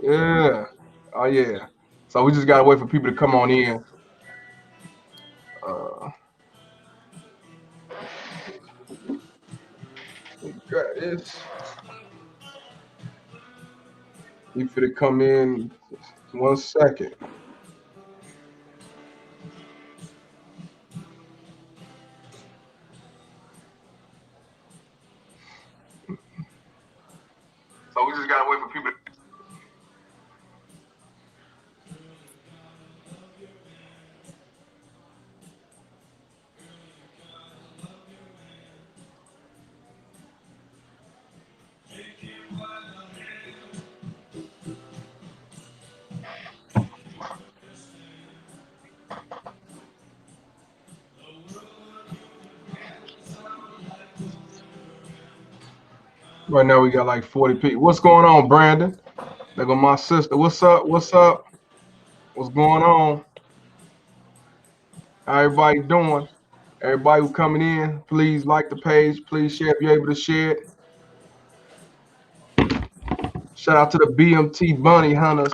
Yeah. Oh yeah. So we just gotta wait for people to come on in. Uh, got this. You finna come in 1 second. So we just gotta wait for people. Right now we got like 40 people. What's going on, Brandon? There go my sister. What's up? What's up? What's going on? How everybody doing? Everybody who coming in, please like the page. Please share if you're able to share it. Shout out to the BMT Bunny Hunters.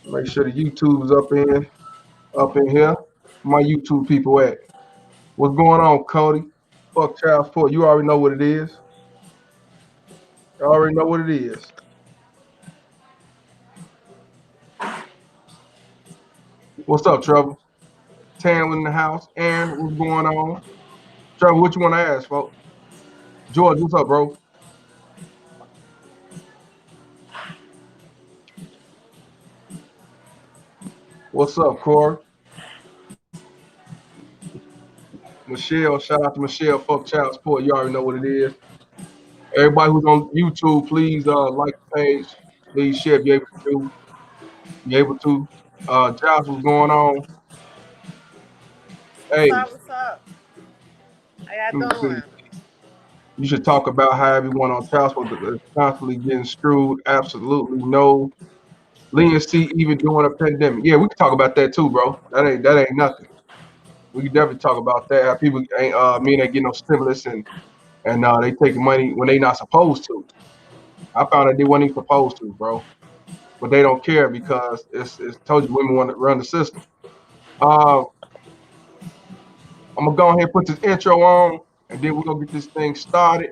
Make sure the YouTube's up in here. My YouTube people at. What's going on, Cody? Fuck child support. You already know what it is. You already know what it is. What's up, Trevor? Tam in the house. Aaron, what's going on? Trevor, what you want to ask, folks? George, what's up, bro? What's up, Corey? Michelle, shout out to Michelle. Fuck child support. You already know what it is. Everybody who's on YouTube, please like the page. Please share if you're able to. Be able to. Josh, what's going on? What's Hey, up? What's up? How let me y'all see. doing? You should talk about how everyone on child support is constantly getting screwed. Absolutely no leniency, even during a pandemic. Yeah, we can talk about that too, bro. That ain't nothing. We can definitely talk about that. How people ain't mean they get no stimulus and they taking money when they not supposed to. I found that they weren't even supposed to, bro. But they don't care because it's told you women want to run the system. Uh, I'm gonna go ahead and put this intro on, and then we're gonna get this thing started.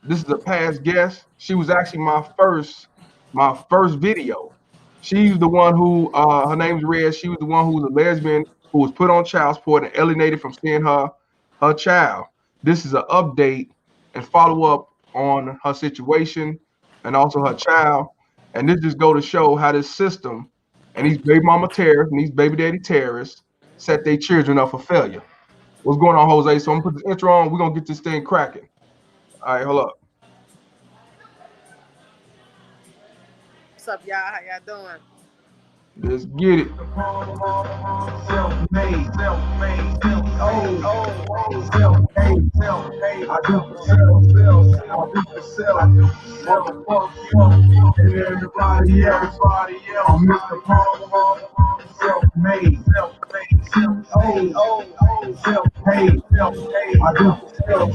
This is a past guest. She was actually my first video. She's the one who her name's Red. She was the one who was a lesbian who was put on child support and alienated from seeing her child. This is an update and follow up on her situation and also her child. And this just go to show how this system and these baby mama terrorists and these baby daddy terrorists set their children up for failure. What's going on, Jose? So I'm gonna put this intro on. We're gonna get this thing cracking. All right, hold up. What's up, y'all? How y'all doing? Let's get it. Self-made, self-made, self-made, self-made. I do for self, I do for self. Motherfuck you and everybody else. I'm Mr. Palmer, self-made, self-made, self-made, self-made, self-made. I do for self,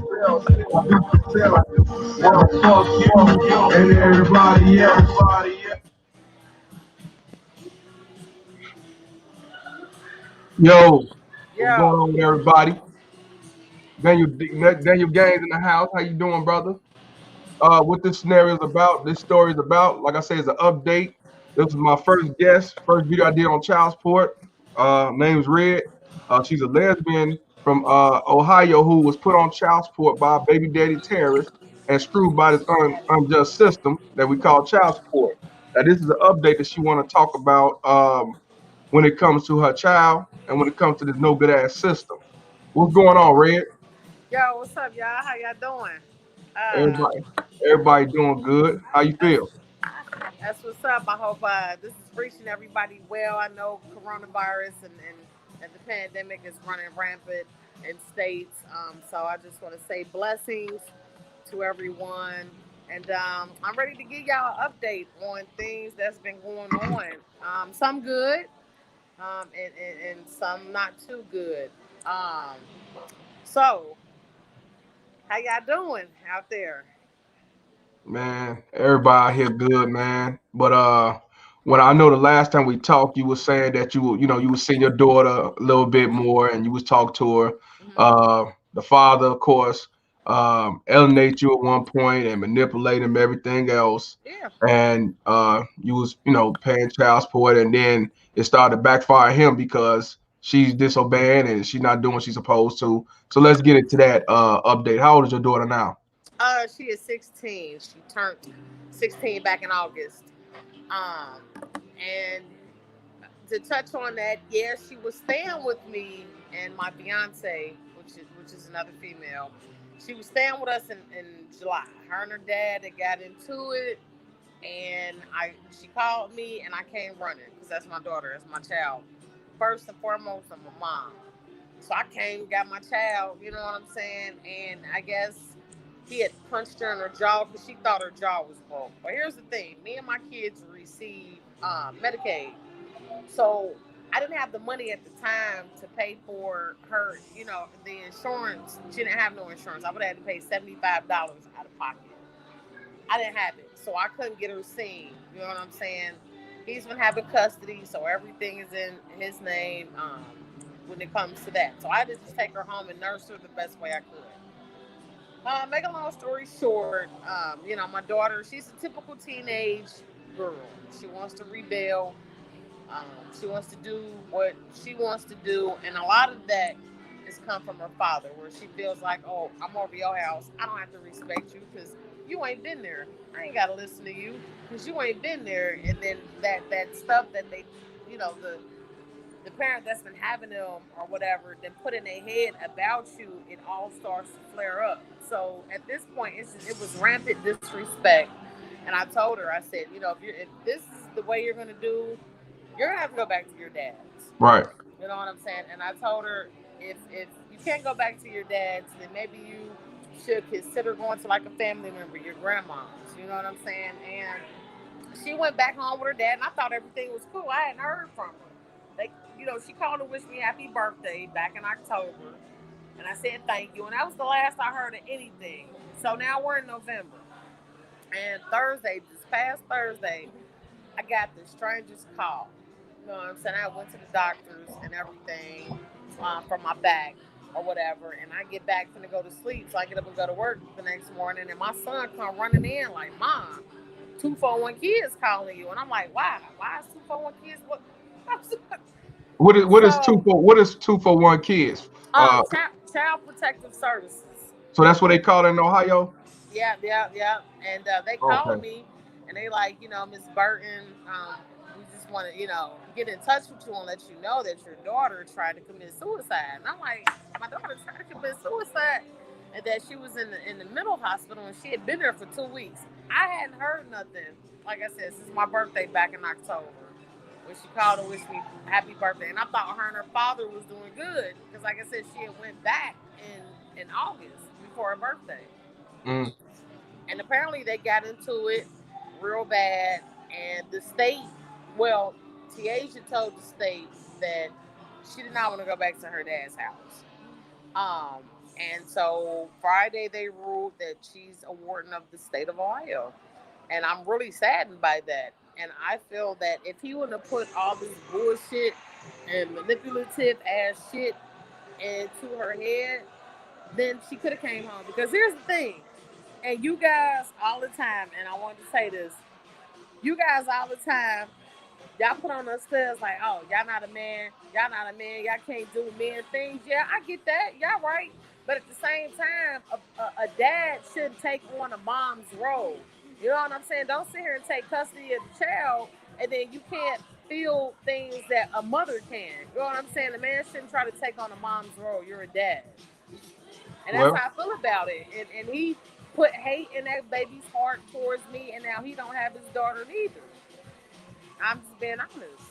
I do for self. Motherfuck you and everybody else. Yo, what's going Yo, on with everybody? Daniel Gaines in the house. How you doing, brother? What this scenario is about, this story is about, like I said, is an update. This is my first guest, first video I did on child support. Name's Red. She's a lesbian from Ohio who was put on child support by a baby daddy terrorist and screwed by this unjust system that we call child support. Now, this is an update that she want to talk about when it comes to her child and when it comes to this no good ass system. What's going on, Red? yo, what's up, y'all? How y'all doing? Uh, Everybody, everybody doing good. How you that's feel? that's what's up. I hope this is reaching everybody well. I know coronavirus and the pandemic is running rampant in states. So I just want to say blessings to everyone. And I'm ready to give y'all an update on things that's been going on. Some good, and some not too good. Um, so, how y'all doing out there? Man, everybody here good, man. But when I know the last time we talked, you were saying that you was seeing your daughter a little bit more, and you was talking to her. Hmm. Uh, the father, of course, alienate you at one point and manipulate him, everything else, Yeah. and you was paying child support, and then it started to backfire him because she's disobeying and she's not doing what she's supposed to. So let's get into that update. How old is your daughter now? She is 16. She turned 16 back in August. Um, and to touch on that, yeah, she was staying with me and my fiance, which is another female. She was staying with us in July. Her and her dad had got into it, and she called me, and I came running because that's my daughter, that's my child. First and foremost, I'm a mom, so I came, got my child. You know what I'm saying? And I guess he had punched her in her jaw because she thought her jaw was broke. But here's the thing: me and my kids receive Medicaid, so I didn't have the money at the time to pay for her, the insurance. She didn't have no insurance. I would have had to pay $75 out of pocket. I didn't have it, so I couldn't get her seen. You know what I'm saying? He's been having custody, so everything is in his name when it comes to that. So I had to just take her home and nurse her the best way I could. Make a long story short, my daughter, she's a typical teenage girl. She wants to rebel. Um, she wants to do what she wants to do, and a lot of that has come from her father, where she feels like, "Oh, I'm over your house. I don't have to respect you because you ain't been there. I ain't got to listen to you because you ain't been there." And then that stuff that they, the parent that's been having them or whatever, then put in their head about you, it all starts to flare up. So at this point, it was rampant disrespect. And I told her, I said, if this is the way you're gonna do, you're gonna have to go back to your dad's. Right. You know what I'm saying? And I told her, if you can't go back to your dad's, then maybe you should consider going to like a family member, your grandma's. You know what I'm saying? And she went back home with her dad, and I thought everything was cool. I hadn't heard from her. She called to wish me happy birthday back in October, and I said thank you, and that was the last I heard of anything. So now we're in November, and this past Thursday, I got the strangest call. You know what I'm saying? I went to the doctors and everything for my back or whatever, and I get back to go to sleep, so I get up and go to work the next morning, and my son come running in like, "Mom, 241 kids calling you," and I'm like, "Why? Why is 241 kids? What?" So, What is 241 kids? child protective services. So that's what they call it in Ohio. Yeah, yeah, yeah. And they called Okay. me, and they like, Miss Burton, we just want to, get in touch with you and let you know that your daughter tried to commit suicide. And I'm like, my daughter tried to commit suicide, and that she was in the mental hospital, and she had been there for 2 weeks. I hadn't heard nothing. Like I said, since my birthday back in October, when she called to wish me happy birthday, and I thought her and her father was doing good because, like I said, she had went back in August before her birthday. Mm. And apparently they got into it real bad. And the state, well, Tiaja told the state that she did not want to go back to her dad's house. Um, and so Friday they ruled that she's a warden of the state of Ohio. And I'm really saddened by that. And I feel that if he wouldn't have put all this bullshit and manipulative ass shit into her head, then she could have came home. Because here's the thing, and you guys all the time, and I wanted to say this, you guys all the time, y'all put on us stairs like, "Oh, y'all not a man, y'all can't do men things." Yeah, I get that, y'all right. But at the same time, a dad shouldn't take on a mom's role. You know what I'm saying? Don't sit here and take custody of the child, and then you can't feel things that a mother can. You know what I'm saying? A man shouldn't try to take on a mom's role. You're a dad. And that's Well, how I feel about it. And he put hate in that baby's heart towards me, and now he don't have his daughter neither. I'm just being honest.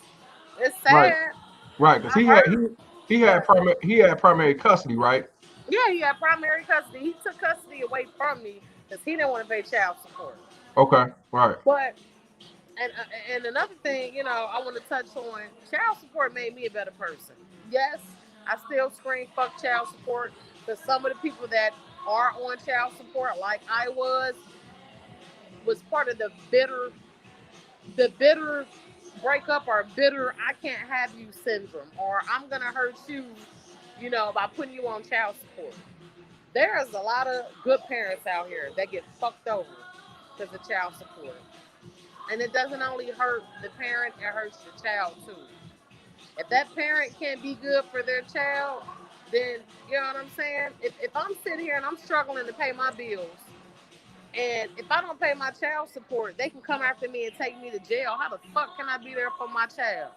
It's right, sad. right, because I heard, but he had primary custody, right? yeah, he had primary custody. He took custody away from me because he didn't want to pay child support. Okay, right. But and another thing, I want to touch on, child support made me a better person. Yes, I still scream fuck child support because some of the people that are on child support, like I was, was part of the bitter breakup or bitter I can't have you syndrome, or I'm gonna hurt you, by putting you on child support. There's a lot of good parents out here that get fucked over because of child support. And it doesn't only hurt the parent, it hurts the child too. If that parent can't be good for their child, then you know what I'm saying? If I'm sitting here and I'm struggling to pay my bills, and if I don't pay my child support, they can come after me and take me to jail. How the fuck can I be there for my child?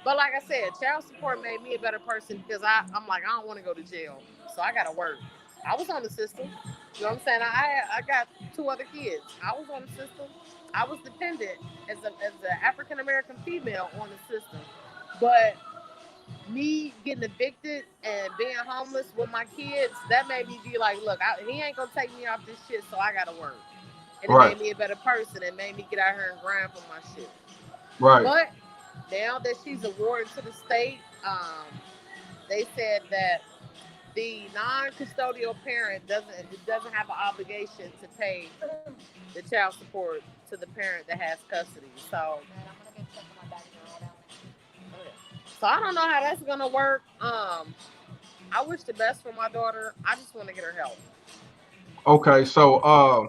But like I said, child support made me a better person because I'm like, I don't want to go to jail. So I got to work. I was on the system. You know what I'm saying? I got two other kids. I was on the system. I was dependent as an African American female on the system. But me getting evicted and being homeless with my kids, that made me be like, look, he ain't going to take me off this shit, so I got to work. And it Right. made me a better person. It made me get out here and grind for my shit. Right. But now that she's awarded to the state, they said that the non-custodial parent doesn't have an obligation to pay the child support to the parent that has custody. So I don't know how that's gonna work. I wish the best for my daughter. I just want to get her help. Okay. So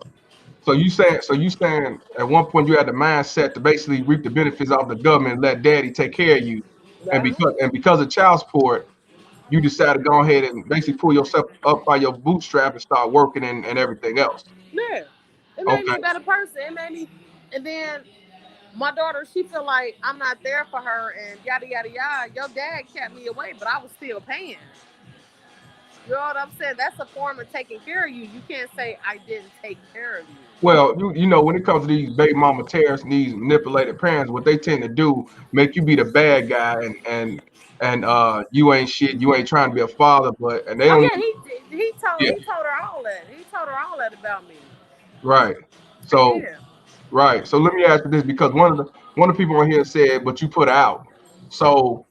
you saying at one point you had the mindset to basically reap the benefits of the government and let daddy take care of you, and Yeah, because of child support, you decided to go ahead and basically pull yourself up by your bootstrap and start working and everything else. yeah. It made me Okay. a better person. It made me, and then my daughter, she feel like I'm not there for her, and yada yada yada. Your dad kept me away, but I was still paying. You know what I'm saying? That's a form of taking care of you. You can't say I didn't take care of you. Well, you know when it comes to these baby mama terrorists and these manipulated parents, what they tend to do make you be the bad guy and you ain't shit. You ain't trying to be a father, but and they Oh don't yeah, even he told yeah he told her all that. He told her all that about me. right. So Yeah. right. So let me ask you this because one of the people on here said, but you put out. So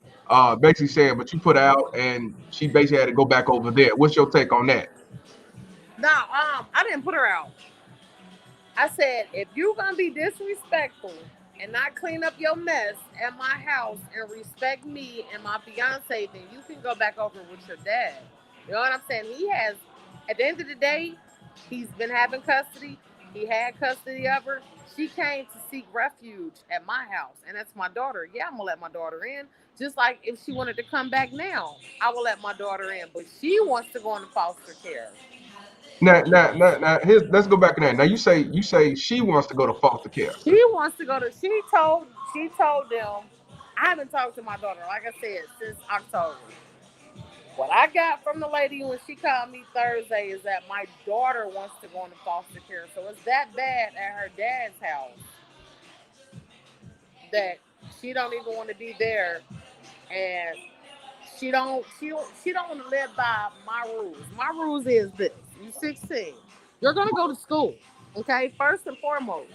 basically saying, but you put out and she basically had to go back over there. What's your take on that? No, I didn't put her out. I said, if you're gonna be disrespectful and not clean up your mess at my house and respect me and my fiance, then you can go back over with your dad. You know what I'm saying? He has, at the end of the day, he's been having custody. He had custody of her. She came to seek refuge at my house, and that's my daughter. Yeah, I'm gonna let my daughter in. Just like if she wanted to come back now, I will let my daughter in. But she wants to go into foster care. Now here's let's go back in there. Now you say she wants to go to foster care. She wants to go to. She told them. I haven't talked to my daughter, like I said, since October. What I got from the lady when she called me Thursday is that my daughter wants to go into foster care. So it's that bad at her dad's house that she don't even want to be there, and she don't want to live by my rules. My rules is this: you 16, you're gonna go to school. Okay, first and foremost,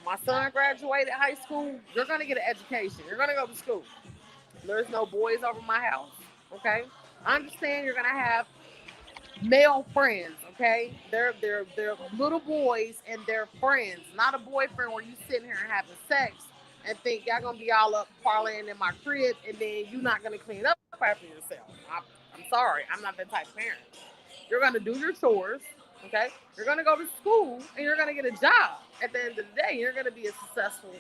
my son graduated high school. You're gonna get an education. You're gonna go to school. There's no boys over my house. Okay. I understand you're gonna have male friends. Okay. They're little boys and they're friends, not a boyfriend where you sitting here and having sex and think y'all gonna be all up parlaying in my crib and then you're not gonna clean up after yourself. I'm sorry. I'm not that type of parent. You're gonna do your chores. Okay. You're gonna go to school and you're gonna get a job. At the end of the day, you're gonna be a successful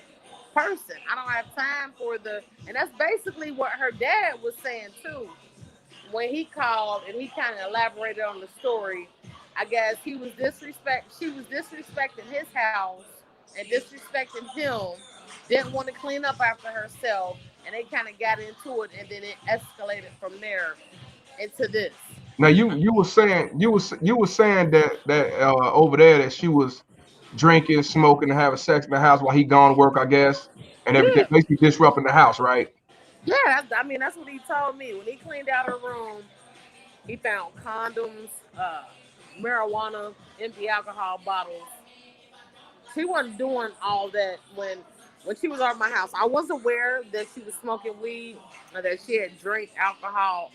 person. I don't have time for and that's basically what her dad was saying too. When he called and he kind of elaborated on the story, I guess she was disrespecting his house and disrespecting him, didn't want to clean up after herself, and they kind of got into it and then it escalated from there into this. Now you were saying that over there that she was drinking, smoking, and having sex in the house while he gone to work, I guess, and everything, Yeah. basically disrupting the house, right? Yeah, I mean that's what he told me. When he cleaned out her room, he found condoms, marijuana, empty alcohol bottles. She wasn't doing all that when she was over my house. I was aware that she was smoking weed or that she had drank alcohol,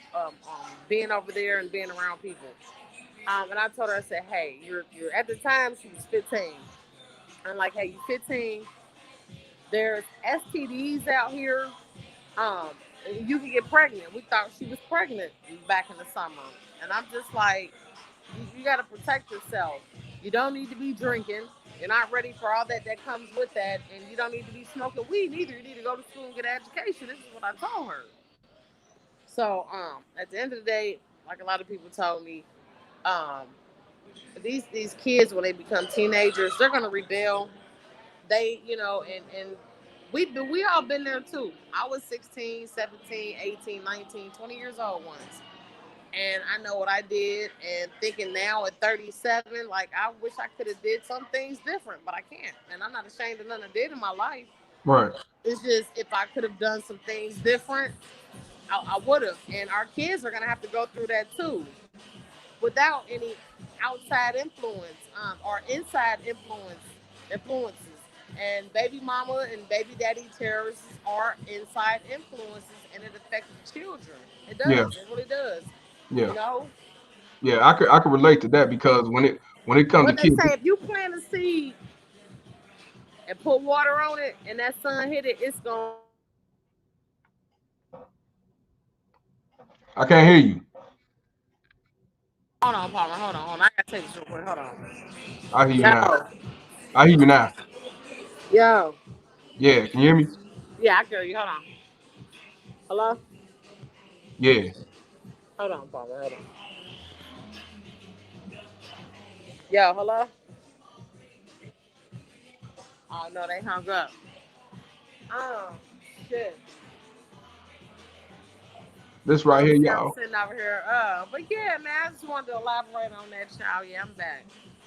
being over there and being around people. And I told her, I said, hey, you're at the time she was 15. I'm like, hey, you 15. There's STDs out here. Um, you can get pregnant. We thought she was pregnant back in the summer, and I'm just like, you got to protect yourself. You don't need to be drinking. You're not ready for all that comes with that, and you don't need to be smoking weed either. You need to go to school and get an education. This is what I told her. So, at the end of the day, like a lot of people told me, um, these kids when they become teenagers, they're gonna rebel. They, and we all been there too. I was 16, 17, 18, 19, 20 years old once. And I know what I did, and thinking now at 37, like I wish I could have did some things different, but I can't. And I'm not ashamed of nothing I did in my life. Right. It's just if I could have done some things different, I would have. And our kids are gonna have to go through that too, without any outside influence, or inside influences. And baby mama and baby daddy terrorists are inside influences, and it affects the children. It Yeah. does. It really does. You Yeah. know, Yeah. I could relate to that because when it comes to what they kids, say, if you plant a seed and put water on it, and that sun hit it, it's gonna. I can't hear you. Hold on, Palmer. Hold on. I gotta take this real quick. Hold on. I hear you now. Yo, I hear you now. yo. Yeah. Can you hear me? Yeah, I can hear you. Hold on. Hello. Yeah. Hold on, Palmer. Hold on. Yo, hello. Oh no, they hung up. Oh shit. This right Oh, here, see, I'm y'all. sitting over here. But yeah, man, I just wanted to elaborate on that, child. Yeah, I'm back.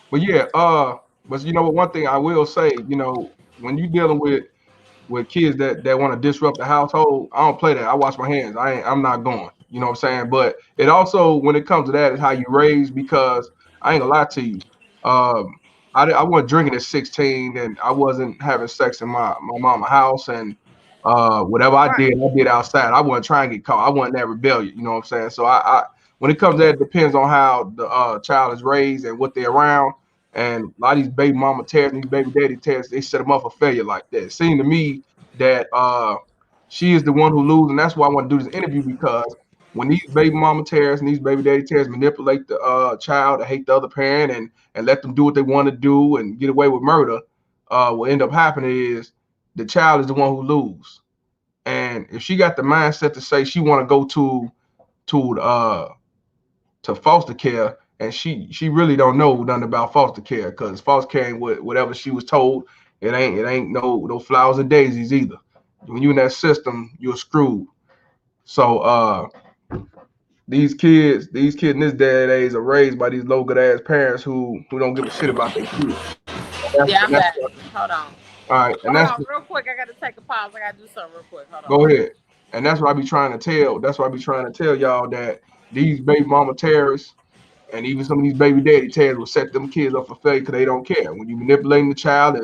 But yeah, but you know what? One thing I will say, when you dealing with kids that want to disrupt the household, I don't play that. I wash my hands. I'm not going. You know what I'm saying? But it also, when it comes to that, is how you raise because I ain't gonna lie to you. Um, I wasn't drinking at 16 and I wasn't having sex in my mama's house and whatever Right. I did outside. I wasn't trying to get caught. I wasn't that rebellious. You know what I'm saying? So I when it comes to that, it depends on how the child is raised and what they're around. And a lot of these baby mama tears and these baby daddy tears, they set them up for failure like that. It seemed to me that she is the one who loses, and that's why I want to do this interview because when these baby mama tears and these baby daddy tears manipulate the child to hate the other parent and let them do what they want to do and get away with murder, what end up happening is the child is the one who loses. And if she got the mindset to say she want to go to to foster care, and she really don't know nothing about foster care because foster care ain't whatever she was told. It ain't no flowers and daisies either. When you in that system, you're screwed. So these kids in this day and age are raised by these low good ass parents who don't give a shit about their kids. Yeah, And I'm that's back. Hold on. all right, and Hold that's on, real quick. I gotta take a pause. I gotta do something real quick. Hold go on. ahead. And that's what I be trying to tell. That's what I be trying to tell y'all that these baby mama terrorists and even some of these baby daddy tags will set them kids up for failure because they don't care. When you manipulating the child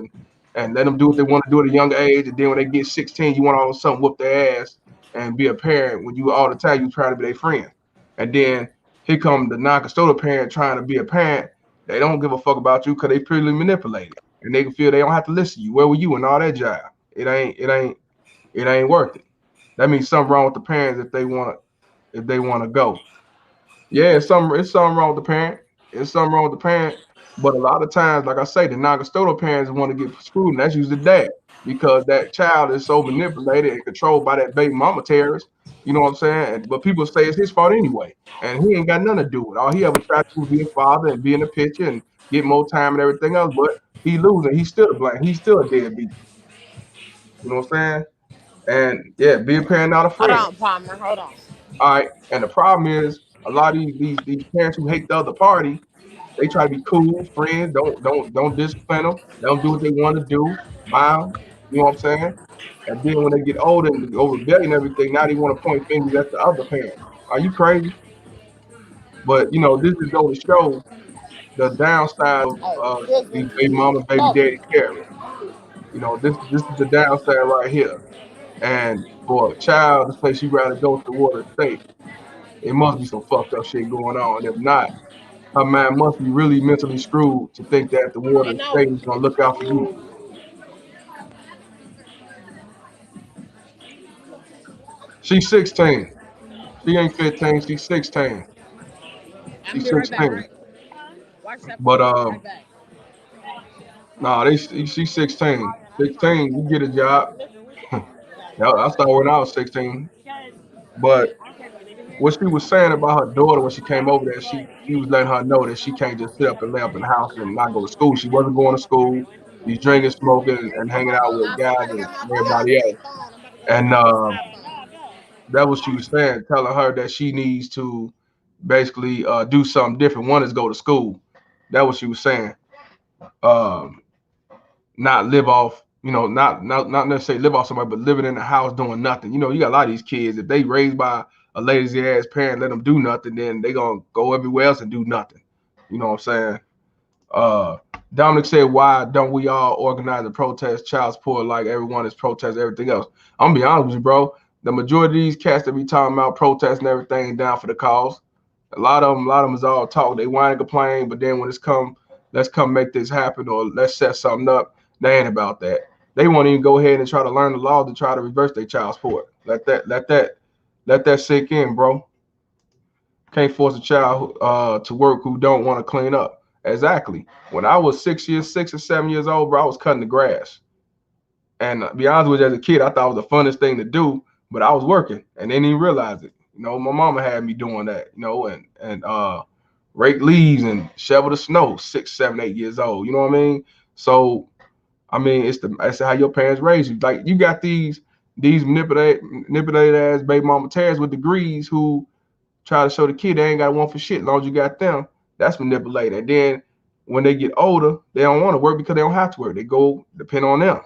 and let them do what they want to do at a young age, and then when they get 16, you want all of a sudden whoop their ass and be a parent when you all the time you trying to be their friend. And then here come the non-custodial parent trying to be a parent. They don't give a fuck about you because they purely manipulated, and they can feel they don't have to listen to you. Where were you and all that jive? It ain't worth it. That means something wrong with the parents if they want to go. Yeah, it's something wrong with the parent. It's something wrong with the parent. But a lot of times, like I say, the non-custodial parents want to get screwed, and that's usually the dad because that child is so manipulated and controlled by that baby mama terrorist. You know what I'm saying? But people say it's his fault anyway, and he ain't got nothing to do with it. All he ever tried to do was be a father and be in the picture and get more time and everything else. But he losing. He's still a blame. He's still a deadbeat. You know what I'm saying? And yeah, be a parent, not a Hold friend. on, Palmer. Hold on. All right. And the problem is a lot of these parents who hate the other party, they try to be cool, friends. Don't discipline them. Let them do what they want to do. Smile. You know what I'm saying? And then when they get older and go rebellion and everything, now they want to point fingers at the other parent. Are you crazy? But this is going to show the downside of Hey, excuse these me. baby mama, baby Oh, daddy terrorists. This is the downside right here. And for a child to say she rather go to the water state, it must be some fucked up shit going on. If not, her mind must be really mentally screwed to think that the water And no, state is gonna look out for you. She's 16. She ain't 15. She's 16. I'm She's be right back. 16. Right, watch that But phone. I'll be right back. nah, she's 16. 16, you get a job. Yeah, I started when I was 16. But what she was saying about her daughter when she came over there, she was letting her know that she can't just sit up and lay up in the house and not go to school. She wasn't going to school. She's drinking, smoking, and hanging out with Nah, guys somebody and got my everybody fiance else. phone. I'm about to go And charge this iPhone. that was she was saying, telling her that she needs to basically do something different. One is go to school. That was she was saying. Um, Not live off, not necessarily live off somebody, but living in the house doing nothing. You got a lot of these kids. If they raised by a lazy ass parent, let them do nothing, then they gonna go everywhere else and do nothing. You know what I'm saying? Uh, Dominic said, "Why don't we all organize and protest child support like everyone is protesting everything else?" I'm gonna be honest with you, bro. The majority of these cats that be talking about protesting everything down for the cause. A lot of them is all talk. They whine and complain, but then when it's come, let's come make this happen or let's set something up. They ain't about that. They won't even go ahead and try to learn the law to try to reverse their child support. Let that sink in, bro. Can't force a child to work who don't want to clean up. Exactly. When I was 6 or 7 years old, bro, I was cutting the grass. And to be honest with you, as a kid, I thought it was the funnest thing to do, but I was working and didn't even realize it. My mama had me doing that, and rake leaves and shovel the snow, 6, 7, 8 years old. You know what I mean? So I mean, it's how your parents raised you. Like you got these manipulated ass baby mama tears with degrees who try to show the kid they ain't got one for shit. As long as you got them, that's manipulated. And then when they get older, they don't want to work because they don't have to work. They go depend on them,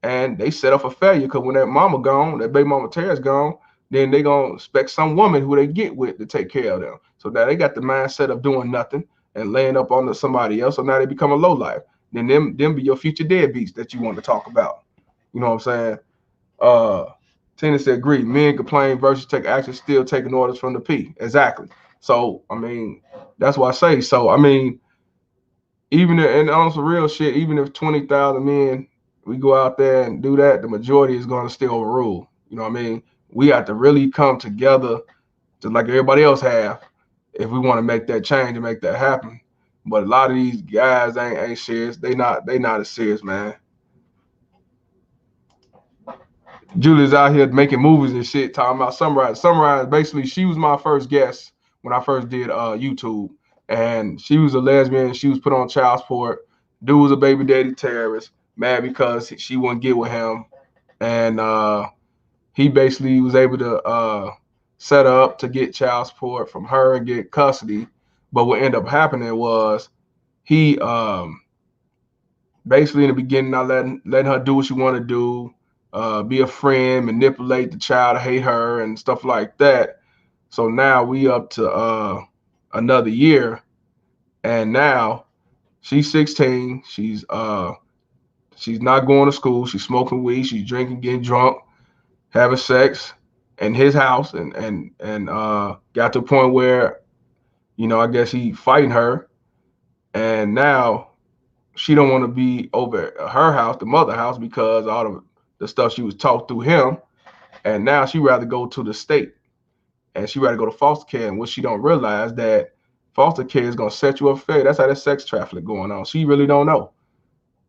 and they set up for failure because when that mama gone, that baby mama Tara's gone, then they gonna expect some woman who they get with to take care of them. So now they got the mindset of doing nothing and laying up on somebody else. So now they become a low life. Then them be your future deadbeats that you want to talk about. You know what I'm saying? Uh Tina said, agree. Men complain versus take action, still taking orders from the P. Exactly. So I mean, that's what I say. So I mean, even if, and on some real shit, even if 20,000 men we go out there and do that, the majority is going to still overrule. You know what I mean? We have to really come together, just like everybody else have, if we want to make that change and make that happen. But a lot of these guys ain't serious. They not as serious, man. Julie's out here making movies and shit, talking about Sunrise. Sunrise, basically, she was my first guest when I first did YouTube, and she was a lesbian. She was put on child support. Dude was a baby daddy terrorist, mad because she wouldn't get with him, and he basically was able to set up to get child support from her and get custody. But what ended up happening was he basically in the beginning not letting her do what she wanted to do, be a friend, manipulate the child, hate her, and stuff like that. So now we up to another year, and now she's 16. She's not going to school. She's smoking weed. She's drinking, getting drunk, having sex in his house, and got to a point where I guess he fighting her, and now she don't want to be over at her house, the mother house, because all the stuff she was taught through him, and now she rather go to the state and she rather go to foster care. And what she don't realize that foster care is gonna set you up fair. That's how that sex trafficking going on. She really don't know.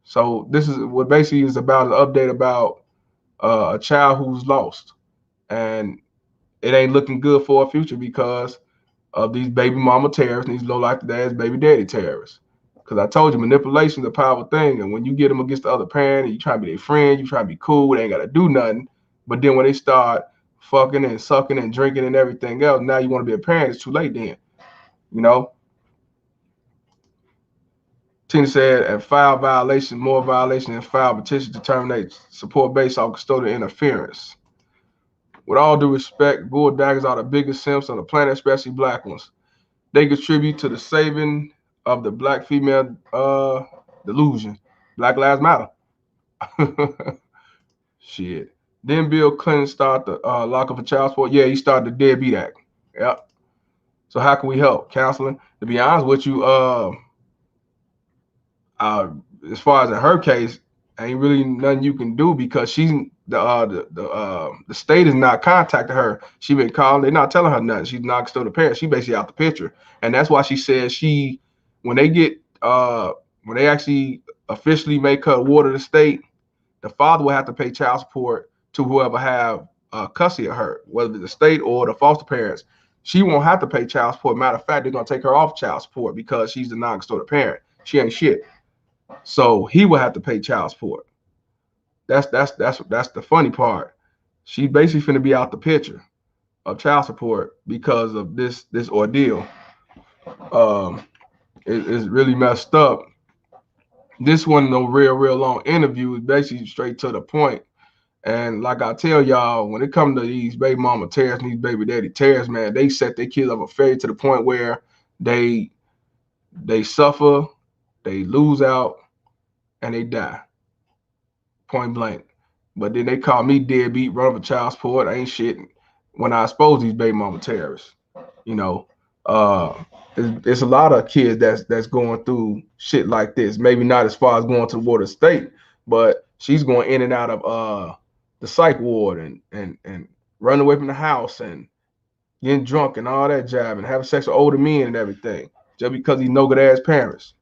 So this is what basically is about an update about a child who's lost, and it ain't looking good for her future because of these baby mama terrorists and these low life dads, baby daddy terrorists. Because I told you, manipulation is a powerful thing. And when you get them against the other parent and you try to be their friend, you try to be cool, they ain't got to do nothing. But then when they start fucking and sucking and drinking and everything else, now you want to be a parent, it's too late then. You know? Tina said, and file violation, more violation, and file petition to terminate support based on custodial interference. With all due respect, bulldaggers are the biggest simps on the planet, especially black ones. They contribute to the saving of the black female delusion. Black Lives Matter. Shit. Then Bill Clinton started the lockup for child support. Yeah, he started the Deadbeat Act. Yep. So how can we help? Counseling. To be honest with you, uh, as far as in her case, ain't really nothing you can do because she's the state is not contacting her. She been calling, they're not telling her nothing. She's not still the parent. She basically out the picture, and that's why she says she when they get when they actually officially make her ward of the state, the father will have to pay child support to whoever have custody of her, whether it's the state or the foster parents. She won't have to pay child support. Matter of fact, they're gonna take her off child support because she's the non-custodial parent. She ain't shit. So he will have to pay child support. That's the funny part. She basically finna be out the picture of child support because of this ordeal. Um, it's really messed up. This one no real long interview. Is basically straight to the point. And like I tell y'all, when it comes to these baby mama tears and these baby daddy tears, man, they set their kids up a failure to the point where they they suffer, they lose out, and they die. Point blank. But then they call me deadbeat, run for child support. I ain't shit when I expose these baby mama terrorists. You know, uh, it's a lot of kids that's going through shit like this. Maybe not as far as going to the ward of state, but she's going in and out of the psych ward and running away from the house and getting drunk and all that jive and having sex with older men and everything just because these no good ass parents.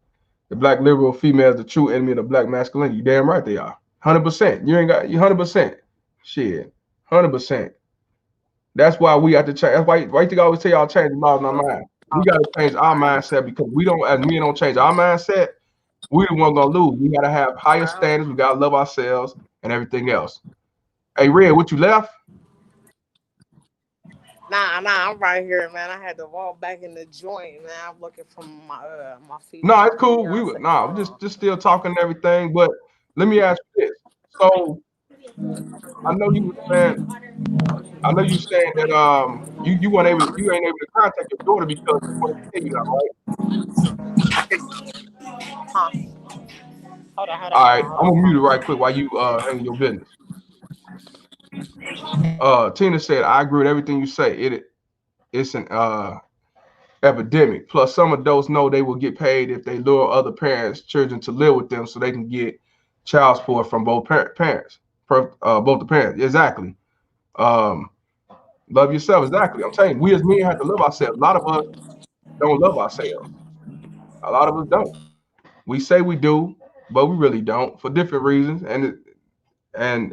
The black liberal female is the true enemy of the black masculinity. You damn right they are. 100%. You ain't got you 100%. Shit. 100%. That's why we have to change. That's why you think I always tell y'all change the laws in our mind. We gotta change our mindset because we don't as men don't change our mindset, we the one gonna lose. We gotta have higher standards, we gotta love ourselves and everything else. Hey Red, what you left? Nah, I'm right here, man. I had to walk back in the joint, man. I'm looking for my feet No, and my it's cool. fiance. Nah, Hold we're on. just still talking and everything. But let me ask you this. So I know you were saying I know you saying that you weren't able you ain't able to contact your daughter because you want to tell you that, right? Huh? All Hold right, on, hold I'm on, gonna hold mute it on. right quick while you handle your business. Tina said I agree with everything you say. It's an epidemic. Plus, some adults know they will get paid if they lure other parents' children to live with them, so they can get child support from both parents, both the parents. Exactly. Um, love yourself. Exactly. I'm telling you, we as men have to love ourselves. A lot of us don't love ourselves. A lot of us don't. We say we do, but we really don't for different reasons, and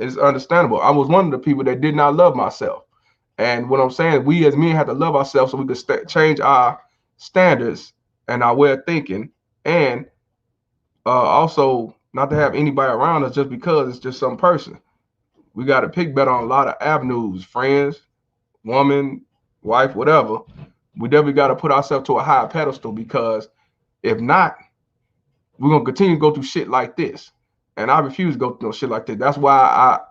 it's understandable. I was one of the people that did not love myself, and what I'm saying, we as men have to love ourselves so we can change our standards and our way of thinking, and also not to have anybody around us just because it's just some person. We got to pick better on a lot of avenues, friends, woman, wife, whatever. We definitely got to put ourselves to a higher pedestal because if not, we're gonna continue to go through shit like this. And I refuse to go through no shit like this. That's why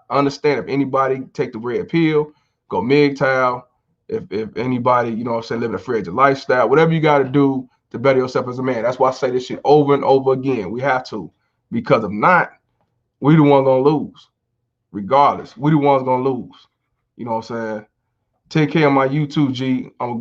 I understand if anybody take the red pill, go MGTOW, if anybody, you know what I'm saying, living a fragile lifestyle, whatever you gotta do to better yourself as a man. That's why I say this shit over and over again. We have to. Because if not, we the one gonna lose. Regardless. We the ones gonna lose. You know what I'm saying? Take care of my YouTube, G. I'm a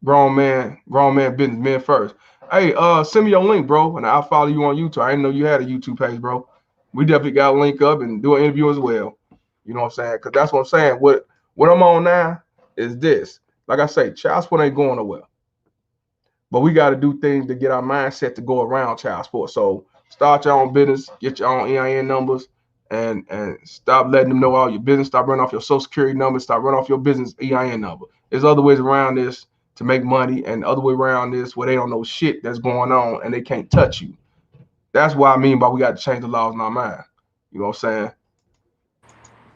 grown man business man first. Hey, send me your link, bro, and I'll follow you on YouTube. I didn't know you had a YouTube page, bro. We definitely got to link up and do an interview as well. You know what I'm saying? Because that's what I'm saying. What I'm on now is this. Like I say, child support ain't going nowhere. But we got to do things to get our mindset to go around child support. So start your own business, get your own EIN numbers, and stop letting them know all your business. Stop running off your social security number. Stop running off your business EIN number. There's other ways around this to make money, and other way around this where they don't know shit that's going on and they can't touch you. That's what I mean by we got to change the laws in our mind. You know what I'm saying?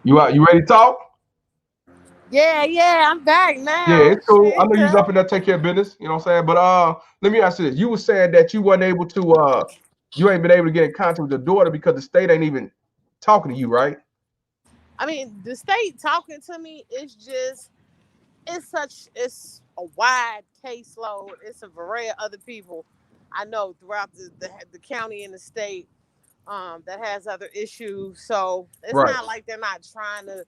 You ready to talk? Yeah, I'm back Yeah, now. it's cool. I Shit. know you was up in there take care of business. You know what I'm saying? But let me ask you this: you were saying that you wasn't able to you ain't been able to get in contact with your daughter because the state ain't even talking to you, right? I mean, the state talking to me is just it's a wide caseload. It's a variety of other people I know throughout the county and the state that has other issues. So it's Right. not like they're not trying to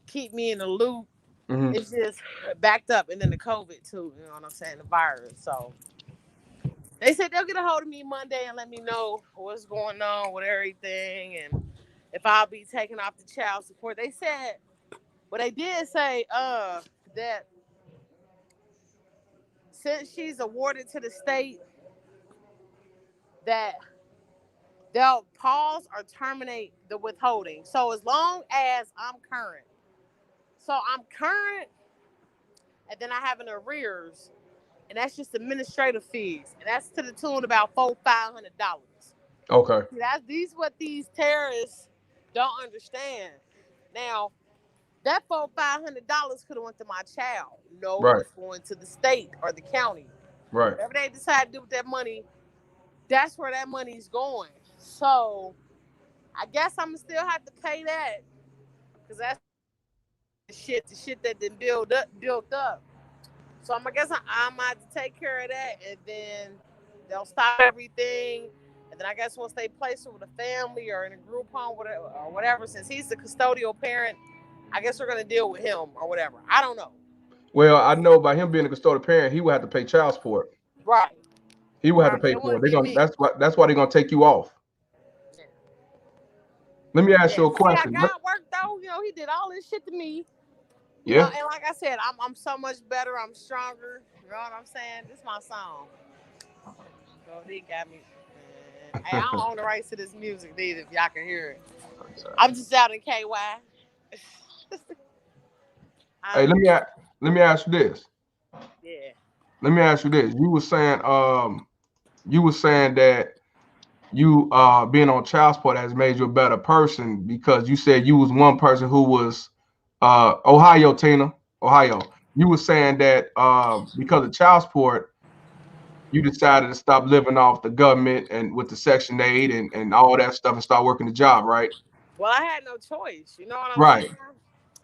keep me in the loop. Mm-hmm. It's just backed up, and then the COVID too. You know what I'm saying? The virus. So they said they'll get a hold of me Monday and let me know what's going on with everything and if I'll be taking off the child support. They said, well, they did say, that since she's awarded to the state, that they'll pause or terminate the withholding. So as long as I'm current, so I'm current, and then I have an arrears, and that's just administrative fees, and that's to the tune of about $400-500. Okay. See, that's these what these terrorists don't understand. Now, that $400-500 could have went to my child. No, Right. it's going to the state or the county. Right. Whatever they decide to do with that money, that's where that money's going. So I guess I'm gonna still have to pay that because that's the shit that didn't built up. So I guess I'm gonna have to take care of that, and then they'll stop everything. And then I guess once they place her with a family or in a group home, or whatever, since he's the custodial parent, I guess we're gonna deal with him or whatever. I don't know. Well, I know by him being a custodial parent, he would have to pay child support. Right, He would have to right. pay It for it. wouldn't They're be gonna. me. That's why they're gonna take you off. Yeah. Let me ask Yeah. you a See how question. God worked though. He did all this shit to me. Yeah. And like I said, I'm so much better. I'm stronger. You know what I'm saying? This is my song. So they got me. Hey, I don't own the rights to this music either. If y'all can hear it, I'm just out in KY. Hey, I'm, let me ask you this. yeah. Let me ask you this. You were saying that you being on child support has made you a better person because you said you was one person who was Ohio, Tina, Ohio. You were saying that because of child support, you decided to stop living off the government and with the Section 8 and all that stuff and start working the job, right? Well, I had no choice. You know what I'm Right, saying?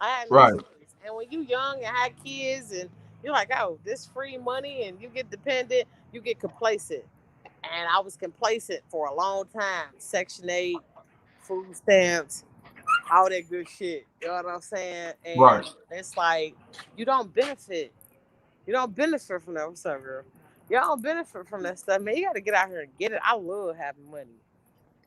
I had no right. choice. And when you young and had kids and you're like, oh, this free money, and you get dependent, you get complacent. And I was complacent for a long time. Section 8, food stamps, all that good shit. You know what I'm saying? Right. And it's like you don't benefit. You don't benefit from that. What's up, girl? You don't benefit from that stuff, man. You got to get out here and get it. I love having money.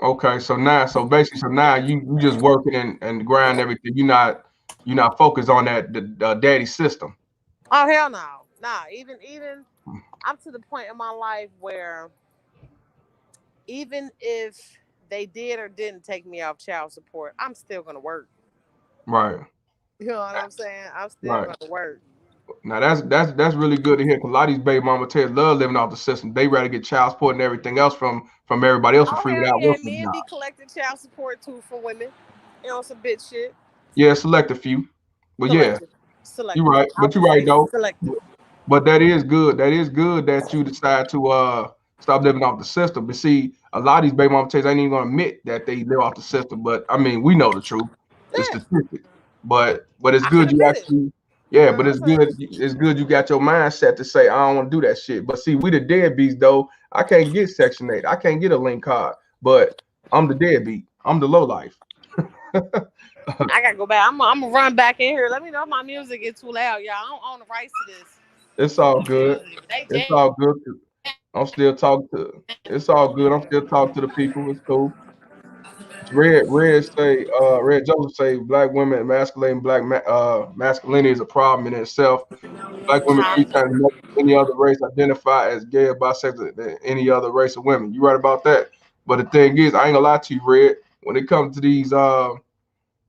Okay, so basically, so now you just working and grind everything. You're not focused on that the daddy system. Oh hell no, nah. Even I'm to the point in my life where even if they did or didn't take me off child support, I'm still gonna work. Right, You know what I'm saying? I'm still right. gonna work. Now that's really good to hear because a lot of these baby mama tell love living off the system. They rather get child support and everything else from everybody else for Oh free hell without yeah, working a men job. be collecting child support too for women. Some bitch shit. Yeah, select a few, but yeah, Selective, you're selective. right. I But would you're right say though. selective. But that is good. That is good that you decide to stop living off the system. But see, a lot of these baby mama ain't even gonna admit that they live off the system. But I mean, we know the truth. It's Yeah, statistics. But it's I can good you admit it. actually, You yeah. know But what it's I'm saying? good. It's good you got your mindset to say I don't want to do that shit. But see, we the deadbeats though. I can't get Section 8. I can't get a link card. But I'm the deadbeat. I'm the low life. I gotta go back. I'm gonna run back in here. Let me know if my music is too loud, y'all. I don't own the rights to this. It's all good. Music. They It's jam. all good. I'm still talking to. It's all good. I'm still talking to the people. It's cool. Red Joseph say black women emasculating masculinity is a problem in itself. Black women Huh? 3 times more than any other race identify as gay or bisexual than any other race of women. You right about that. But the thing is, I ain't gonna lie to you, Red. When it comes to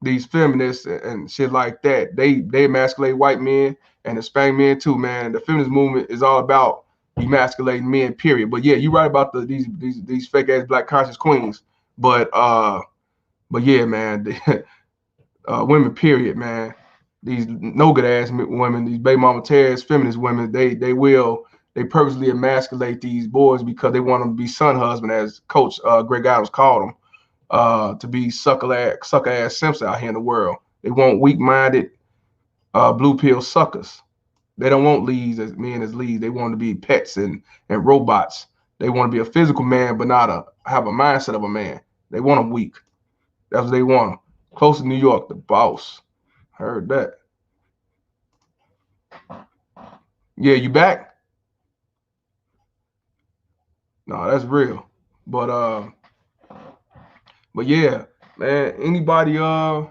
these feminists and shit like that, they emasculate white men and Hispanic men too, man. The feminist movement is all about emasculating men, period. But yeah, you right about these fake ass black conscious queens. But but yeah, man, women, period, man. These no good ass women, these baby mama terrorist feminist women, they purposely emasculate these boys because they want them to be son husband, as Coach Greg Adams called them, to be sucker ass simps out here in the world. They want weak minded blue pill suckers. They don't want leads as men as leads. They want to be pets and robots. They want to be a physical man, but not have a mindset of a man. They want them weak. That's what they want. Close to New York, the boss. Heard that. Yeah, you back? No, that's real. But but yeah, man. Anybody want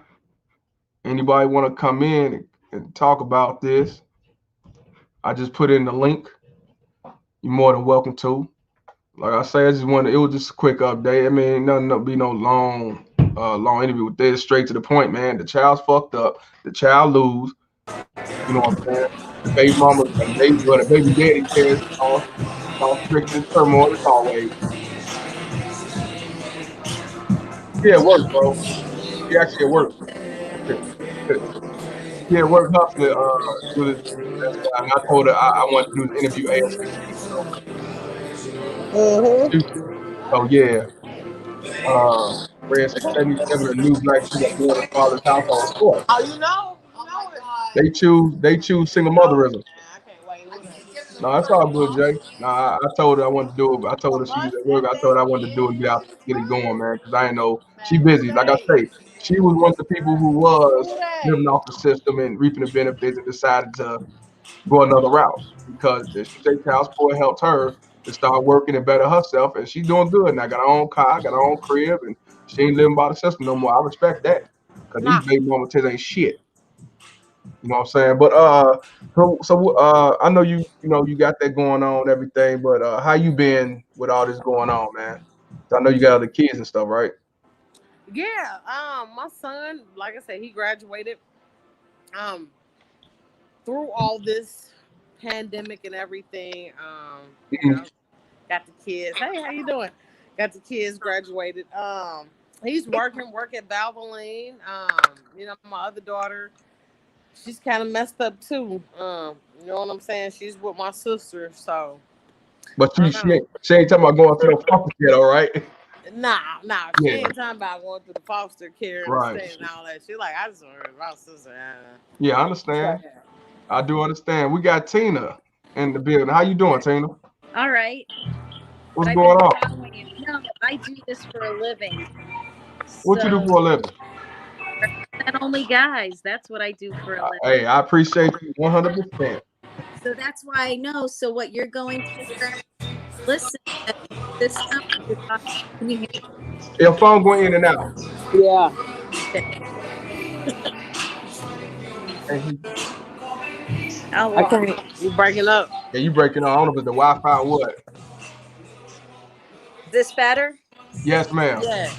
to come in and talk about this? I just put in the link. You're more than welcome to. Like I say, I just wanted. It was just a quick update. I mean, nothing to be no long interview with this. Straight to the point, man. The child's fucked up. The child lose. You know what I'm saying? The baby mama and the baby daddy cares all friction and turmoil as always. Yeah, it works, bro. She actually at work. She at work hustling. Do this. That's why. And I told her I wanted to do the interview ASAP. Mm-hmm. So yeah. Red said 77 of new black people are born in father's household. Of course, Oh, you know it. they choose single Oh motherism. man, I can't wait. Who that? No, that's all good, Jay. No, I told her I wanted to do it. I told her she was at work. I told her I wanted to do it, get it going, man, because I didn't know she busy. Like I say, she was one of the people who was Who that? living off the system and reaping the benefits and decided to go another route because the State Child Support helped her to start working and better herself, and she's doing good. And I got her own car, got her own crib, and she ain't living by the system no more. I respect that because these Nah. baby mama tits ain't shit. You know what I'm saying? But I know you got that going on, everything. But how you been with all this going on, man? 'Cause I know you got other kids and stuff, right? Yeah. My son, like I said, he graduated. Um, through all this pandemic and everything, Mhm. got the kids. Hey, how you doing? Got the kids graduated. He's work at Valvoline. My other daughter, she's kind of messed up too. You know what I'm saying? She's with my sister, so But I she, don't she know. ain't she ain't talking about going to no fucking kid, all right? Nah, she Yeah, ain't talking about going through the foster care and the right. state and all that. She like, I just want my sister. Yeah, I So, understand. I do understand. We got Tina in the building. How you doing, Tina? All right. But What's I've been going on? following you. No, I do this for a living. What you do So, for a living? and only guys, that's what I do for a living. Hey, I appreciate you 100%. So that's why I know. So what you're going through, girl, listen, this number is on. Can you hear Your phone going in and out. yeah. me? And I'll I walk. can't. You breaking up? yeah, you breaking on. I don't know if it's the Wi-Fi or what. This better? Yes, ma'am. Yeah.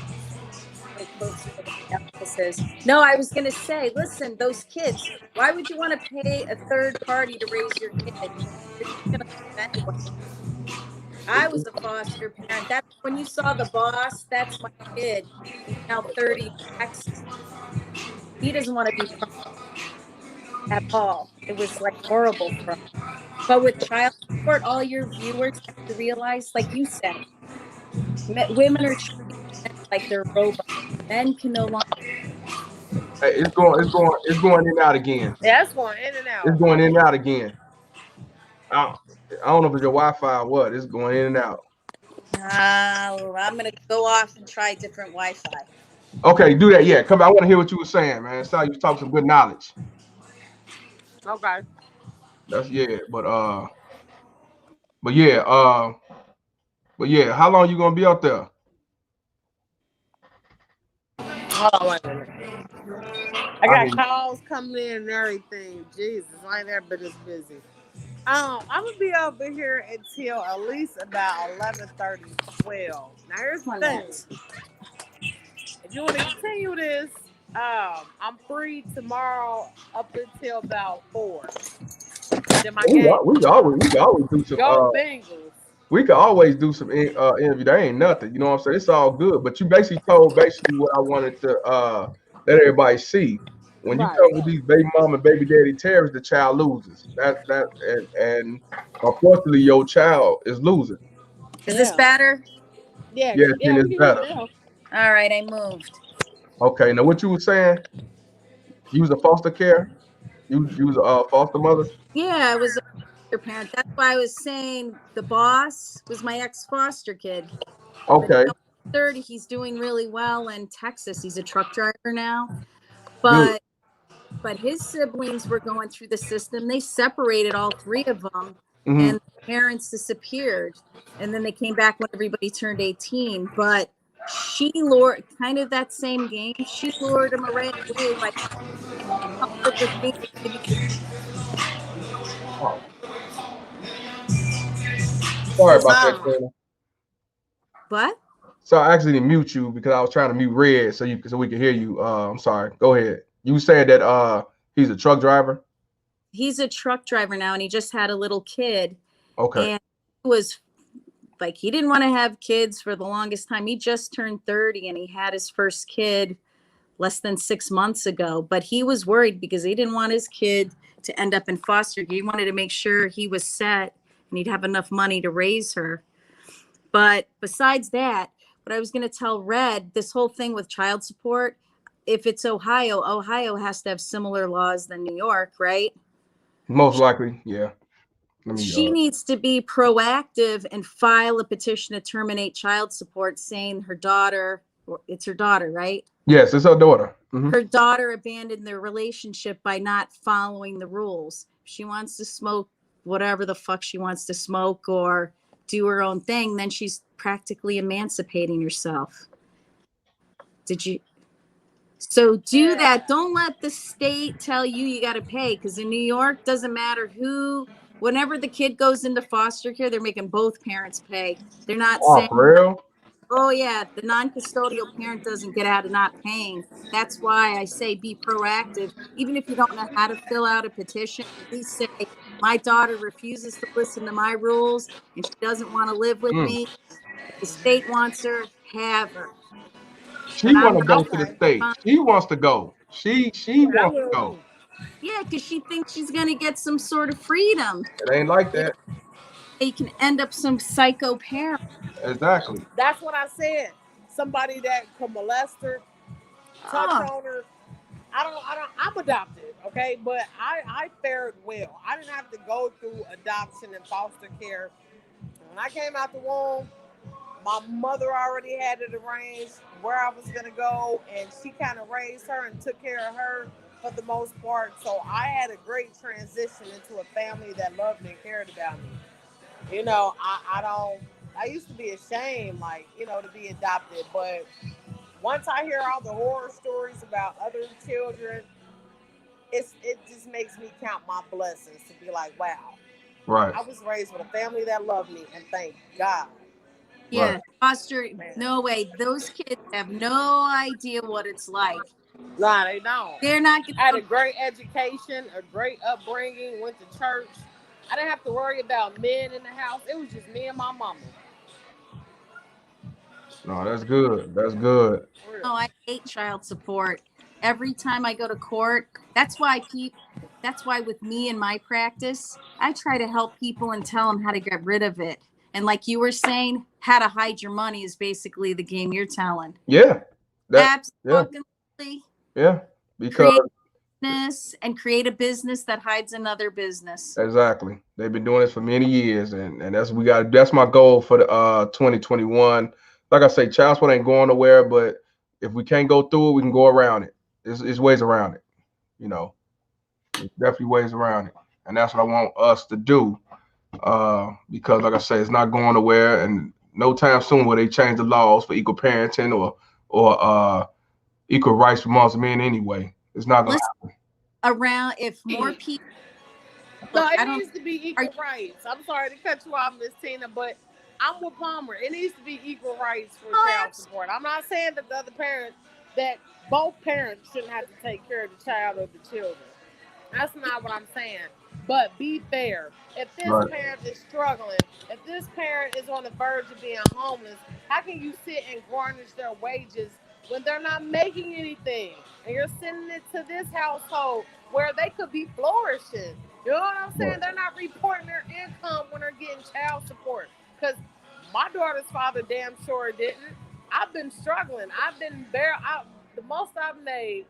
Go closer to the emphasis. No, I was going to say, listen, those kids, why would you want to pay a third party to raise your kid? You're just going to live anyway. I was a foster parent. That's when you saw the boss. That's my kid. He's now 30 in Texas. He doesn't want to be from at all. It was like horrible for him. But with child support, all your viewers have to realize, like you said, women are treated like they're robots. Men can no longer. Hey, it's going in and out again. Yeah, it's going in and It's out. going in and out again. I, I don't know if it's your Wi-Fi or what. It's going in and out. I'm going to go off and try different Wi-Fi. Okay, do that. Yeah, come. I want to hear what you were saying, man. It sounded you was talking some good knowledge. Okay. That's yeah, but yeah, but yeah. How long you gonna be out there? Hold on, wait a minute. I I got mean, calls coming in and everything. Jesus, I ain't never been this busy. I'm gonna be over here until at least about 11:30, 12. Now here's the thing. If you want to continue this, I'm free tomorrow up until about 4. Then my game. we can always do some Go Bengals. we can always do some interview. That ain't nothing. You know what I'm saying? It's all good. But you basically told what I wanted to let everybody see. When you Right. come with these baby mom and baby daddy terrorists, the child loses. And unfortunately your child is losing. Is this Yeah. better? Yeah. Yeah, Yeah. then We it's can hear you better. now. All right, I moved. Okay, now what you were saying? You was a foster care? You was a foster mother? Yeah, I was a foster parent. That's why I was saying the boss was my ex foster kid. But Okay, now 30, he's doing really well in Texas. He's a truck driver now. good. But but his siblings were going through the system. They separated all three of them, Mm-hmm. and the parents disappeared. And then they came back when everybody turned 18. But she lured, kind of that same game, she lured him away by come live with me. I'll give you this. Oh, sorry about that, Mama. Trina. What? So I actually didn't mute you because I was trying to mute Red so we could hear you. I'm sorry. Go ahead. You said that he's a truck driver. He's a truck driver now, and he just had a little kid. Okay. And it was like he didn't want to have kids for the longest time. He just turned 30 and he had his first kid less than 6 months ago. But he was worried because he didn't want his kid to end up in foster care. He wanted to make sure he was set and he'd have enough money to raise her. But besides that, what I was going to tell Red, this whole thing with child support, if it's Ohio, Ohio has to have similar laws than New York, right? Most likely, yeah. Let me. She needs to be proactive and file a petition to terminate child support, saying her daughter, it's her daughter, right? Yes, it's her daughter. Mm-hmm. Her daughter abandoned their relationship by not following the rules. She wants to smoke whatever the fuck she wants to smoke or do her own thing, then she's practically emancipating herself. Did you? So do that. Don't let the state tell you got to pay, because in New York, doesn't matter who, whenever the kid goes into foster care, they're making both parents pay. They're not Oh, saying, for real? oh yeah, the non-custodial parent doesn't get out of not paying. That's why I say be proactive. Even if you don't know how to fill out a petition, at least say, my daughter refuses to listen to my rules and she doesn't want to live with Mm. me. If the state wants her, have her. She But I'm want to not go to the Okay. state. She wants to go. She Yeah, I wants to will go. too. yeah, because she thinks she's going to get some sort of freedom. It ain't like Yeah, that. you can end up some psycho parent. Exactly. That's what I said. Somebody that could molest her, touch Oh, on her. I'm adopted, okay? But I fared well. I didn't have to go through adoption and foster care. When I came out the womb, my mother already had it arranged where I was gonna go, and she kind of raised her and took care of her for the most part. So I had a great transition into a family that loved me and cared about me. I don't. I used to be ashamed, like to be adopted, but once I hear all the horror stories about other children, it just makes me count my blessings to be like, wow, Right. I was raised with a family that loved me, and thank God. Right. yeah, foster. Man, No way. Those kids have no idea what it's like. nah, they don't. They're not I had a going to. great education, a great upbringing, went to church. I didn't have to worry about men in the house. It was just me and my mama. No, that's good. That's good. For real. No, I hate child support. Every time I go to court, that's why people. That's why with me in my practice, I try to help people and tell them how to get rid of it. And like you were saying, how to hide your money is basically the game you're telling. Yeah. That. Yeah. Absolutely. Yeah. Because Create business and create a business that hides another business. exactly, they've been doing this for many years, and that's we got. That's my goal for the 2021. Like I say, child support ain't going nowhere, but if we can't go through it, we can go around it. It's ways around it. You know, there's definitely ways around it, and that's what I want us to do. Because like I say, it's not going nowhere, and no time soon will they change the laws for equal parenting or equal rights amongst men anyway. It's not gonna Listen, around if more people No, look, it I don't needs to be are equal rights. I'm sorry to cut you off, Miss Tina, but I'm with Palmer. It needs to be equal rights for oh, child support. I'm not saying that the other parent, that both parents shouldn't have to take care of the child or the children. That's not what I'm saying. But be fair. If this right. parent is struggling, if this parent is on the verge of being homeless, how can you sit and garnish their wages when they're not making anything? And you're sending it to this household where they could be flourishing. You know what I'm saying? Right. They're not reporting their income when they're getting child support. Because my daughter's father damn sure didn't. I've been struggling. I've been the most I've made,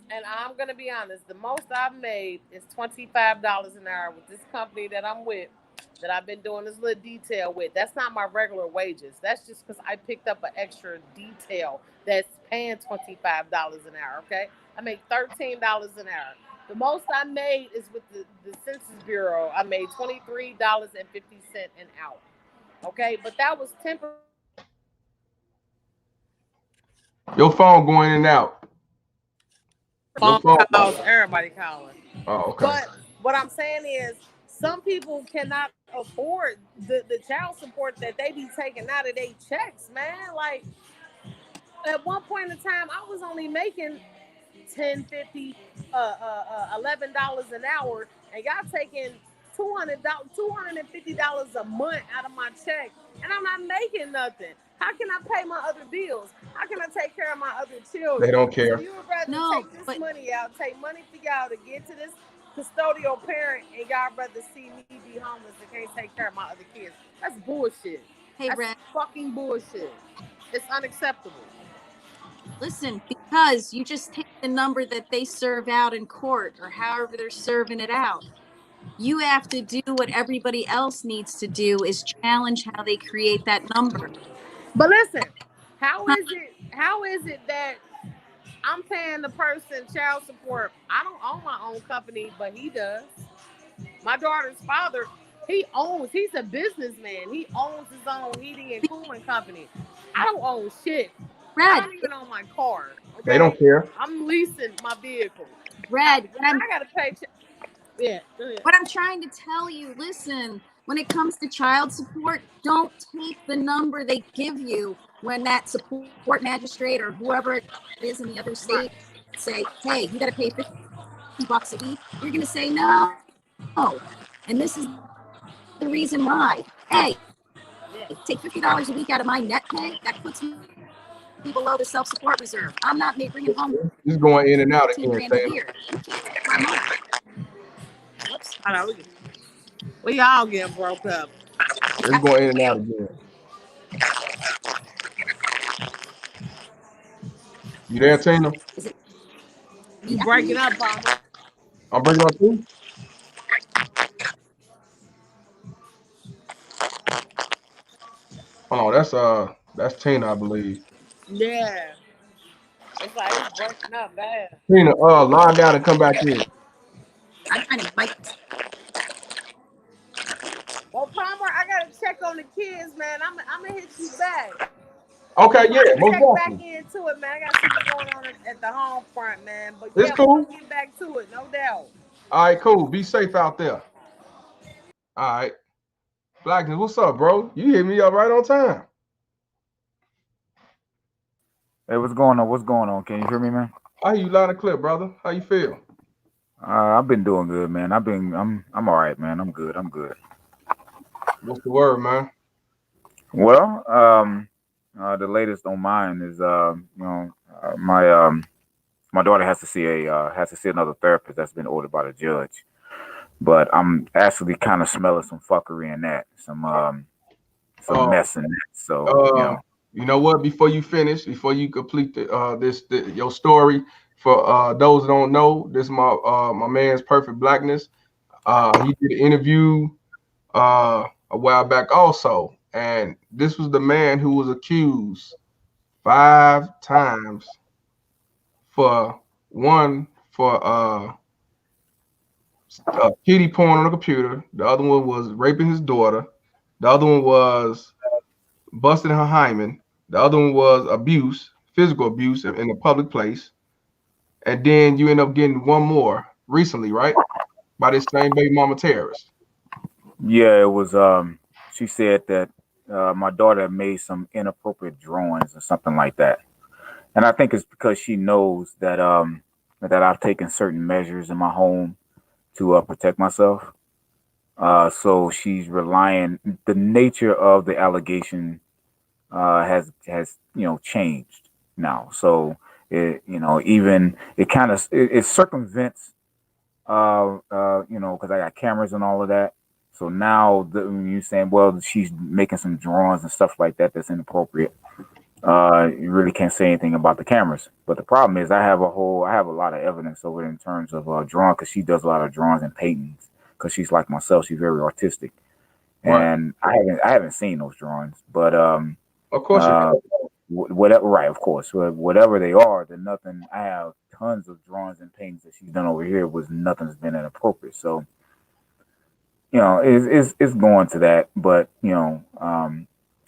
and I'm gonna be honest, the most I've made is $25 an hour with this company that I'm with, that I've been doing this little detail with. That's not my regular wages. That's just because I picked up an extra detail that's paying $25 an hour. Okay, I make $13 an hour. The most I made is with the Census Bureau. I made $23.50 an hour. Okay, but that was temporary because I was Your phone going in and out. Your phone phone. calls, everybody calling. Oh, okay. But what I'm saying is, some people cannot afford the child support that they be taking out of their checks, man. Like at one point in time, I was only making 10.50, $11 an hour, and y'all taking $200, $250 a month out of my check, and I'm not making nothing. How can I pay my other bills? How can I take care of my other They children? don't So care. you would rather No, take this but money out, take money for y'all to get to this custodial parent, and y'all rather see me be homeless and can't take care of my other kids. That's bullshit. hey, That's Red, fucking bullshit. It's unacceptable. listen, because you just take the number that they serve out in court or however they're serving it out. You have to do what everybody else needs to do is challenge how they create that number. But listen, how is it that I'm paying the person child support? I don't own my own company, but he does. My daughter's father, he's a businessman. He owns his own heating and cooling company. I don't own shit. I Red, don't even own my car. They don't Okay, care. I'm leasing my vehicle. How, Red, when I gotta pay, yeah, go ahead. what I'm trying to tell you, listen, when it comes to child support, don't take the number they give you when that support magistrate or whoever it is in the other state Right. say, hey, you got to pay $50 a week. You're going to say no. And this is the reason why. Hey, take $50 a week out of my net pay. That puts me below the self-support reserve. I'm not bringing home It's 15 going in grand and a out year. again, You Taylor. can't take my money. Whoops. I know we all getting broke up. It's going in and out again. You there, Tina? Is it You me echoing? breaking up, Palmer? I'm bringing up too. Hold on, that's Tina, I believe. Yeah, it's like it's breaking up bad. Tina, line down and come back in. I'm trying to mic. Well, Palmer, I gotta check on the kids, man. I'm gonna hit you back. Okay, I'm yeah, gonna most check back definitely. into it, man. I gotta see what's going on at the home front, man. But It's yeah, we're cool. gonna get back to it, no doubt. All right, cool. Be safe out there. All right. Blackness, what's up, bro? You hit me up right on time. Hey, what's going on? What's going on? Can you hear me, man? I hear you loud and clear, brother. How you feel? I've been doing good, man. I'm all right, man. I'm good. I'm good. What's the word, man? Well, the latest on mine is, my daughter has to see another therapist that's been ordered by the judge. But I'm actually kind of smelling some fuckery in that, some Uh, mess in that. So uh, you know what? Before you finish, before you complete your story, for those that don't know, this is my man's Perfect Blackness. He did an interview a while back also, and this was the man who was accused 5 times for one for kitty porn on the computer. The other one was raping his daughter. The other one was busting her hymen. The other one was abuse, physical abuse in a public place. And then you end up getting one more recently, right? By this same baby mama terrorist. yeah, it was. She said that my daughter made some inappropriate drawings or something like that. And I think it's because she knows that I've taken certain measures in my home to protect myself. So she's relying. The nature of the allegation has changed now. So even it kind of it circumvents because I got cameras and all of that. So now when you saying, well, she's making some drawings and stuff like that that's inappropriate, you really can't say anything about the cameras. But the problem is, I have a lot of evidence over it in terms of drawing, because she does a lot of drawings and paintings. Because she's like myself, she's very artistic, Right. and I haven't seen those drawings, but Of course you uh, have. whatever, right? Of course, whatever they are, they're nothing. I have tons of drawings and paintings that she's done over here. Was nothing's been inappropriate. So it's going to that. But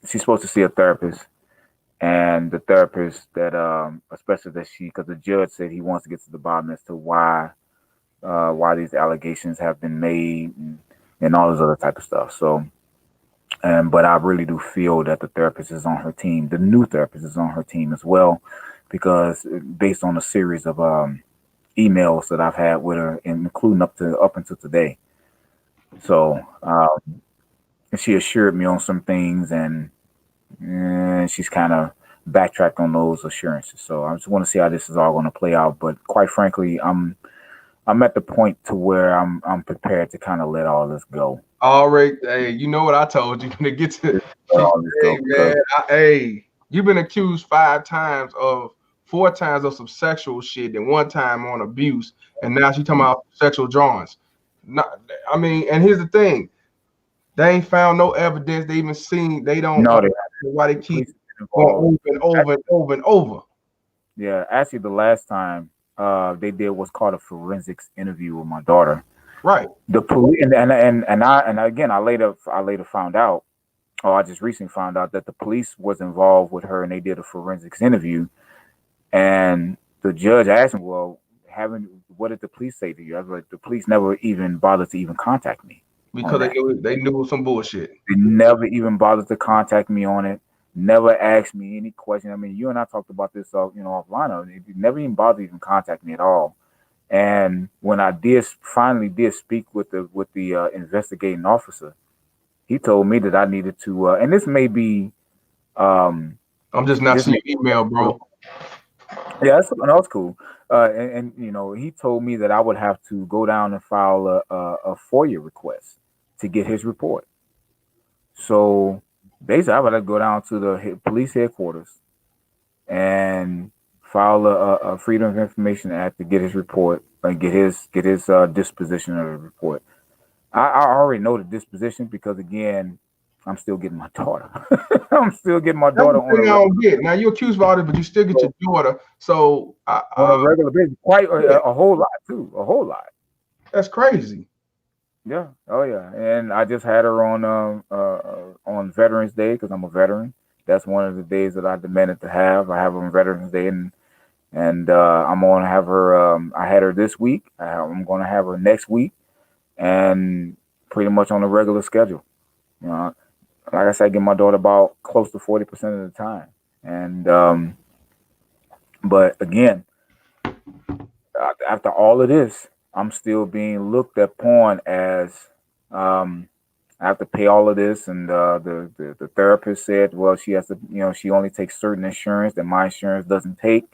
she's supposed to see a therapist, and the therapist that especially that because the judge said he wants to get to the bottom as to why these allegations have been made and all this other type of stuff. So. But I really do feel that the therapist is on her team. The new therapist is on her team as well, because based on a series of emails that I've had with her, including up until today. So she assured me on some things, and she's kind of backtracked on those assurances. So I just want to see how this is all going to play out. But quite frankly, I'm at the point to where I'm prepared to kind of let all this go. All right, hey, you know what I told you to get to. Let all this go, Hey man, you've been accused 4 times of some sexual shit, and 1 time on abuse, and now she talking about sexual drawings. Not, I mean, and here's the thing: they ain't found no evidence. They even seen. They don't. No, Why they keep going over and over and over and over. Yeah, actually, the last time they did what's called a forensics interview with my daughter. Right. The police and again, I later found out, or I just recently found out that the police was involved with her, and they did a forensics interview. And the judge asked him, "Well, what did the police say to you?" I was like, "The police never even bothered to even contact me because they knew some bullshit. They never even bothered to contact me on it. Never asked me any question. I mean, you and I talked about this, offline. They never even bothered to even contact me at all." And when I finally did speak with the investigating officer, he told me that I needed to. And this may be. I'm just not seeing your email, bro. Yeah, that's cool. And he told me that I would have to go down and file a FOIA request to get his report. So basically, I would have to go down to the police headquarters and file a Freedom of Information Act to get his report and get his disposition of the report. I already know the disposition because again, I'm still getting my daughter. I'm still getting my daughter on. I don't get. Now you're accused of all this, but you still get your daughter. So on a regular basis, quite a whole lot too. A whole lot. That's crazy. Yeah. Oh yeah. And I just had her on Veterans Day because I'm a veteran. That's one of the days that I demanded to have. I have her on Veterans Day, and I'm going to have her. I had her this week. I'm going to have her next week, and pretty much on a regular schedule. Like I said, I get my daughter about close to 40% of the time, and but again, after all of this, I'm still being looked upon as I have to pay all of this, and the therapist said, well, she has to, she only takes certain insurance that my insurance doesn't take,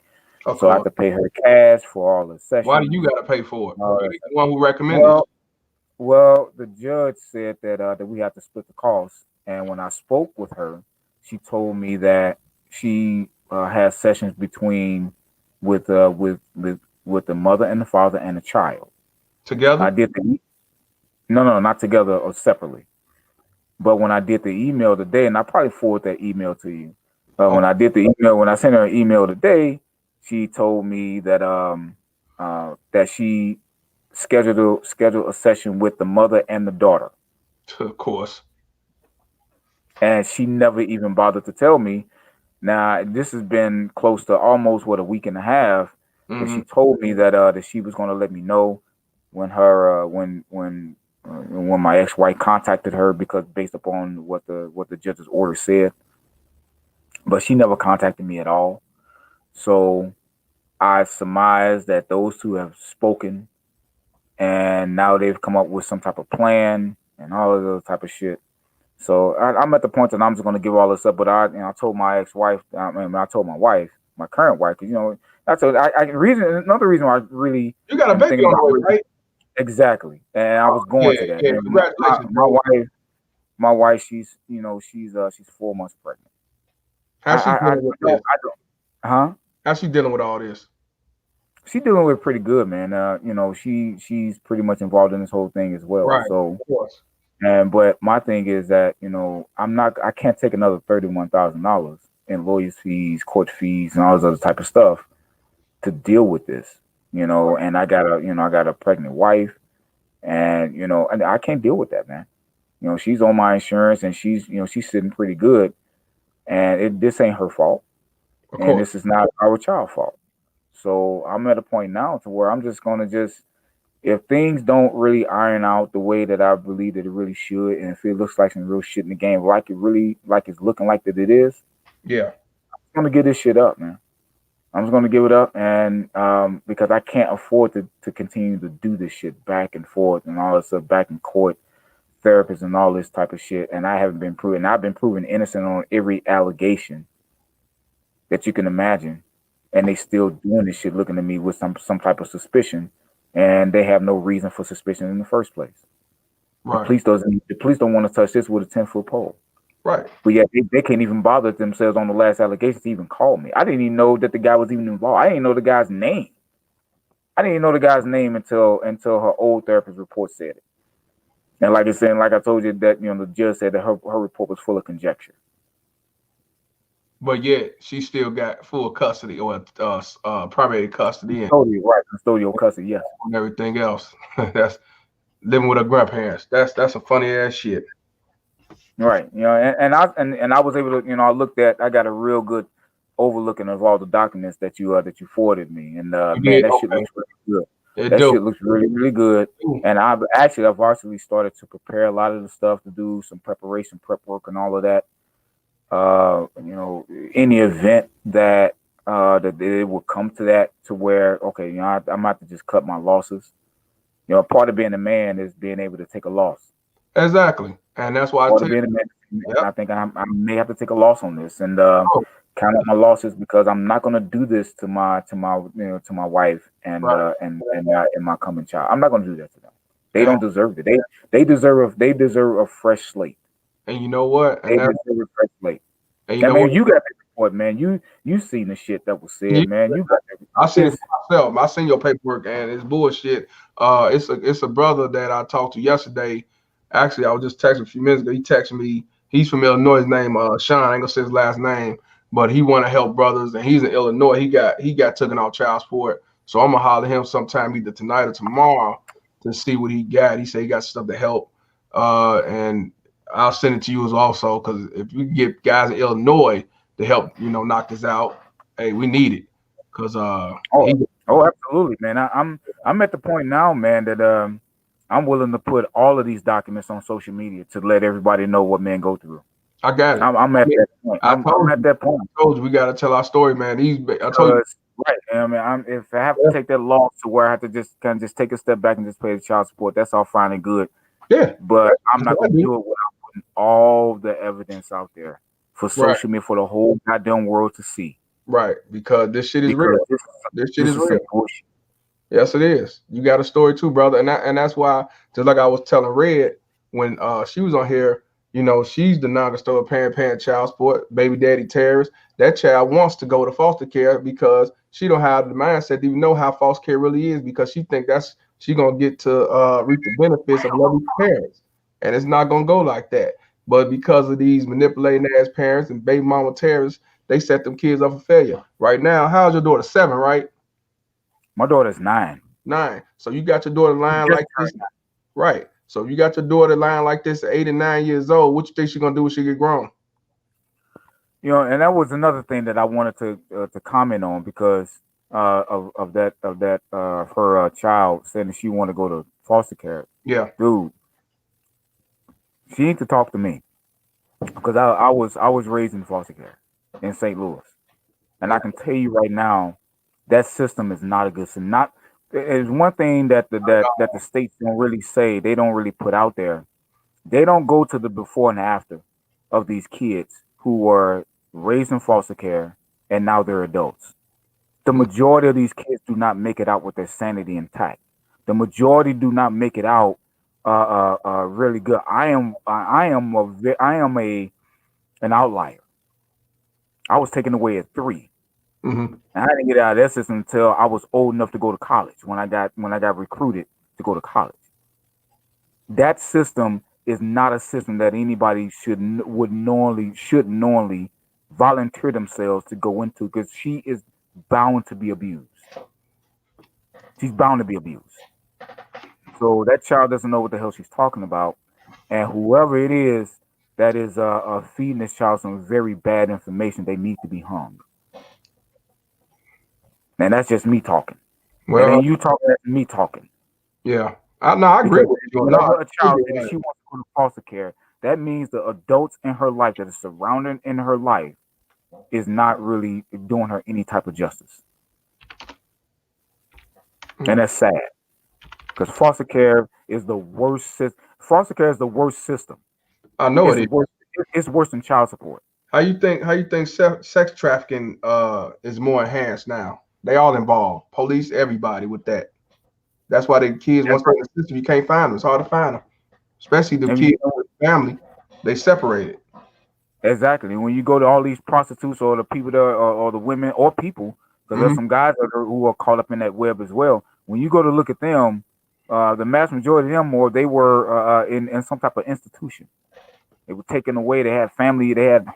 so I have to pay her cash for all the sessions. Why do you got to pay for it? You're the one who recommended it. Well, the judge said that we have to split the cost, and when I spoke with her, she told me that she has sessions with the mother and the father and the child together. I did no, not together or separately. But when I did the email today, and I probably forward that email to you. When I did the email, when I sent her an email today, she told me that that she scheduled a session with the mother and the daughter. Of course. And she never even bothered to tell me. Now this has been close to almost a week and a half. Mm-hmm. And she told me that she was going to let me know when her when my ex-wife contacted her, because based upon what the judge's order said, but she never contacted me at all. So I surmise that those two have spoken, and now they've come up with some type of plan and all of those type of shit. So I'm at the point that I'm just going to give all this up. But I told my ex-wife, I told my wife, my current wife, because that's another reason why I really you got a baby on the way, right? Exactly, and I was going to that. Yeah, congratulations, my wife, she's 4 months pregnant. How's she dealing with this? How's she dealing with all this? She's dealing with it pretty good, man. She's pretty much involved in this whole thing as well. Right. So, of course. But my thing is that I can't take another $31,000 in lawyers fees, court fees, and all this other type of stuff to deal with this, and I got a pregnant wife, and I can't deal with that, man. She's on my insurance and she's sitting pretty good, and this ain't her fault, Of and course. this is not our child fault. So I'm at a point now to where I'm just gonna if things don't really iron out the way that I believe that it really should, and if it looks like some real shit in the game, like it's looking like that it is, Yeah. I'm gonna give this shit up, man. I'm just gonna give it up, and because I can't afford to continue to do this shit back and forth and all this stuff, back in court, therapists and all this type of shit, and I haven't been proven. I've been proven innocent on every allegation that you can imagine, and they still doing this shit, looking at me with some type of suspicion, and they have no reason for suspicion in the first place. Right. The police don't want to touch this with a 10-foot pole. Right. But yet they can't even bother themselves on the last allegations to even call me. I didn't even know that the guy was even involved. I didn't know the guy's name. I didn't even know the guy's name until her old therapist report said it. And like I said, like I told you that the judge said that her report was full of conjecture. But yet she still got full custody or primary custody and Custodial custody, yes. everything else. That's living with her grandparents. That's some funny ass shit. Right. And I was able to, I got a real good overlooking of all the documents that you forwarded me. And You man, did that shit okay. looks really good. It That do. shit looks really, really good. Ooh. And I've actually started to prepare a lot of the stuff to do some prep work and all of that. In the event that that it will come to that, to where okay, I'm about to just cut my losses. Part of being a man is being able to take a loss. Exactly. And that's why I Part of tell being a man, you, and yep. I think I may have to take a loss on this and Oh, count out my losses, because I'm not going to do this to my wife and right. my coming child. I'm not going to do that to them. They And, don't deserve it. They deserve a fresh slate. and you know what? They deserve a fresh slate. And you And know what? man, you got that report, man. You seen the shit that was Yeah, said, man. You got that. I seen it It's for myself. I seen your paperwork, and it's bullshit. It's a brother that I talked to yesterday. Actually, I was just texting a few minutes ago. He texted me. He's from Illinois. His name Sean. I ain't gonna say his last name, but he want to help brothers, and he's in Illinois. He got taken off child support. So I'm gonna holler him sometime either tonight or tomorrow to see what he got. He said he got stuff to help, and I'll send it to you as also, because if we can get guys in Illinois to help, knock this out, hey, we need it. Cause oh, he, oh, absolutely, man. I'm at the point now, man, that I'm willing to put all of these documents on social media to let everybody know what men go through. I got it. I'm at that point. I I'm told at you, that point. I told you we gotta tell our story, man. I told you, Because right, I mean, if I have to take that loss to where I have to just kind of just take a step back and just pay the child support, that's all fine and good. yeah, But I'm that's not what I going to do. do it without putting all the evidence out there for Right, social media, for the whole goddamn world to see. right. Because this shit is Because real. This shit this is is real. some bullshit. Yes, it is. You got a story too, brother, and that's why, just like I was telling Red when she was on here, she's the non-custodial parent paying child support, baby daddy terrorist. That child wants to go to foster care because she don't have the mindset to even know how foster care really is, because she think that's she gonna get to reap the benefits of loving parents, and it's not gonna go like that. But because of these manipulating ass parents and baby mama terrorists, they set them kids up for failure. Right now, how's your daughter? 7, right? My daughter's 9. 9. So you got your daughter She lying just like this, turned 9. right? So you got your daughter lying like this at 8 and 9 years old. What you think she gonna do when she get grown? And that was another thing that I wanted to comment on, because of her child saying that she want to go to foster care. Yeah, Dude, she needs to talk to me, because I was raised in foster care in St. Louis, and I can tell you right now that system is not a good system. Not It's one thing that the states don't really say. They don't really put out there. They don't go to the before and after of these kids who were raised in foster care and now they're adults. The mm, majority of these kids do not make it out with their sanity intact. The majority do not make it out really good. I am an outlier. I was taken away at 3. mm-hmm. And I didn't get out of that system until I was old enough to go to college. When I got recruited to go to college, that system is not a system that anybody should normally volunteer themselves to go into, because she is bound to be abused. She's bound to be abused. So that child doesn't know what the hell she's talking about, and whoever it is that is feeding this child some very bad information, they need to be hung. And that's just me talking. And Well, then you talking, that's me talking. yeah. I agree Because with you. No, whenever a child says that right. she wants to go to foster care, that means the adults in her life that is surrounding in her life is not really doing her any type of justice. And that's sad. Because foster care is the worst foster care is the worst system. I know it It's is. worse, it's worse than child support. How you think sex trafficking is more enhanced now? They all involved. Police, everybody with that. That's why the kids, That's once they're right. in the system, you can't find them. It's hard to find them. Especially the And kids with family. They separated. exactly. When you go to all these prostitutes or the people that or the women or people, because there's Hmm. some guys who are caught up in that web as well. When you go to look at them, the mass majority of them, or they were in some type of institution. They were taken away. They had family. They had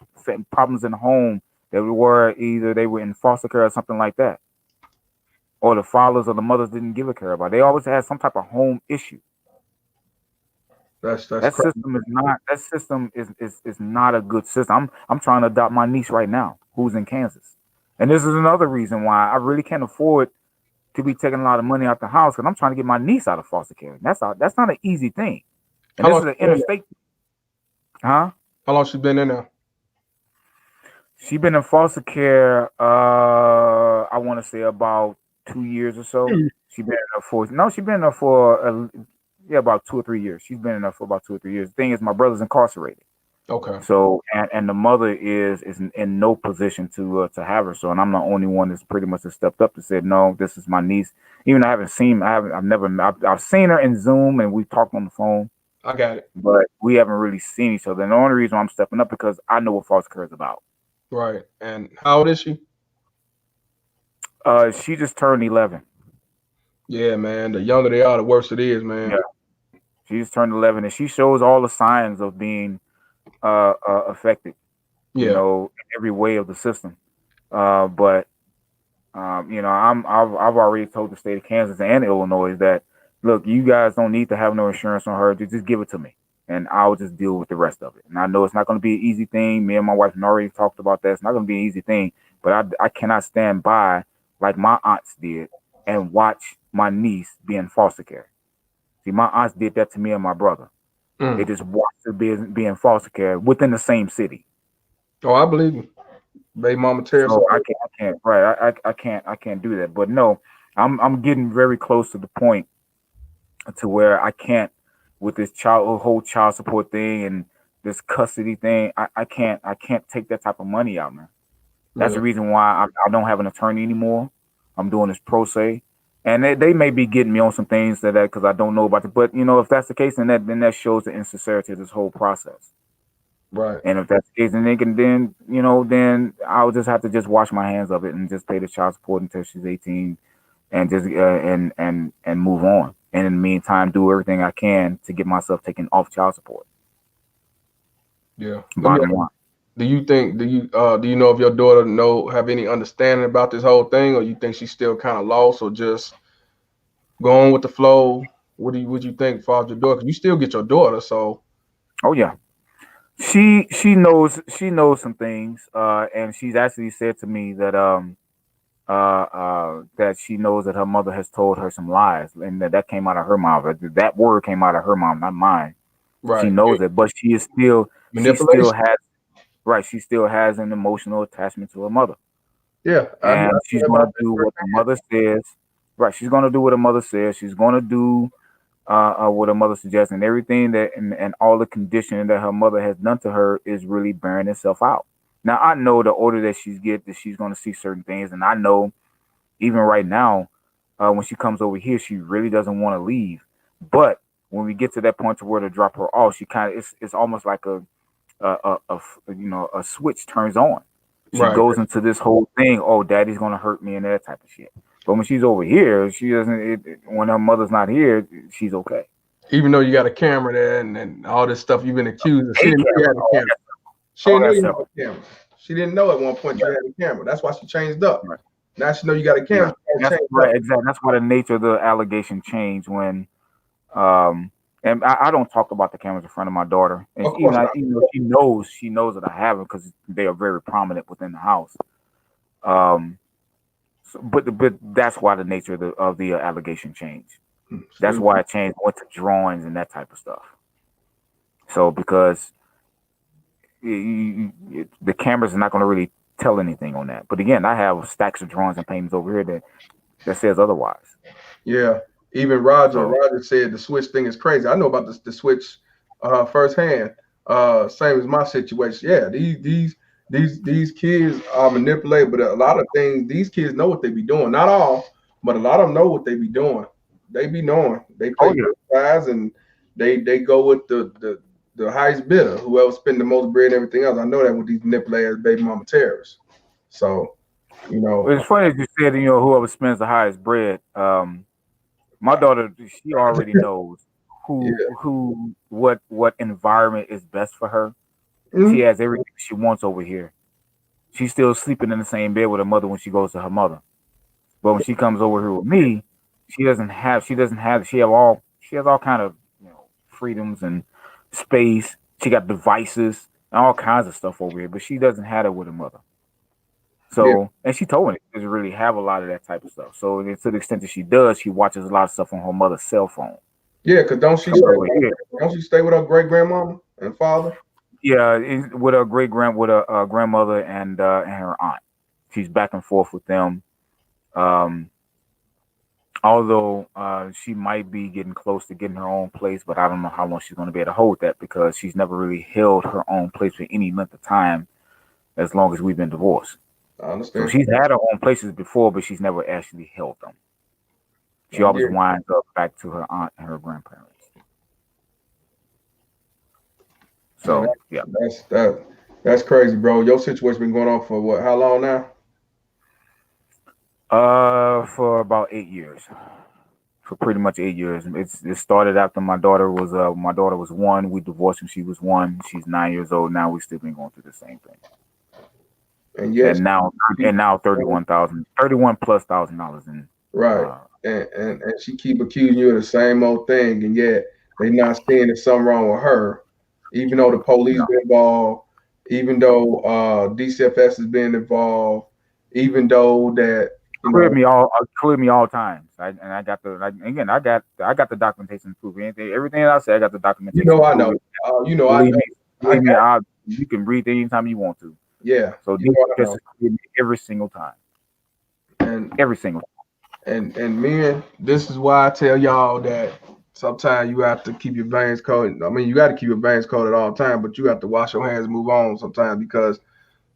problems in the home. They were either they were in foster care or something like that, or the fathers or the mothers didn't give a care about. They always had some type of home issue. That's That crazy. system is not. That system is not a good system. I'm trying to adopt my niece right now, who's in Kansas, and this is another reason why I really can't afford to be taking a lot of money out the house, because I'm trying to get my niece out of foster care. That's not an easy thing, and How this long is an she been in there? interstate, huh? How long she been in there? She been in foster care. I want to say about 2 years or so. She been in there for no. She been in there for yeah, about 2 or 3 years. She's been in there for about 2 or 3 years. The thing is, my brother's incarcerated. Okay. So and the mother is in no position to have her. So, and I'm the only one that's pretty much has stepped up to said no, this is my niece. Even I haven't seen, I've never, I've seen her in Zoom and we've talked on the phone, I got it. but we haven't really seen each other. And the only reason why I'm stepping up because I know what foster care is about. Right. And how old is she? She just turned 11. Yeah, man. The younger they are, the worse it is, Yeah, man. she just turned 11, and she shows all the signs of being affected. You Yeah. know, in every way of the system. But you know, I've already told the state of Kansas and Illinois that look, you guys don't need to have no insurance on her. Just give it to me, and I'll just deal with the rest of it. And I know it's not going to be an easy thing. Me and my wife have already talked about that. It's not going to be an easy thing, but I cannot stand by like my aunts did and watch my niece be in foster care. See, my aunts did that to me and my brother. They Mm. just watched her be in foster care within the same city. Oh, I believe you. Baby mama Terrace. So I can't, right? I can't do that. But no, I'm getting very close to the point to where I can't with this whole child support thing and this custody thing. I can't take that type of money out, man. That's Yeah. the reason why I don't have an attorney anymore. I'm doing this pro se, and they may be getting me on some things that because I don't know about it. But you know, if that's the case, then that shows the insincerity of this whole process. Right. And if that's the case, then they can then you know then I'll just have to just wash my hands of it and just pay the child support until she's 18, and just and move on. And in the meantime, do everything I can to get myself taken off child support. Yeah. Let me Bottom line. do you know if your daughter have any understanding about this whole thing, or you think she's still kind of lost, or just going with the flow? What do you think, father, your daughter? 'Cause you still get your daughter, so Oh yeah, she knows some things, and she's actually said to me that she knows that her mother has told her some lies, and that came out of her mouth. That word came out of her mouth, not mine. She right. knows it, but she still Manipulation. has right. She still has an emotional attachment to her mother, Yeah, I and hear she's going about to that do what the firsthand. mother says. Right, she's going to do what her mother says. She's going to do what her mother suggests, and everything and all the conditioning that her mother has done to her is really bearing itself out. Now I know the older that she's going to see certain things, and I know even right now, when she comes over here, she really doesn't want to leave. But when we get to that point to where to drop her off, she kind of it's almost like a switch turns on. She Right. goes into this whole thing. Oh, daddy's gonna hurt me and that type of shit. But when she's over here, she doesn't. When her mother's not here, she's okay. Even though you got a camera there and all this stuff you've been accused of, she A didn't know you camera, had a camera. She all didn't know that you stuff. had a camera. She didn't know at one point you had a camera. That's why she changed up. Right. Now she know you got a Yeah, camera. She that's change right. up. Exactly. That's why the nature of the allegation changed when, um, and I don't talk about the cameras in front of my daughter, and Of course not. even though she knows that I have them because they are very prominent within the house. Um, but that's why the nature of the allegation changed. That's See? why it changed, went to drawings and that type of stuff. So because the cameras are not going to really tell anything on that. But again, I have stacks of drawings and paintings over here that says otherwise. Yeah. Even Roger So said the switch thing is crazy. I know about the switch firsthand. Same as my situation. Yeah, these kids are manipulated, but a lot of things these kids know what they be doing. Not all, but a lot of them know what they be doing. They be knowing. They oh play yeah, both sides and they go with the highest bidder, whoever spend the most bread and everything else. I know that with these manipulators, baby mama terrorists. So, you know, it's funny that you said whoever spends the highest bread. My daughter, she already knows yeah. what environment is best for her. She Mhm. has everything she wants over here. She's still sleeping in the same bed with her mother when she goes to her mother. But when she comes over here with me, she has all kind of freedoms and space. She got devices and all kinds of stuff over here, but she doesn't have it with her mother. Yeah. So, and she told me she doesn't really have a lot of that type of stuff. So, to the extent that she does, she watches a lot of stuff on her mother's cell phone. Yeah, because Comes over here, don't she stay with her great grandmama and father? yeah, with her with her grandmother and her aunt. She's back and forth with them. Um, although she might be getting close to getting her own place, but I don't know how long she's going to be able to hold that because she's never really held her own place for any length of time as long as we've been divorced. I So understand. she's had her own places before, but she's never actually held them. She always Yeah, winds up back to her aunt and her grandparents. man, So yeah, that's crazy, bro. Your situation been going on for what? How long now? for about 8 years. For pretty much 8 years. It started after my daughter was one. We divorced when she was one. She's 9 years old now. We still been going through the same thing. And yes, And now she, 31 plus $1,000 in right. uh And she keep accusing you of the same old thing, and yet they not seeing there's something wrong with her, even though the police no. been involved, even though DCFS has been involved, even though that you know, Cleared me all times. And I got again I got the documentation to prove everything that I say. I got the documentation to I know, prove it. I Believe know, me, I got, you can read it anytime you want to. yeah, So I DCFS know, is cleared me every single time. and Every single and men, this is why I tell y'all that sometimes you have to keep your veins cold. I mean, you got to keep your veins cold at all time, but you have to wash your hands and move on sometimes because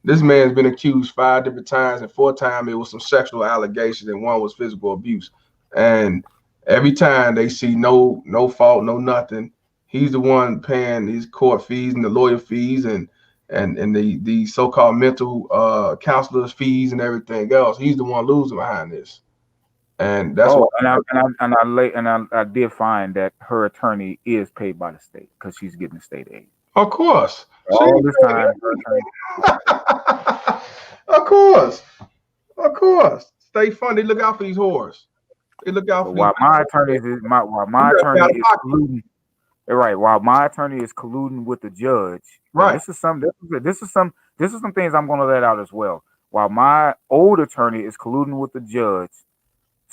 this man's been accused 5 different times, and 4 times it was some sexual allegations, and one was physical abuse. And every time they see no fault, no nothing, he's the one paying these court fees and the lawyer fees and the so-called mental counselors fees and everything else. He's the one losing behind this, and that's why. Oh, I did find that her attorney is paid by the state because she's getting state aid. Of course, she. All this time, her attorney. Of course, of course. Stay fun. They look out for these whores. They look out So for these. while You my gotta pay attorney out of is pocket. colluding, right? While my attorney is colluding with the judge, and Right. this is some things I'm going to let out as well. While my old attorney is colluding with the judge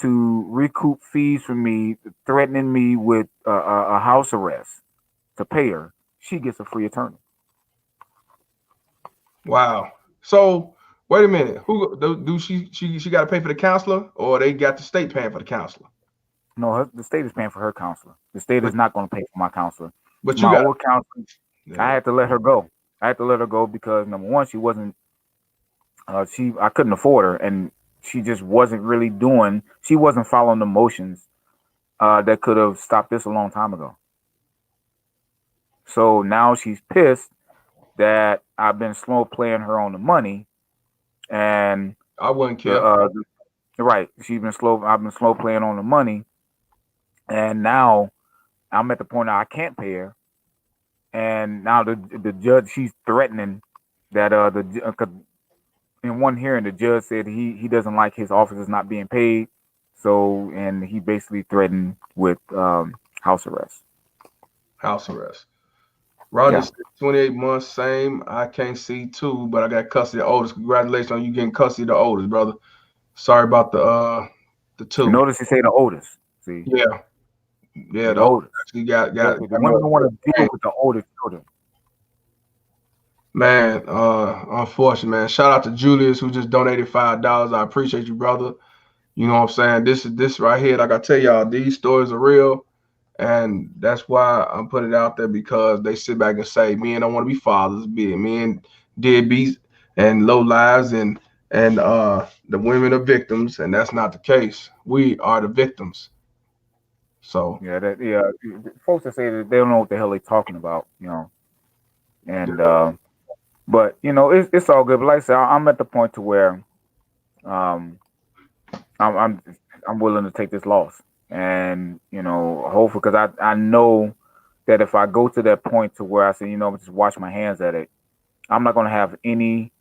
to recoup fees from me, threatening me with a house arrest to pay her, she gets a free attorney. Wow. So wait a minute. Who do she got to pay for the counselor, or they got the state paying for the counselor? No, the state is paying for her counselor. The state But is not going to pay for my counselor. but you My got. old counselor, I Yeah. had to let her go. I had to let her go because number one, she wasn't. I couldn't afford her, and she just wasn't really doing. She wasn't following the motions that could have stopped this a long time ago. So now she's pissed that I've been slow playing her on the money, and I wouldn't the care. right, she's been slow. I've been slow playing on the money, and now I'm at the point now I can't pay her, and now the judge she's threatening that in one hearing the judge said he doesn't like his officers not being paid, so and he basically threatened with house arrest. House arrest. Roger Yeah. said 28 months, same. I can't see two, but I got custody of the oldest. Congratulations on you getting custody of the oldest, brother. Sorry about the two. Notice he say the oldest. See, Yeah, yeah, the the oldest oldest. actually got The women more. don't want to deal with the older children. Man, unfortunate, man. Shout out to Julius who just donated $5. I appreciate you, brother. You know what I'm saying? This right here, like I tell y'all, these stories are real. And that's why I'm putting it out there because they sit back and say, men don't want to be fathers, be it men deadbeats and low lives and the women are victims, and that's not the case. We are the victims. So Yeah, folks that say that they don't know what the hell they're talking about, and but it's all good. But like I said, I'm at the point to where um I'm I'm I'm willing to take this loss, and hopefully because I know that if I go to that point to where I say just wash my hands at it, I'm not gonna have any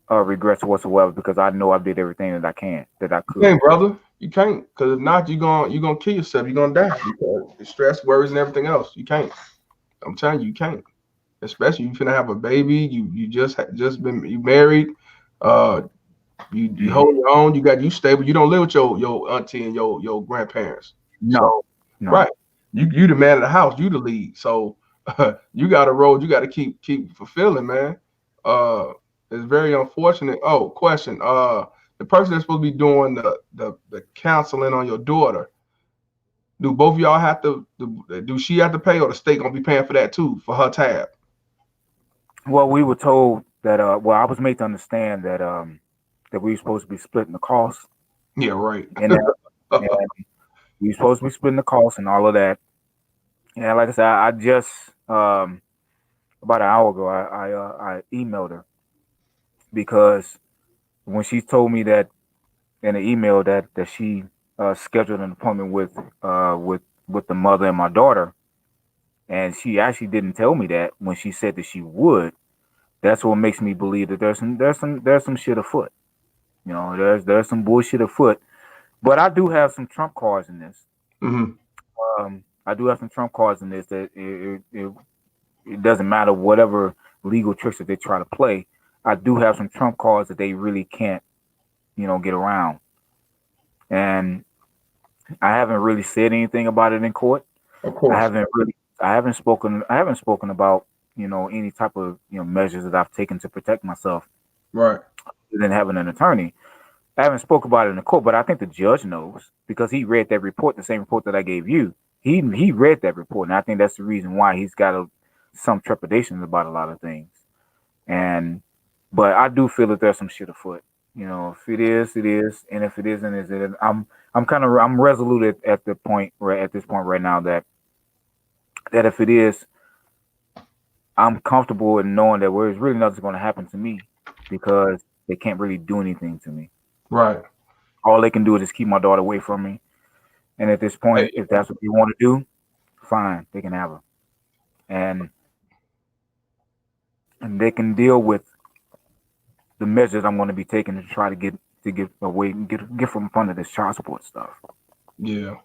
regrets whatsoever because I know I did everything that I you could. can't, brother. You can't, because if not, you're gonna kill yourself. You're gonna die because the stress, worries, and everything else. You can't. I'm telling you, you can't. Especially you finna have a baby. You just been you married. Uh, you Hmm. hold your own. You stable. You don't live with your auntie and your grandparents. No, So no. right, you the man of the house. You the lead. So you got a role. You got to keep fulfilling, man. Uh, it's very unfortunate. Oh, question. The person that's supposed to be doing the counseling on your daughter. Do both of y'all have to? Do she have to pay, or the state gonna be paying for that too for her tab? Well, we were told that. Well, I was made to understand that we were supposed to be splitting the costs, Yeah, right. and that and we were supposed to be splitting the costs and all of that. And like I said, I just about an hour ago, I emailed her because when she told me that in an email that she scheduled an appointment with the mother and my daughter, and she actually didn't tell me that when she said that she would. That's what makes me believe that there's some shit afoot. There's some bullshit afoot. But I do have some trump cards in this. Hmm. I do have some trump cards in this that it doesn't matter whatever legal tricks that they try to play. I do have some trump cards that they really can't, get around. And I haven't really said anything about it in court. Of I course. haven't really, I haven't spoken about, any type of, measures that I've taken to protect myself Right. than having an attorney. I haven't spoke about it in the court, but I think the judge knows because he read that report, the same report that I gave you. He read that report, and I think that's the reason why he's got some trepidations about a lot of things. And but I do feel that there's some shit afoot. If it is, it is, and if it isn't, is it? I'm resolute at the point right at this point right now that if it is, I'm comfortable in knowing that there's really nothing's going to happen to me because they can't really do anything to me. Right. All they can do is just keep my daughter away from me. And at this Hey, point, if that's what they want to do, fine, they can have her, and they can deal with the measures I'm going to be taking to try to get away and get from under this child support stuff. yeah.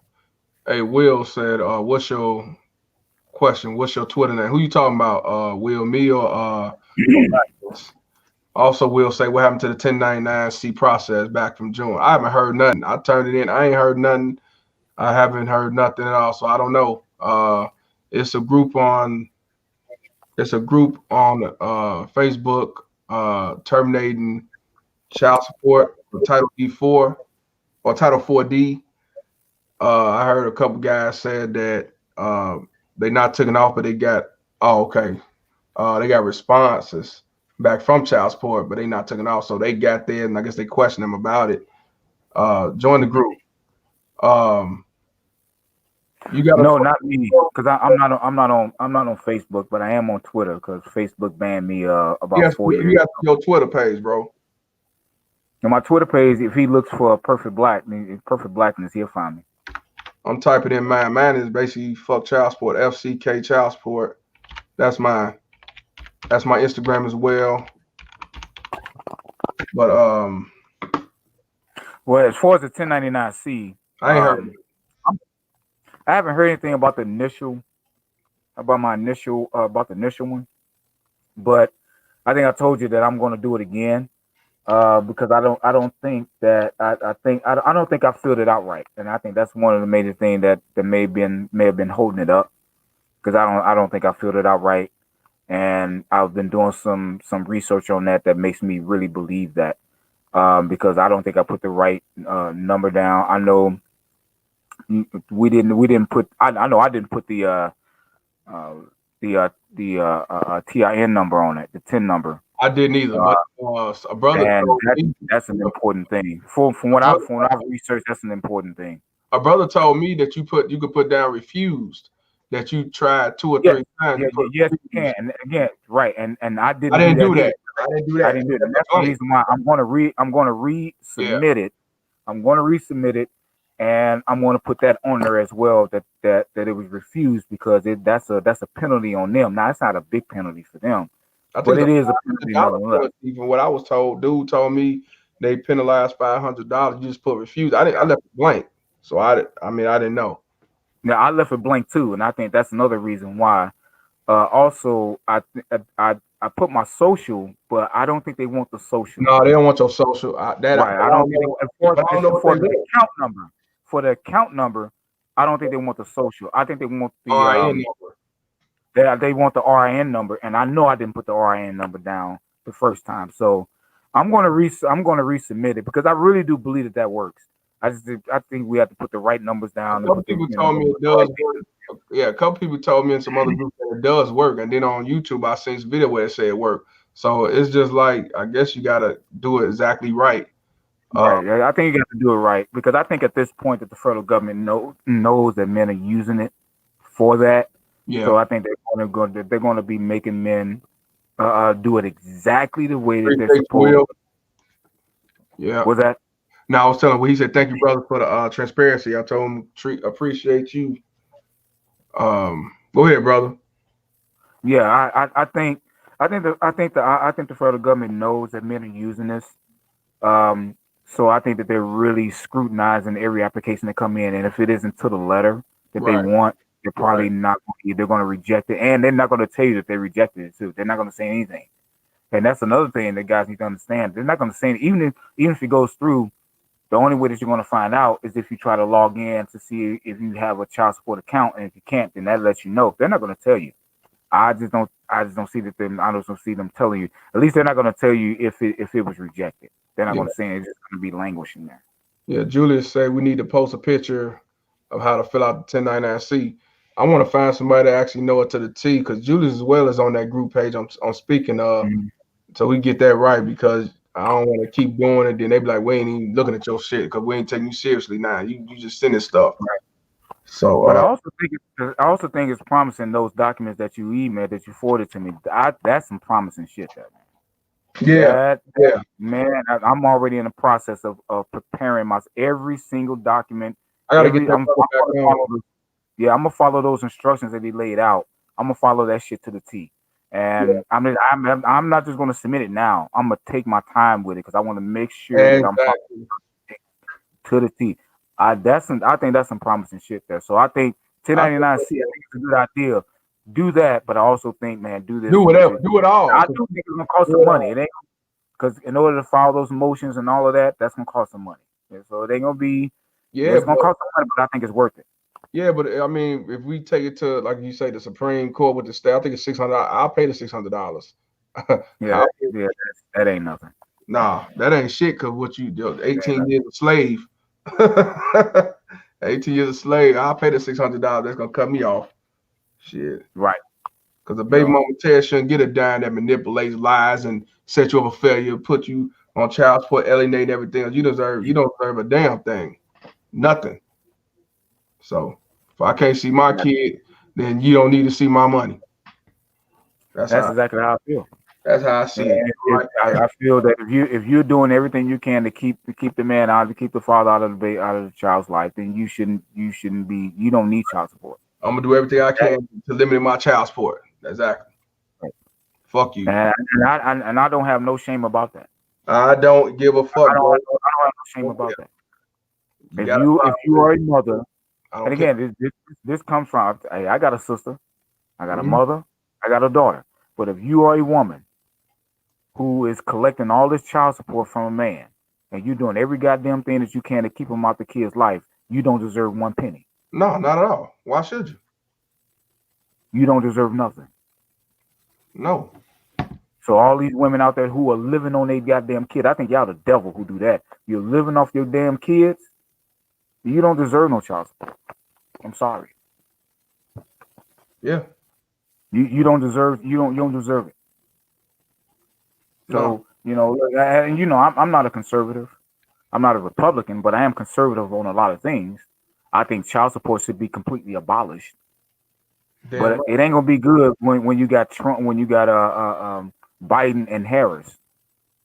Hey, Will said, what's your question? What's your Twitter name? Who you talking about? Will, me or Max? Also, Will say, what happened to the 1099-C process back from June? I haven't heard nothing. I turned it in. I ain't heard nothing. I haven't heard nothing at all. So I don't know. It's a group on it's a group on Facebook terminating child support for Title D4 or Title 4D. I heard a couple guys said that they not taken off, but they got okay. They got responses back from child support, but they not taken off. So they got there, and I guess they questioned them about it. Join the group. Um, you got a No, not me, because I'm not on Facebook, but I am on Twitter because Facebook banned me about yes, 4 years. you got your Twitter page, bro. And my Twitter page, if he looks for perfect blackness, he'll find me. I'm typing in mine. Mine is basically fuck child support. FCK child support. That's mine. That's my Instagram as well. But Well, as far as the 1099-C, I ain't heard. I haven't heard anything about about the initial one. But I think I told you that I'm going to do it again because I don't think that I don't think I filled it out right, and I think that's one of the major things that may have been holding it up because I don't think I filled it out right, and I've been doing some research on that makes me really believe that because I don't think I put the right number down. I know we didn't put I know I didn't put uh, the TIN number on it, the TIN number. I didn't either, Uh, but a brother and told me. that's an important thing. From what I've researched, that's an important thing. A brother told me that you could put down refused. That you tried two or Yes, three times. yeah, You yeah, put yes, you can. refused. And again, right, and I I didn't do didn't do that either. that. I didn't do I that. didn't do it, and That's that's the blank. reason why I'm gonna Yeah, resubmit it. I'm gonna resubmit it, and I'm gonna put that on there as well that it was refused because that's a penalty on them. Now it's not a big penalty for them, I but think it it's is a a penalty dollar nonetheless. penalty from what I was told. Dude told me they penalized $500. You just put refused. I didn't. I left it blank. So I didn't know. Now I left it blank too, and I think that's another reason why. Also, I put my social, but I don't think they want the social. No, they don't want your social. Right. But I I don't don't think know. they, But I don't know as what far they as the want. account number. For the account number, I don't think they want the social. I think they want RIN number. they want the RIN number, and I know I didn't put the RIN number down the first time. So I'm gonna resubmit it because I really do believe that works. I think we have to put the right numbers A down and couple put the people you know told me put it the right does work. Yeah, a couple people told me in some other groups that it does work, and then on YouTube I seen some video where it said it worked. So it's just like I guess you gotta do it exactly right. Uh, right. I think you got to do it right because I think at this point that the federal government knows that men are using it for that. So yeah, I think they're going to be making men do it exactly the way that they're appreciate you, supposed. Will. Yeah. Was that? Now I was telling him, he said, "Thank you, brother, for the transparency." I told him, appreciate you." Go ahead, brother. Yeah, I think the federal government knows that men are using this. So I think that they're really scrutinizing every application that come in, and if it isn't to the letter that they Right, want, they're right. probably not. They're going to reject it, and they're not going to tell you that they rejected it too. They're not going to say anything, and that's another thing that guys need to understand. They're not going to say it, even if it goes through. The only way that you're going to find out is if you try to log in to see if you have a child support account, and if you can't, then that lets you know. They're not going to tell you. I just don't see that them. I just don't see them telling you. At least they're not going to tell you if it was rejected. They're not Yeah, going to say it. It's just going to be languishing there. yeah. Julius said we need to post a picture of how to fill out the 1099-C. I want to find somebody that actually know it to the T because Julius as well is on that group page I'm speaking of, Mhm. so we get that right because I don't want to keep doing it. Then they be like, we ain't even looking at your shit because we ain't taking you seriously now. You just sending stuff. So But I also think it's promising those documents that you emailed that you forwarded to me. That's some promising shit, there, man. yeah, That yeah. man, I'm already in the process of preparing my every single document. I got to get that brother I'm back gonna on. follow yeah, I'm gonna follow those instructions that he laid out. I'm gonna follow that shit to the T. Yeah, And I'm not just gonna submit it now. I'm gonna take my time with it because I want to make sure that I'm following exactly. to the T. I think that's some promising shit there. So I think I think 1099-C, I think it's a good idea. Do that, but I also think, man, do this do with whatever, it. do it all. I do think it's gonna cost Do some it money. all. It ain't because in order to follow those motions and all of that, that's gonna cost some money. Yeah, so it ain't gonna be. Yeah, Yeah, it's gonna but cost some money, but I think it's worth it. I mean, if we take it to like you say, the Supreme Court with the state, I think it's $600. I'll pay the $600. Yeah, that ain't nothing. Nah, that ain't shit. Cause what you do, That ain't 18 nothing. years a slave, 18 years a slave. I'll pay the $600. That's gonna cut me off. Shit. Right. Cause a baby Yeah. mama Ted shouldn't get a dime that manipulates lies and set you up a failure, put you on child support, alienate everything else. You don't deserve a damn thing. Nothing. So if I can't see my kid, then you don't need to see my money. That's That's how exactly how I feel. that's how I see And it. if, Like that. I feel that if you're doing everything you can to keep the man out, to keep the father out of the child's life, then you don't need child support. I'm gonna do everything I can to limit my child support. Exactly. Fuck you. And I don't have no shame about that. I don't give a fuck, bro. I don't have no shame Don't care. about that. You got a If problem you with are it. a mother, I and don't care. again, this comes from, hey, I got a sister, I got a Mhm. mother, I got a daughter. But if you are a woman who is collecting all this child support from a man, and you doing every goddamn thing that you can to keep him out the kid's life, you don't deserve one penny. No, not at all. Why should you? You don't deserve nothing. No. So all these women out there who are living on their goddamn kid, I think y'all the devil who do that. You're living off your damn kids. You don't deserve no child support. I'm sorry. Yeah. You don't deserve you don't deserve it. No. So and I'm not a conservative. I'm not a Republican, but I am conservative on a lot of things. I think child support should be completely abolished. Damn But right. it ain't gonna be good when you got Trump, when you got Biden and Harris,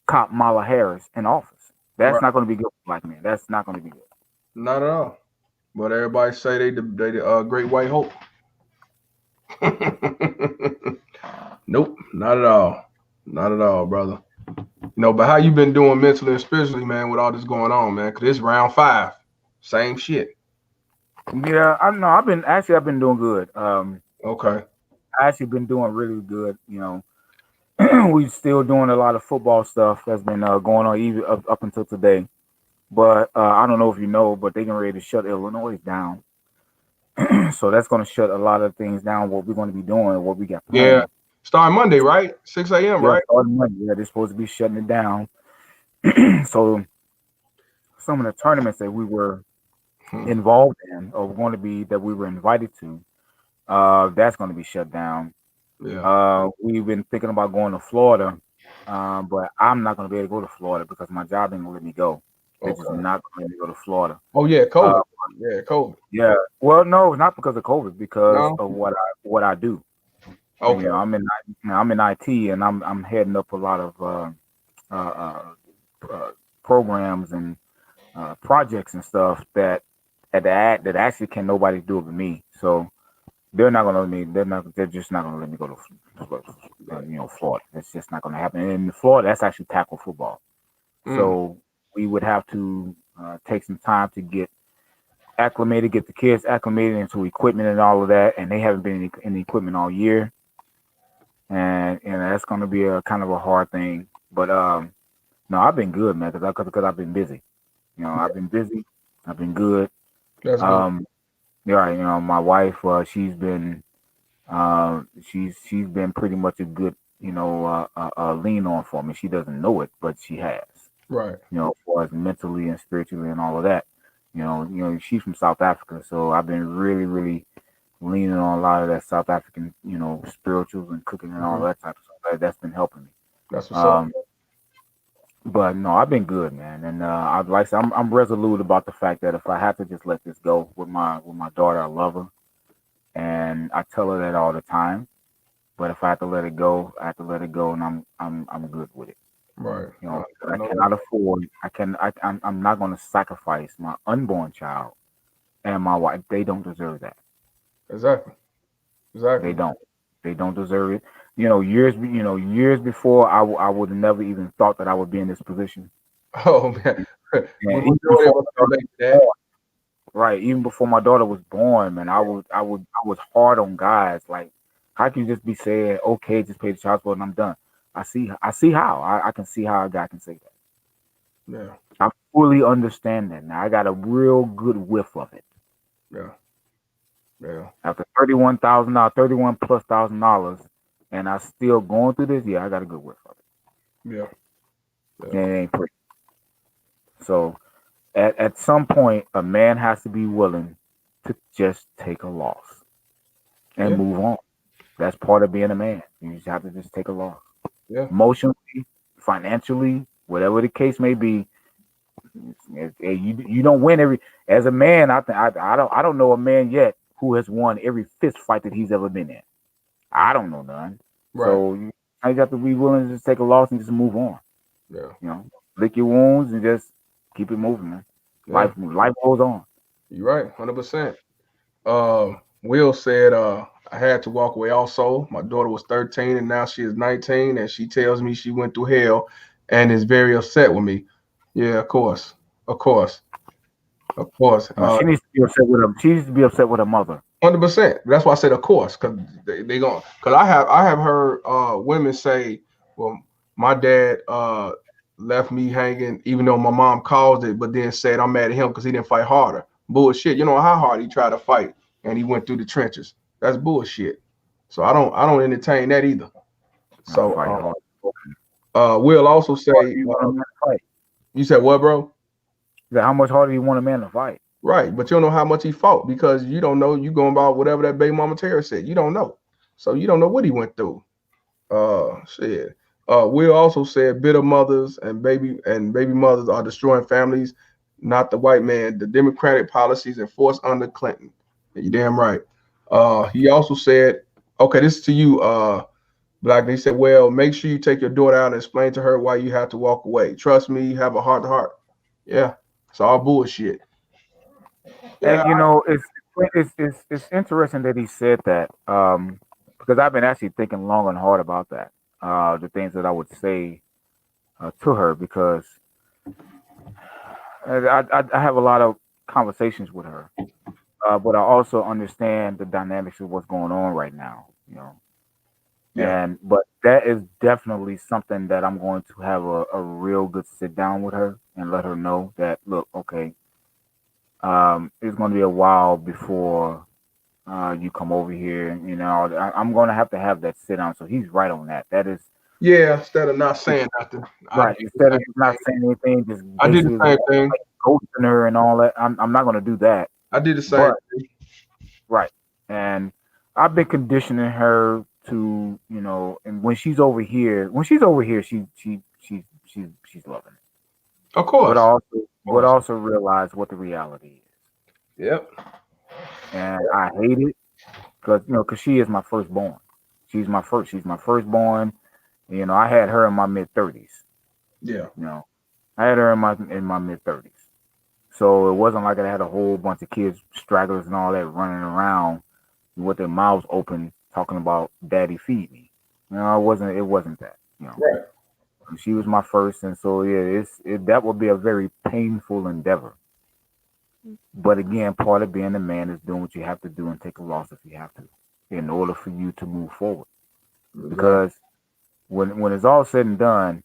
Kamala Harris in office. That's Right. not gonna be good for black men. That's not gonna be good. Not at all. But everybody say they the great white hope. Nope. Not at all. Not at all, brother. But how you been doing mentally and spiritually, man, with all this going on, man? Cause it's round 5. Same shit. Yeah, I know. I've been doing good. Okay. I actually been doing really good. We still doing a lot of football stuff that's been going on even up until today. But I don't know if you know, but they getting ready to shut Illinois down. So that's going to shut a lot of things down. What we're going to be doing, what we got Yeah. planned. Starting Monday, right? 6 a.m., Yeah, right? starting Monday. Yeah, they're supposed to be shutting it down. So some of the tournaments that we were Hmm. involved in, or going to be that we were invited to, that's going to be shut down. Yeah. We've been thinking about going to Florida, but I'm not going to be able to go to Florida because my job ain't going to let me go. They're just Okay. not going to let me go to Florida. Oh yeah, Uh, COVID. Yeah, COVID. yeah. Well, no, it's not because of COVID. Because No? of what I do. Okay. I'm in IT, and I'm heading up a lot of uh, uh, programs and projects and stuff that actually can nobody do it but me. So they're not gonna let me. They're just not gonna let me go to Florida. It's just not gonna happen. And in Florida, that's actually tackle football. Mm. So we would have to take some time to get acclimated, get the kids acclimated into equipment and all of that. And they haven't been in the equipment all year, and that's gonna be a kind of a hard thing. But no, I've been good, man, because I've been busy. I've been busy. I've been good. That's good. Um, yeah, my wife, she's been pretty much a good, lean on for me. She doesn't know it, but she has. Right. For us mentally and spiritually and all of that. She's from South Africa, so I've been really, really leaning on a lot of that South African, spirituals and cooking and all Hmm. that type of stuff. That's been helping me. That's what's up. Um, but no, I've been good, man, and I'd like to say I'm resolute about the fact that if I have to just let this go with my daughter, I love her, and I tell her that all the time. But if I have to let it go, I have to let it go, and I'm good with it. Right. I I know cannot afford. I'm not going to sacrifice my unborn child and my wife. They don't deserve that. exactly. They Exactly. don't. They don't deserve it. Years before, I would have never even thought that I would be in this position. Oh man. And We even majority before of us my daughter relate was to that. born, right? Even before my daughter was born, man, I was hard on guys. Like, how can you just be saying, okay, just pay the child support and I'm done? I see how. I can see how a guy can say that. Yeah. I fully understand that now. I got a real good whiff of it. Yeah. Yeah. After $31,000, 31 plus thousand dollars, and I still going through this. Yeah, I got a good whiff of Yeah. it. Yeah. And it ain't pretty. So at some point, a man has to be willing to just take a loss and Yeah. move on. That's part of being a man. You just have to just take a loss, Yeah. emotionally, financially, whatever the case may be. You don't win every. As a man, I don't know a man yet who has won every fist fight that he's ever been in. I don't know none. Right. So you have to be willing to just take a loss and just move on. Yeah. You know, lick your wounds and just keep it moving, man. Yeah. Life goes on. You're right. 100%. Will said, I had to walk away also. My daughter was 13 and now she is 19, and she tells me she went through hell and is very upset with me. Yeah, of course, of course, of course. She needs to be upset with him. She needs to be upset with her mother. 100%. That's why I said of course, because they going because I have heard women say, well, my dad left me hanging, even though my mom caused it, but then said I'm mad at him because he didn't fight harder. Bullshit. You know how hard he tried to fight and he went through the trenches. That's bullshit. So I don't entertain that either. I So fight hard. we'll also Harder say you want a man to fight? you said what, bro? How much harder you want a man to fight? Right, but you don't know how much he fought because you don't know. You going about whatever that baby mama Terry said. You don't know, so you don't know what he went through. Shit. Will also said bitter mothers and baby mothers are destroying families, not the white man. The Democratic policies enforced under Clinton. You damn right. He also said, okay, this is to you, Black. He said, well, make sure you take your daughter out and explain to her why you have to walk away. Trust me, have a heart to heart. Yeah, it's all bullshit. Yeah, And it's interesting that he said that, because I've been actually thinking long and hard about that. The things that I would say to her, because I have a lot of conversations with her, but I also understand the dynamics of what's going on right now. yeah, But that is definitely something that I'm going to have a real good sit down with her and let her know that, look, okay, it's going to be a while before you come over here. I'm going to have that sit down. So he's right on that. That is yeah. Instead of not saying nothing, I right. did the Instead same of just not thing. saying anything, just I did the basically same thing. like ghosting her and all that. I'm not going to do that. I did the same But thing. right, and I've been conditioning her to, and when she's over here, she's loving it. Of But I course, also, of but course. also realize what the reality is, Yep. and I hate it because she is my firstborn. She's my firstborn. I had her in my mid 30s. Yeah. You know, I had her in my mid 30s. So it wasn't like I had a whole bunch of kids, stragglers and all that running around with their mouths open talking about daddy feed me. It wasn't that. Right. She was my first, and so yeah, that would be a very painful endeavor. But again, part of being a man is doing what you have to do and take a loss if you have to, in order for you to move forward. Exactly. Because when it's all said and done,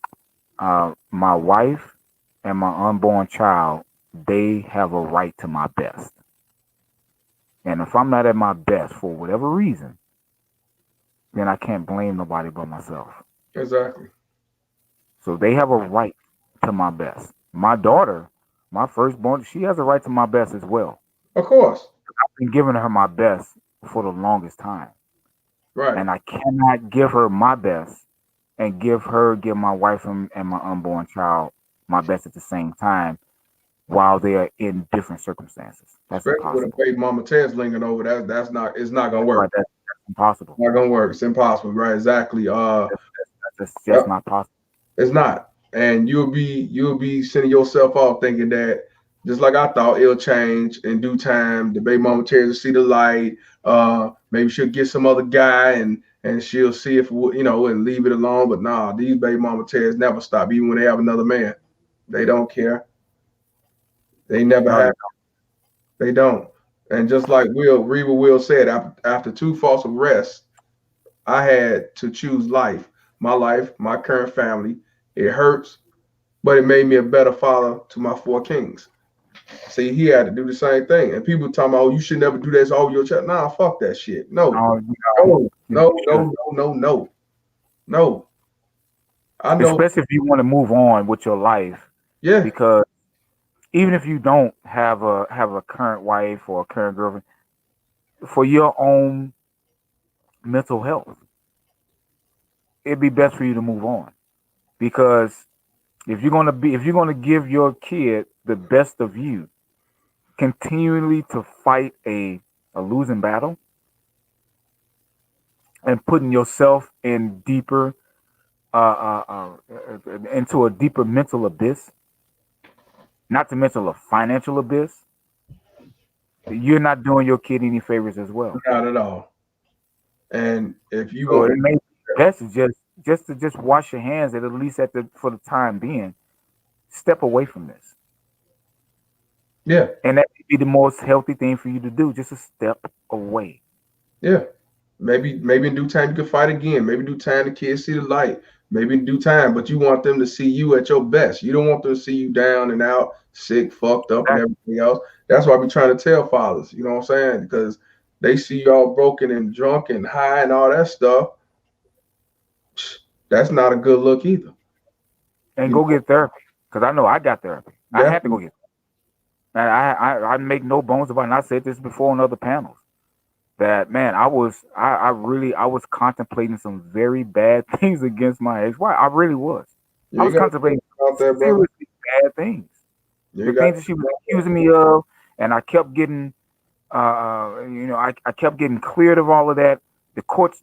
my wife and my unborn child, they have a right to my best. And if I'm not at my best for whatever reason, then I can't blame nobody but myself. Exactly. So they have a right to my best. My daughter, my firstborn, she has a right to my best as well. Of course. I've been giving her my best for the longest time. Right. And I cannot give her my best and give my wife and my unborn child my best at the same time while they are in different circumstances. That's Especially with a impossible. baby mama Ted's lingering over. That's not. It's not gonna Right, work. that's impossible. Not gonna work. It's impossible. Right. Exactly. That's just Yep. not possible. It's not. And you'll be sending yourself off thinking that just like I thought it'll change in due time. The baby mama Terry will see the light. Maybe she'll get some other guy and she'll see if and leave it alone. But nah, these baby mama Terrys never stop, even when they have another man. They don't care. They never No, have. They don't. And just like Reba Will said, after two false arrests, I had to choose life, my current family. It hurts, but it made me a better father to my four kings. See, he had to do the same thing. And people talking about, oh, you should never do this all your child. Nah, fuck that shit. No, no, no, you no, should. no, no, no, no. No. I know. Especially if you want to move on with your life, Yeah, because even if you don't have a current wife or a current girlfriend, for your own mental health, it'd be best for you to move on. Because if you're gonna give your kid the best of you, continually to fight a losing battle and putting yourself in deeper into a deeper mental abyss, not to mention a financial abyss, you're not doing your kid any favors as well. not at all. And if you So want, it may be best to just to just wash your hands at least for the time being. Step away from this, Yeah, and that would be the most healthy thing for you to do. Just a step away. yeah. Maybe in due time you can fight again. Maybe in due time the kids see the light. Maybe in due time, but you want them to see you at your best. You don't want them to see you down and out, sick, fucked up, and Exactly. everything else. That's why I be trying to tell fathers. You know what I'm saying? Because they see you all broken and drunk and high and all that stuff. That's not a good look either. And You go know, get therapy because I know I got therapy. I had to go definitely. get. And I make no bones about it. And I said this before on other panels that man, I really I was contemplating some very bad things against my ex-wife. I really was. I You was ain't got to contemplating out there, brother. seriously bad things. You The ain't got things that she was accusing me of, and I kept getting, I kept getting cleared of all of that. The courts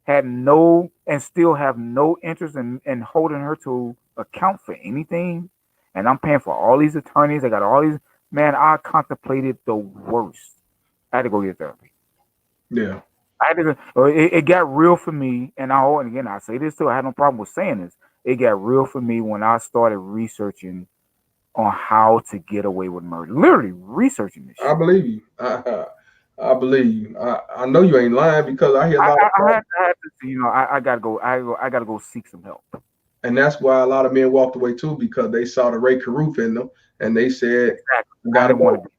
had no and still have no interest in holding her to account for anything. And I'm paying for all these attorneys. I got all these. Man, I contemplated the worst. I had to go get therapy. yeah. I had to. It got real for me, and again I say this too. I had no problem with saying this. It got real for me when I started researching on how to get away with murder. Literally researching this I shit. believe you. I believe you. I know you ain't lying because I hear a lot of I had to, I gotta go. I gotta go seek some help. and that's why a lot of men walked away too because they saw the Ray Caruth in them and they said, Exactly. I I gotta didn't want to go. be.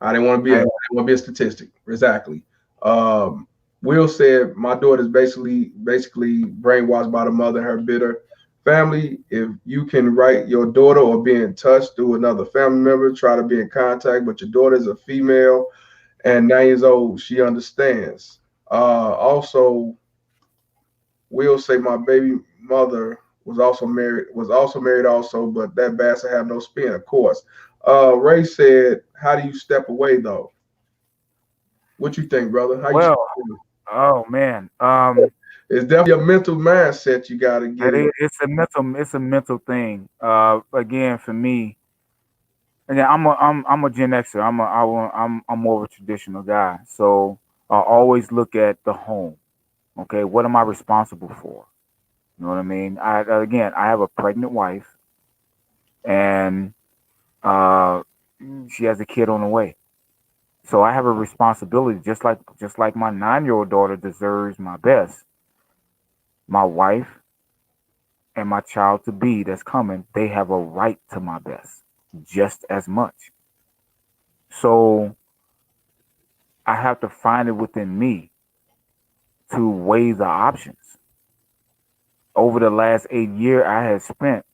I didn't want to be I a, I didn't, didn't want to be a statistic. Exactly. Um, Will said my daughter's basically brainwashed by the mother and her bitter family. If you can write your daughter or be in touch through another family member, try to be in contact. But your daughter is a female and 9 years old. She understands. Also, Will say my baby mother was also married also, but that bastard have no spin, of course. Ray said, "How do you step away though? What you think, brother? How you step well, away? oh man. It's definitely a mental mindset you got to get in. It's a mental thing. Again, for me, again, I'm a Gen Xer. I'm more of a traditional guy. So I always look at the home. Okay, what am I responsible for? You know what I mean? I have a pregnant wife, and uh, she has a kid on the way. So I have a responsibility, just like my 9-year-old daughter deserves my best. My wife and my child to be that's coming, they have a right to my best just as much. So I have to find it within me to weigh the options. Over the last 8 years, I have spent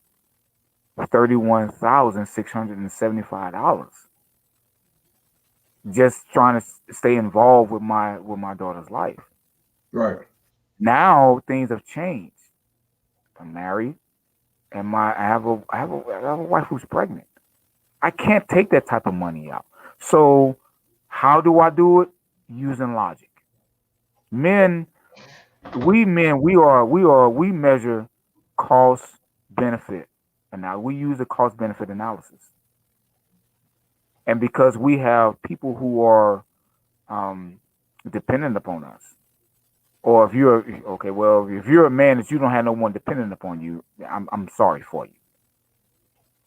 $31,675 just trying to stay involved with my daughter's life. Right, Now things have changed. I'm married, and I have a wife who's pregnant. I can't take that type of money out. So how do I do it? Using logic. Men, we measure cost benefit, and now we use a cost benefit analysis. And because we have people who are um, dependent upon us, or if you're okay, well, if you're a man that you don't have no one dependent upon you, I'm sorry for you.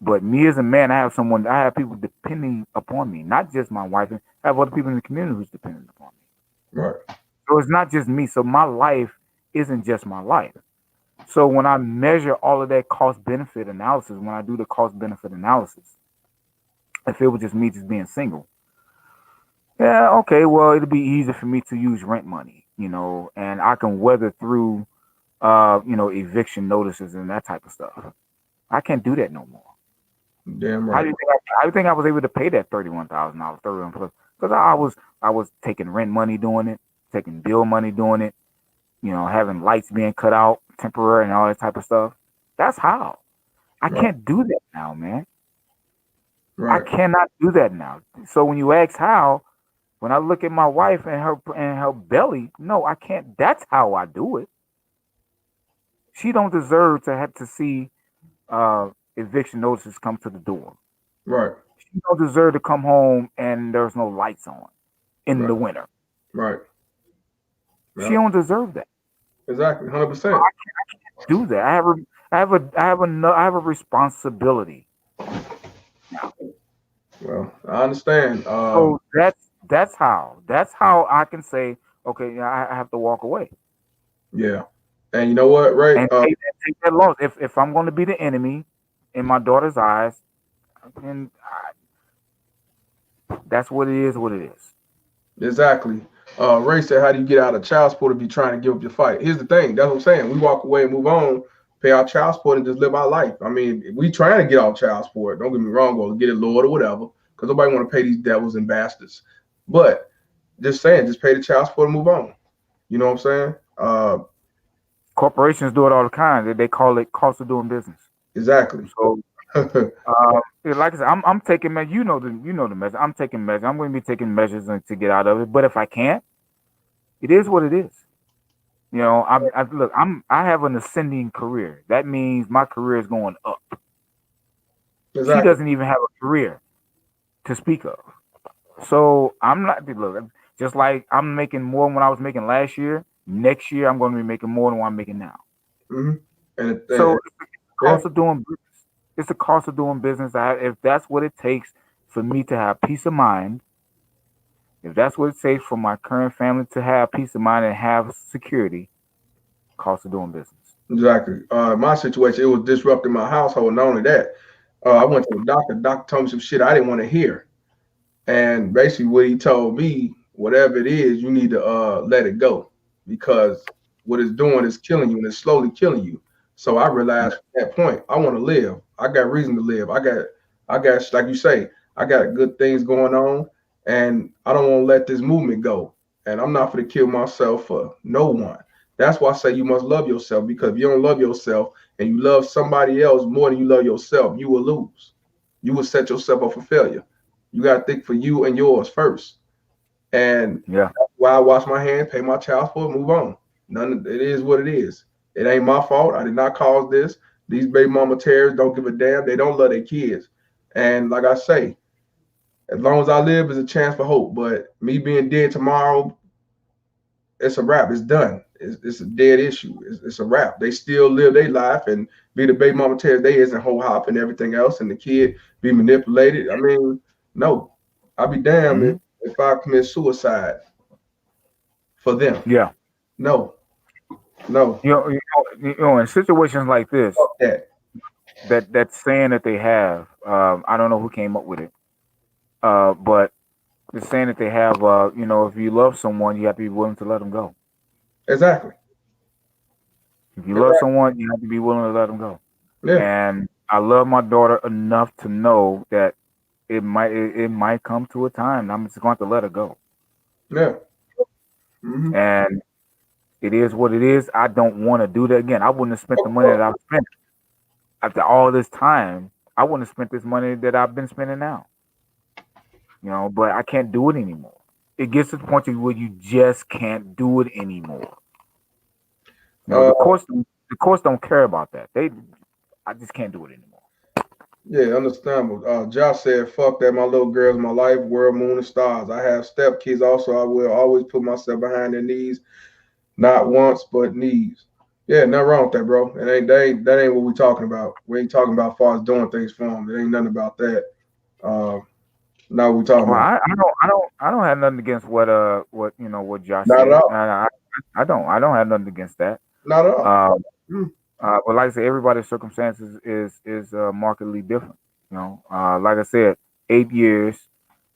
But me as a man, I have people depending upon me, not just my wife. I have other people in the community who's dependent upon me. right, So it's not just me. So my life isn't just my life. So when I measure all of that cost benefit analysis, when I do the cost benefit analysis, if it was just me just being single, yeah, okay, well, it'll be easier for me to use rent money, and I can weather through, eviction notices and that type of stuff. I can't do that no more. damn How do right, you think? How do you think I was able to pay that $31,000, 31 plus? Because I was taking rent money doing it, taking bill money doing it, having lights being cut out temporary and all that type of stuff. That's how. I right, can't do that now, man. I right, cannot do that now. So when you ask how, when I look at my wife and her belly, no, I can't. That's how I do it. She don't deserve to have to see uh, eviction notices come to the door. right, She don't deserve to come home and there's no lights on in right, the winter. right. She Yeah, don't deserve that. exactly, 100%. do that. I have a responsibility now. Well, I understand. So that's how I can say, okay, yeah, I have to walk away Yeah, and you know what, Ray? and take that loss. If I'm going to be the enemy in my daughter's eyes, then that's what it is. What it is. Exactly. Ray said, "How do you get out of child support if you're trying to give up your fight?" Here's the thing. That's what I'm saying. We walk away and move on, pay our child support, and just live our life. I mean, if we trying to get off child support. Don't get me wrong, or get it lowered or whatever, because nobody want to pay these devils and bastards. But just saying, just pay the child support and move on. You know what I'm saying? Corporations do it all the time. They call it cost of doing business. Exactly. So, like I said, I'm taking measures. You know the measure. I'm taking measures. I'm going to be taking measures to get out of it. But if I can't, it is what it is. Look. I have an ascending career. That means my career is going up. She Exactly. doesn't even have a career to speak of. So I'm not look. Just like I'm making more than what I was making last year. Next year I'm going to be making more than what I'm making now. hmm So and it's the yeah, cost of doing business. It's the cost of doing business. If that's what it takes for me to have peace of mind, if that's what it takes for my current family to have peace of mind and have security, cost of doing business. exactly. My situation, it was disrupting my household. Not only that, I went to the doctor. Doctor told me some shit I didn't want to hear. And basically, what he told me, whatever it is, you need to let it go because what it's doing is killing you and it's slowly killing you. So I realized at that point, I want to live. I got reason to live. I got, like you say, I got good things going on, and I don't want to let this movement go. And I'm not going to kill myself for no one. That's why I say you must love yourself because if you don't love yourself and you love somebody else more than you love yourself, you will lose. You will set yourself up for failure. You got to think for you and yours first. And Yeah. that's why I wash my hands, pay my child support, move on. It is what it is. It ain't my fault. I did not cause this. These baby mama terrorists don't give a damn. They don't love their kids. And like I say, as long as I live, is a chance for hope. But me being dead tomorrow, it's a wrap. It's done. It's a dead issue. It's a wrap. They still live their life and be the baby mama terrorists they is and whole hop and everything else, and the kid be manipulated. I mean, no, I'll be damned Hmm. if I commit suicide for them. Yeah. No, no, In situations like this, fuck that. that saying that they have, I don't know who came up with it, but the saying that they have, if you love someone, you have to be willing to let them go. Exactly. If you love Exactly. someone, you have to be willing to let them go. Yeah, And I love my daughter enough to know that it might come to a time and I'm just going to let her go. yeah. hmm And it is what it is. I don't want to do that again. I wouldn't have spent the Of money course. that I've spent after all this time. I wouldn't have spent this money that I've been spending now. But I can't do it anymore. It gets to the point where you just can't do it anymore. Uh, The courts don't care about that. I just can't do it anymore. yeah, understandable. Josh said, "Fuck that. My little girl's my life, world, moon, and stars. I have stepkids. Also, I will always put myself behind their knees, not once, but knees." Yeah, nothing wrong with that, bro. That ain't what we talking about. We ain't talking about far as doing things for them. It ain't nothing about that. Uh, not what we talking Well, about. I don't have nothing against what Josh Not at said. all. I don't have nothing against that. Not at all. Uh, Mm, but like I said, everybody's circumstances is markedly different. Like I said, 8 years,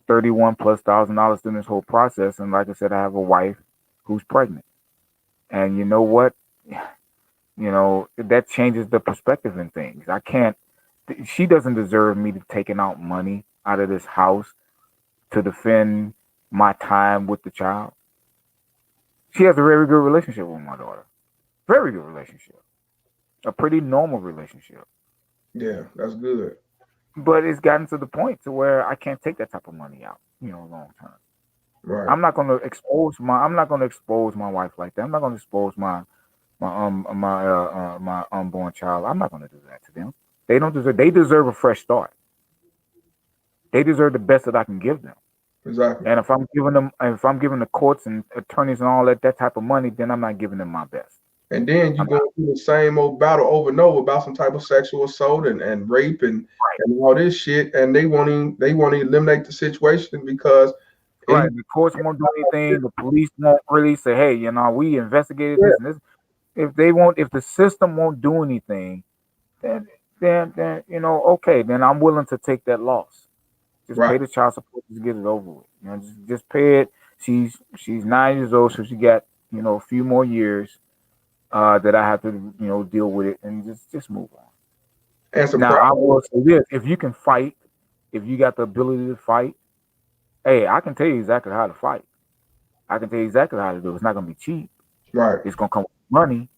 $31,000+ in this whole process, and like I said, I have a wife who's pregnant, and you know what? That changes the perspective in things. I can't. She doesn't deserve me to taking out money out of this house to defend my time with the child. She has a very good relationship with my daughter. Very good relationship. A pretty normal relationship. yeah, that's good. But it's gotten to the point to where I can't take that type of money out, long term. Right. I'm not gonna expose my wife like that. I'm not gonna expose my unborn child. I'm not gonna do that to them. They deserve a fresh start. They deserve the best that I can give them. Exactly. And if I'm giving the courts and attorneys and all that type of money, then I'm not giving them my best. And then you I'm go not through the same old battle over and over about some type of sexual assault and rape right. and all this shit, and they want to eliminate the situation because Right. in The courts won't do anything. The police won't really say, "Hey, we investigated yeah, this and this." If they won't, if the system won't do anything, then okay, then I'm willing to take that loss. Just right, pay the child support, just get it over with. Just pay it. She's 9 years old, so she got a few more years that I have to deal with it, and just move on. and Now surprise, I will say this: if you can fight, if you got the ability to fight, hey, I can tell you exactly how to fight. I can tell you exactly how to do it. It's not gonna be cheap. right, It's gonna come with money.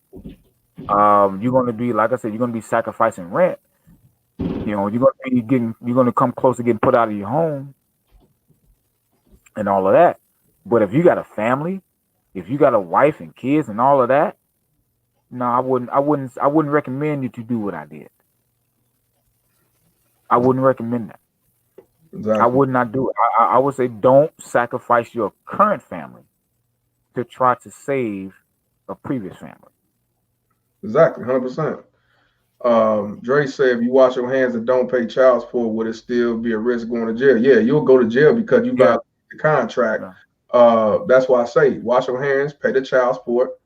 You're gonna be, like I said, you're gonna be sacrificing rent. You're gonna come close to getting put out of your home and all of that. But if you got a family, if you got a wife and kids and all of that, no, I wouldn't recommend you to do what I did. I wouldn't recommend that. I exactly, would not do it. I would say don't sacrifice your current family to try to save a previous family. exactly, 100%. Dre said, if you wash your hands and don't pay child support, would it still be a risk going to jail? Yeah, you'll go to jail because you Yeah, violated the contract. yeah. That's why I say wash your hands, pay the child support,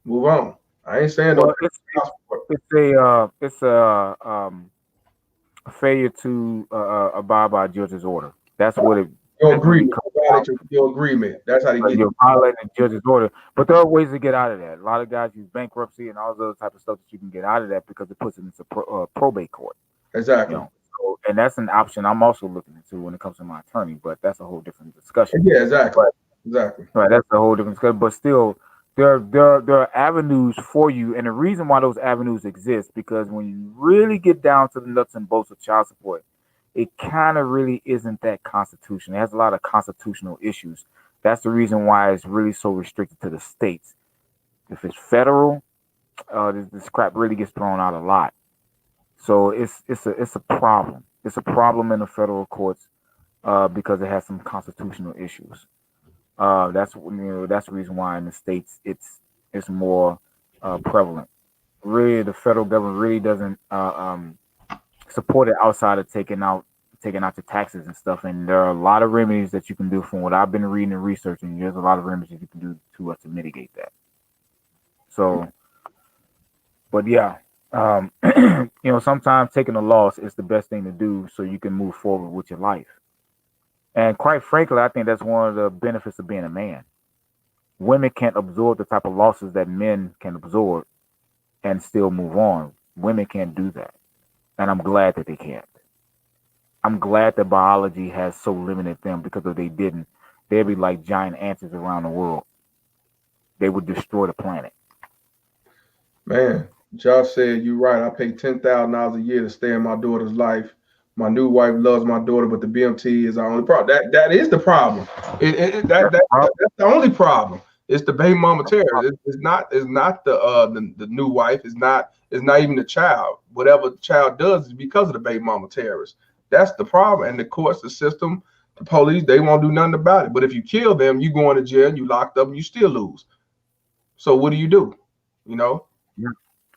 move on. I ain't saying don't Well, pay it's the child it's support. it's a failure to abide by a judge's order. That's what it Your really agreement, comes you down violate to. your agreement. That's how they get You're violating the judge's order. But there are ways to get out of that. A lot of guys use bankruptcy and all those other type of stuff that you can get out of that because it puts it into probate court. you. You Exactly. know, and that's an option I'm also looking into when it comes to my attorney. But that's a whole different discussion. Yeah, exactly. But Exactly. right, that's a whole different discussion. But still, there are avenues for you, and the reason why those avenues exist because when you really get down to the nuts and bolts of child support, it kind of really isn't that constitutional. It has a lot of constitutional issues. That's the reason why it's really so restricted to the states. If it's federal, this crap really gets thrown out a lot. So it's a problem. It's a problem in the federal courts because it has some constitutional issues. That's the reason why in the states it's more prevalent. Really, the federal government really doesn't support it outside of taking out the taxes and stuff. And there are a lot of remedies that you can do from what I've been reading and researching. There's a lot of remedies you can do to mitigate that. So, but yeah, sometimes taking a loss is the best thing to do so you can move forward with your life. And quite frankly, I think that's one of the benefits of being a man. Women can't absorb the type of losses that men can absorb and still move on. Women can't do that. And I'm glad that they can't. I'm glad that biology has so limited them because if they didn't, they'd be like giant ants around the world. They would destroy the planet. Man, Josh said you're right. I pay $10,000 a year to stay in my daughter's life. My new wife loves my daughter, but the BMT is our only problem. That is the problem. That's the problem. That's the only problem. It's the baby mama terror. It's not the new wife. It's not even the child. Whatever the child does is because of the baby mama terrorists. That's the problem. And the courts, the system, the police, they won't do nothing about it. But if you kill them, you go into jail, you locked up, and you still lose. So what do you do? You know, Yeah.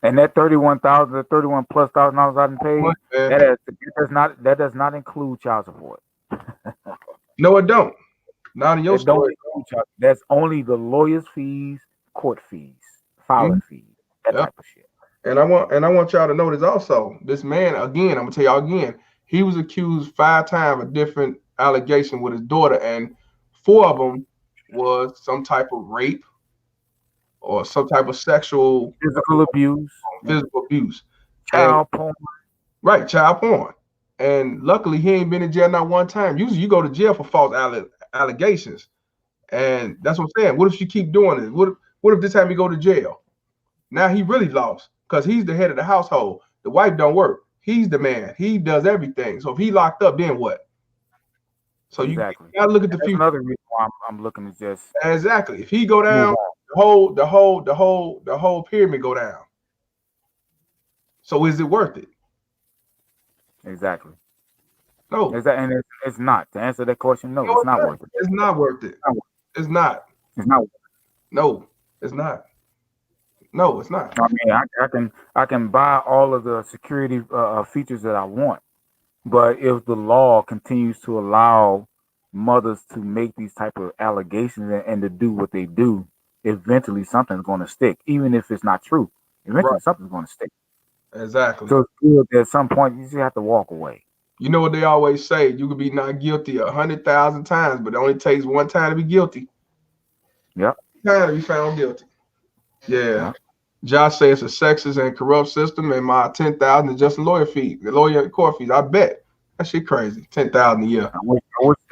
And that 31,000, the 31 plus $1,000 I done paid, man. that does not include child support. No, it don't. Not in your It don't story. include child. That's only the lawyers' fees, court fees, filing Mhm. fees, that Yeah. type of shit. And I want y'all to notice also, this man, again, I'm gonna tell y'all again, he was accused 5 times of different allegation with his daughter, and 4 of them was some type of rape or some type of sexual Physical abuse, yeah. physical abuse. And Child porn. right, child porn. And luckily he ain't been in jail not one time. Usually you go to jail for false allegations. And that's what I'm saying. What if she keep doing it? What if this time he go to jail? Now he really lost because he's the head of the household. The wife don't work. He's the man. He does everything. So if he locked up, then what? So you Exactly. gotta look at And the that's future. another reason why I'm looking to just Exactly. If he go move down, on. the whole pyramid go down. So is it worth it? Exactly. No. And it's not. To answer that question, no, No, it's it's not not. worth it. It's not worth it. It's not worth It's not. it. It's not worth No, it's not. No, it's not. I mean, I can buy all of the security features that I want, but if the law continues to allow mothers to make these type of allegations and to do what they do, eventually something's going to stick, even if it's not true. Right. Eventually something's going to stick. Exactly. So it's good that at some point you just have to walk away. You know what they always say? You could be not guilty 100,000 times, but it only takes one time to be guilty. Yep. Time to be found guilty. Yeah. Yep. Josh says it's a sexist and corrupt system, and my 10,000 is just a lawyer fee, the lawyer and court fees. I bet that shit crazy. 10,000 a year.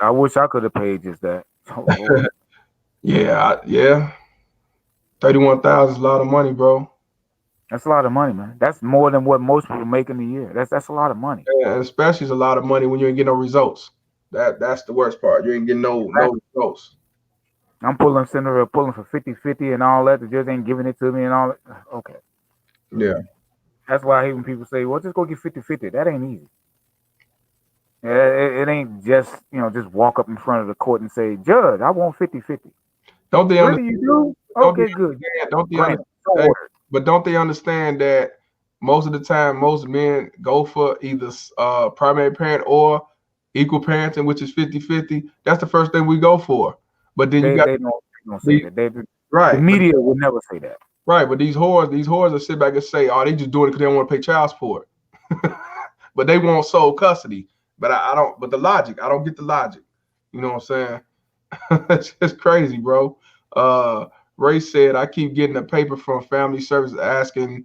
I wish I could have paid just that. Oh Lord, Yeah, yeah. 31,000 is a lot of money, bro. that's a lot of money, man. That's more than what most people make in a year. That's a lot of money. Yeah, and especially it's a lot of money when you ain't get no results. That's the worst part. You ain't getting no results. I'm pulling Senator pulling for 50-50 and all that. The judge ain't giving it to me and all that. Okay. Yeah. That's why I hate when people say, well, just go get 50-50. That ain't easy. It ain't just, just walk up in front of the court and say, Judge, I want 50-50. Don't they Really, understand? you do? Don't they Okay, good. understand? Don't they Grant. understand? So Hey, ordered. but don't they understand that most of the time, most men go for either primary parent or equal parenting, which is 50-50. That's the first thing we go for. But then you They, got they don't say the that. The right, but media would never say that. right, but these whores will sit back and say, "Oh, they just doing it because they don't want to pay child support." But they want sole custody. But I don't. But the logic, I don't get the logic. You know what I'm saying? It's crazy, bro. Uh, Ray said, I keep getting a paper from Family Services asking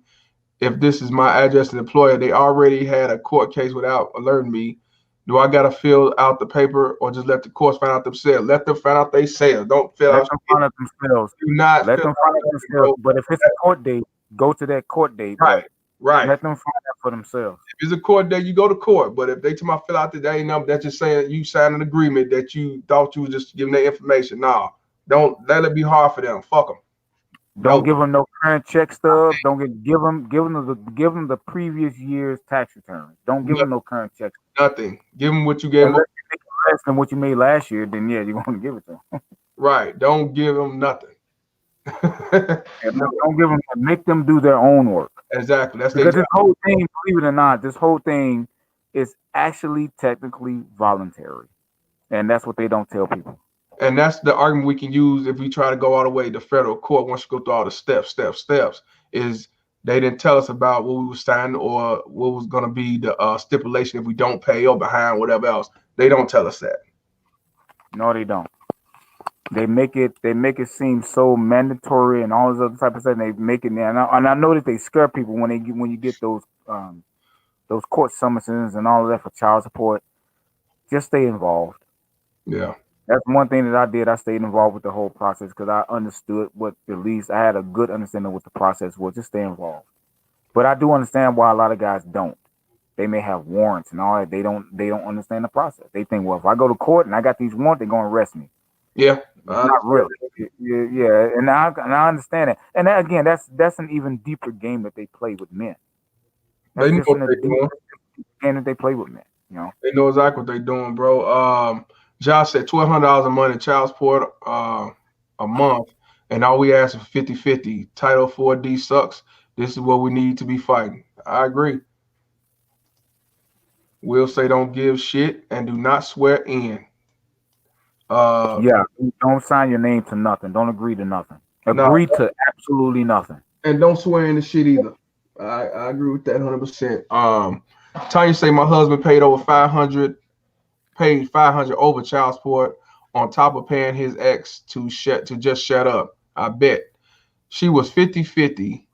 if this is my address and employer. They already had a court case without alerting me. Do I gotta fill out the paper or just let the courts find out themselves? Let them find out themselves. Don't fill Let out them shit. find out themselves. Do not Let fill them out find out nothing, themselves. bro. But if it's a court date, go to that court date. Right, But right. let them find out for themselves. If it's a court date, you go to court. But if they tell me fill out the day number, that's just saying you signed an agreement that you thought you was just giving their information. No, don't let it be hard for them. Fuck them. Don't No, give them no current check stubs. Don't give them the previous year's tax returns. Don't give them no current checks. nothing. Give them what you gave them. Unless you make it less than what you made last year, then yeah, you're gonna give it to them. Right. Don't give them nothing. And No, don't give them. Make them do their own work exactly. That's their because job. this whole thing, believe it or not, this whole thing is actually technically voluntary, and that's what they don't tell people. And that's the argument we can use if we try to go all the way to federal court. Once you go through all the steps, is they didn't tell us about what we were signing or what was going to be the stipulation if we don't pay or behind whatever else. They don't tell us that. No, they don't. They make it seem so mandatory and all this other type of stuff. And they make it, and I know that they scare people when you get those court summonses and all of that for child support. Just stay involved. Yeah. That's one thing that I did. I stayed involved with the whole process because I understood what at least I had a good understanding of what the process was. Just stay involved. But I do understand why a lot of guys don't. They may have warrants and all that. They don't understand the process. They think, well, if I go to court and I got these warrants, they're gonna arrest me. Yeah. Not really. Yeah, yeah. And I understand it. And that, again, that's an even deeper game that they play with men. They That's know just what a they're deep doing. game that they play with men. You know. They know exactly what they're doing, bro. Josh said $1,200 a month in child support a month, and all we ask is 50-50. Title 4D sucks. This is what we need to be fighting. I agree. Will say don't give shit and do not swear in. Uh, Yeah. Don't sign your name to nothing. Don't agree to nothing. no, Agree to absolutely nothing. and don't swear in the shit either. I agree with that 100%. Tanya say my husband paid 500 over child support on top of paying his ex to just shut up. I bet. She was 50-50,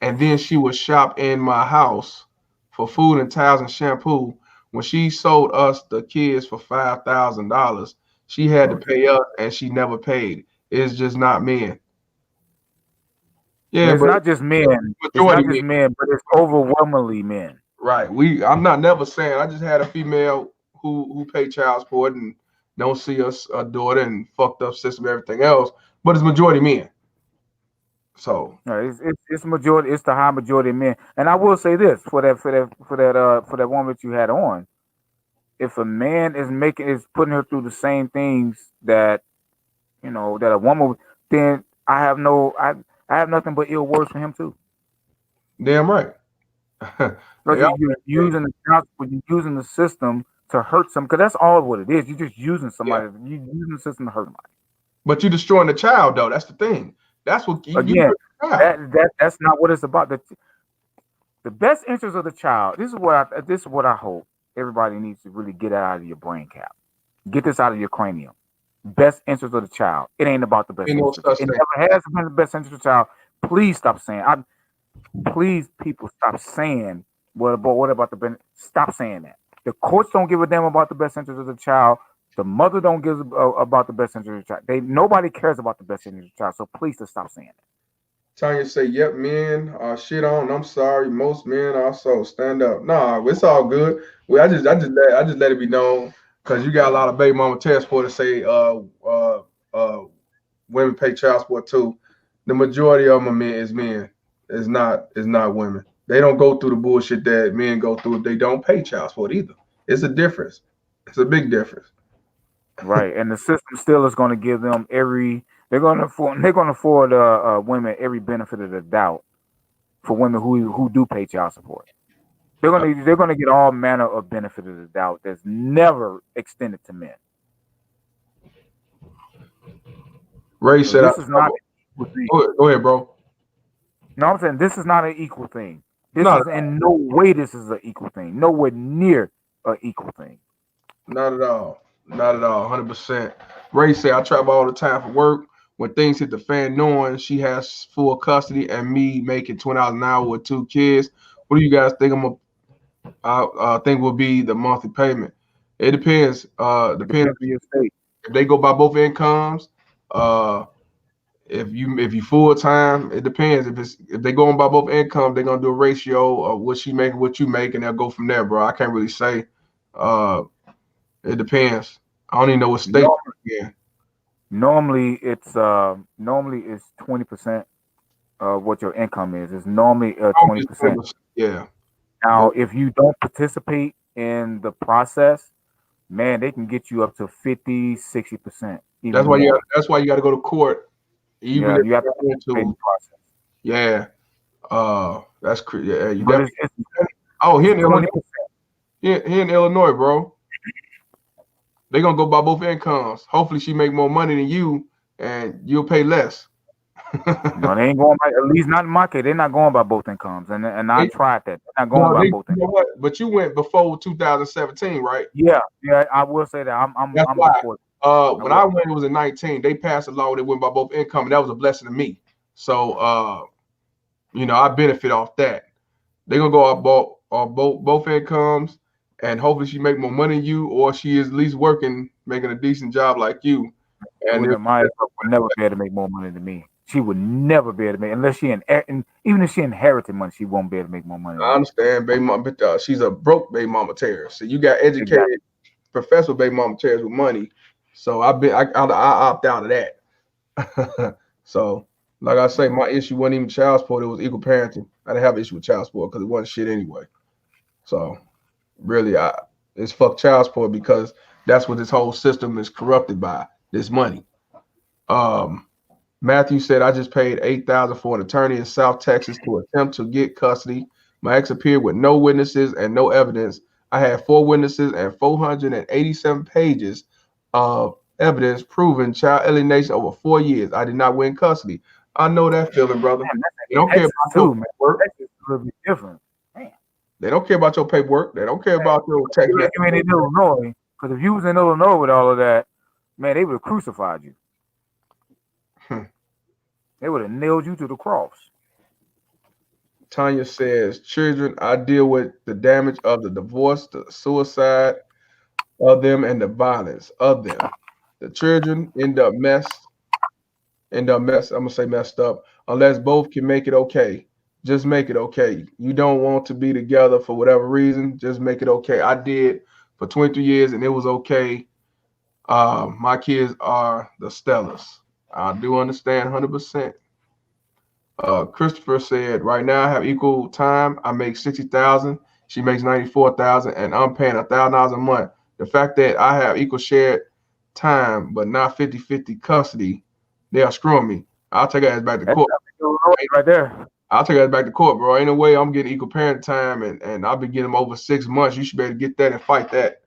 and then she would shop in my house for food and towels and shampoo. When she sold us the kids for $5,000, she had to Oh, pay us and she never paid. It's just not men. Yeah, it's but not just men. It's majority not men. just men, but it's overwhelmingly men. Right. I'm not never saying I just had a female who paid child support and don't see us a daughter and fucked up system, everything else, but it's majority men. So No, it's majority. It's the high majority of men. And I will say this for that woman that you had on. If a man is putting her through the same things that that a woman, then I have no. I have nothing but ill words for him too. Damn right. Because They all you're using you're using the system to hurt some. Because that's all what it is. You're just using yeah. somebody. You're using the system to hurt somebody. But you're destroying the child though. That's the thing. That's what you Again, hurt the child. that's not what it's about. The best interest of the child. This is what I hope everybody needs to really get out of your brain cap. Get this out of your cranium. Best interest of the child. It ain't about the best Ain't no interest. such It thing. never has been the best interest of the child. Please stop saying. Please, people, stop saying what about the benefit. Stop saying that. The courts don't give a damn about the best interest of the child. The mother don't give about the best interest of the child. Nobody cares about the best interest of the child. So please just stop saying that. Tanya say, "Yep, men are shit on. I'm sorry, most men are so stand up. Nah, it's all good. Well, I just let it be known because you got a lot of baby mama test for to say, uh, women pay child support too. The majority of them are men is men. It's not women. They don't go through the bullshit that men go through if they don't pay child support either. It's a difference. It's a big difference. Right, and the system still is going to give them every. They're going to afford women every benefit of the doubt for women who do pay child support. They're gonna get all manner of benefit of the doubt that's never extended to men. Ray So said, this is not an equal thing. Go ahead, bro. No, I'm saying this is not an equal thing. This Not is in no way this is an equal thing. Nowhere near an equal thing. Not at all. Not at all. 100%. Ray said, I travel all the time for work. When things hit the fan, knowing she has full custody and me making $20 an hour with two kids, what do you guys think think will be the monthly payment? It depends. It Depends depends on your state. if they go by both incomes. Uh, if you full time, it depends. If they going by both incomes, they're gonna do a ratio of what she making, what you make, and they'll go from there, bro. I can't really say. Uh, it depends. I don't even know what state No, you're in. normally it's 20% of what your income is. It's normally Probably just 20%. 20%. Yeah. Now, But if you don't participate in the process, man, they can get you up to 50, 60%, even more. that's why you got to go to court, even Yeah, if you have to you're going participate in to. the process. Yeah. Yeah. You But definitely. Oh, it's here in Illinois. 20%. Here in Illinois, bro. They're gonna go by both incomes. Hopefully, she make more money than you, and you'll pay less. No, they ain't going by, at least not in my case. They're not going by both incomes. And I They, tried that. They're not going no, by they. You both know incomes. what? But you went before 2017, right? Yeah, I will say that. That's I'm why. before. I When will. I went, it was in 19. They passed a law that went by both income, and that was a blessing to me. So, I benefit off that. They're gonna go off both incomes, and hopefully she make more money than you, or she is at least working, making a decent job like you. And My ex would never be able to make more money than me. She would never be able to make, unless and even if she inherited money, she won't be able to make more money I than me. understand, baby mama, but she's a broke baby mama terrorist. So you got Exactly. educated professional baby mama terrorists with money. So I opt out of that. So like I say, my issue wasn't even child support; it was equal parenting. I didn't have an issue with child support because it wasn't shit anyway. So really, it's fuck child support because that's what this whole system is corrupted by this money. Um, Matthew said, I just paid 8,000 for an attorney in South Texas to attempt to get custody. My ex appeared with no witnesses and no evidence. I had four witnesses and 487 pages of evidence proving child alienation over 4 years. I did not win custody. I know that feeling, brother. Man, that's They don't in care Texas about your too, man. paperwork. Texas is a little bit different. Man, They don't care about your paperwork. They don't care about your text you ain't message. in Illinois, because if you was in Illinois with all of that, man, they would have crucified you. They would have nailed you to the cross. Tanya says, children, I deal with the damage of the divorce, the suicide of them, and the violence of them. The children end up I'm gonna say messed up, unless both can make it okay. Just make it okay. You don't want to be together for whatever reason, just make it okay. I did for 23 years and it was okay. My kids are the Stellas. I do understand 100%. Christopher said, right now I have equal time. I make 60,000. She makes 94,000, and I'm paying $1,000 a month. The fact that I have equal shared time, but not 50-50 custody, they are screwing me. I'll take her ass back to That's court. right there. I'll take that back to court, bro. Ain't no way I'm getting equal parent time, and I'll be getting them over 6 months. You should be able to get that and fight that.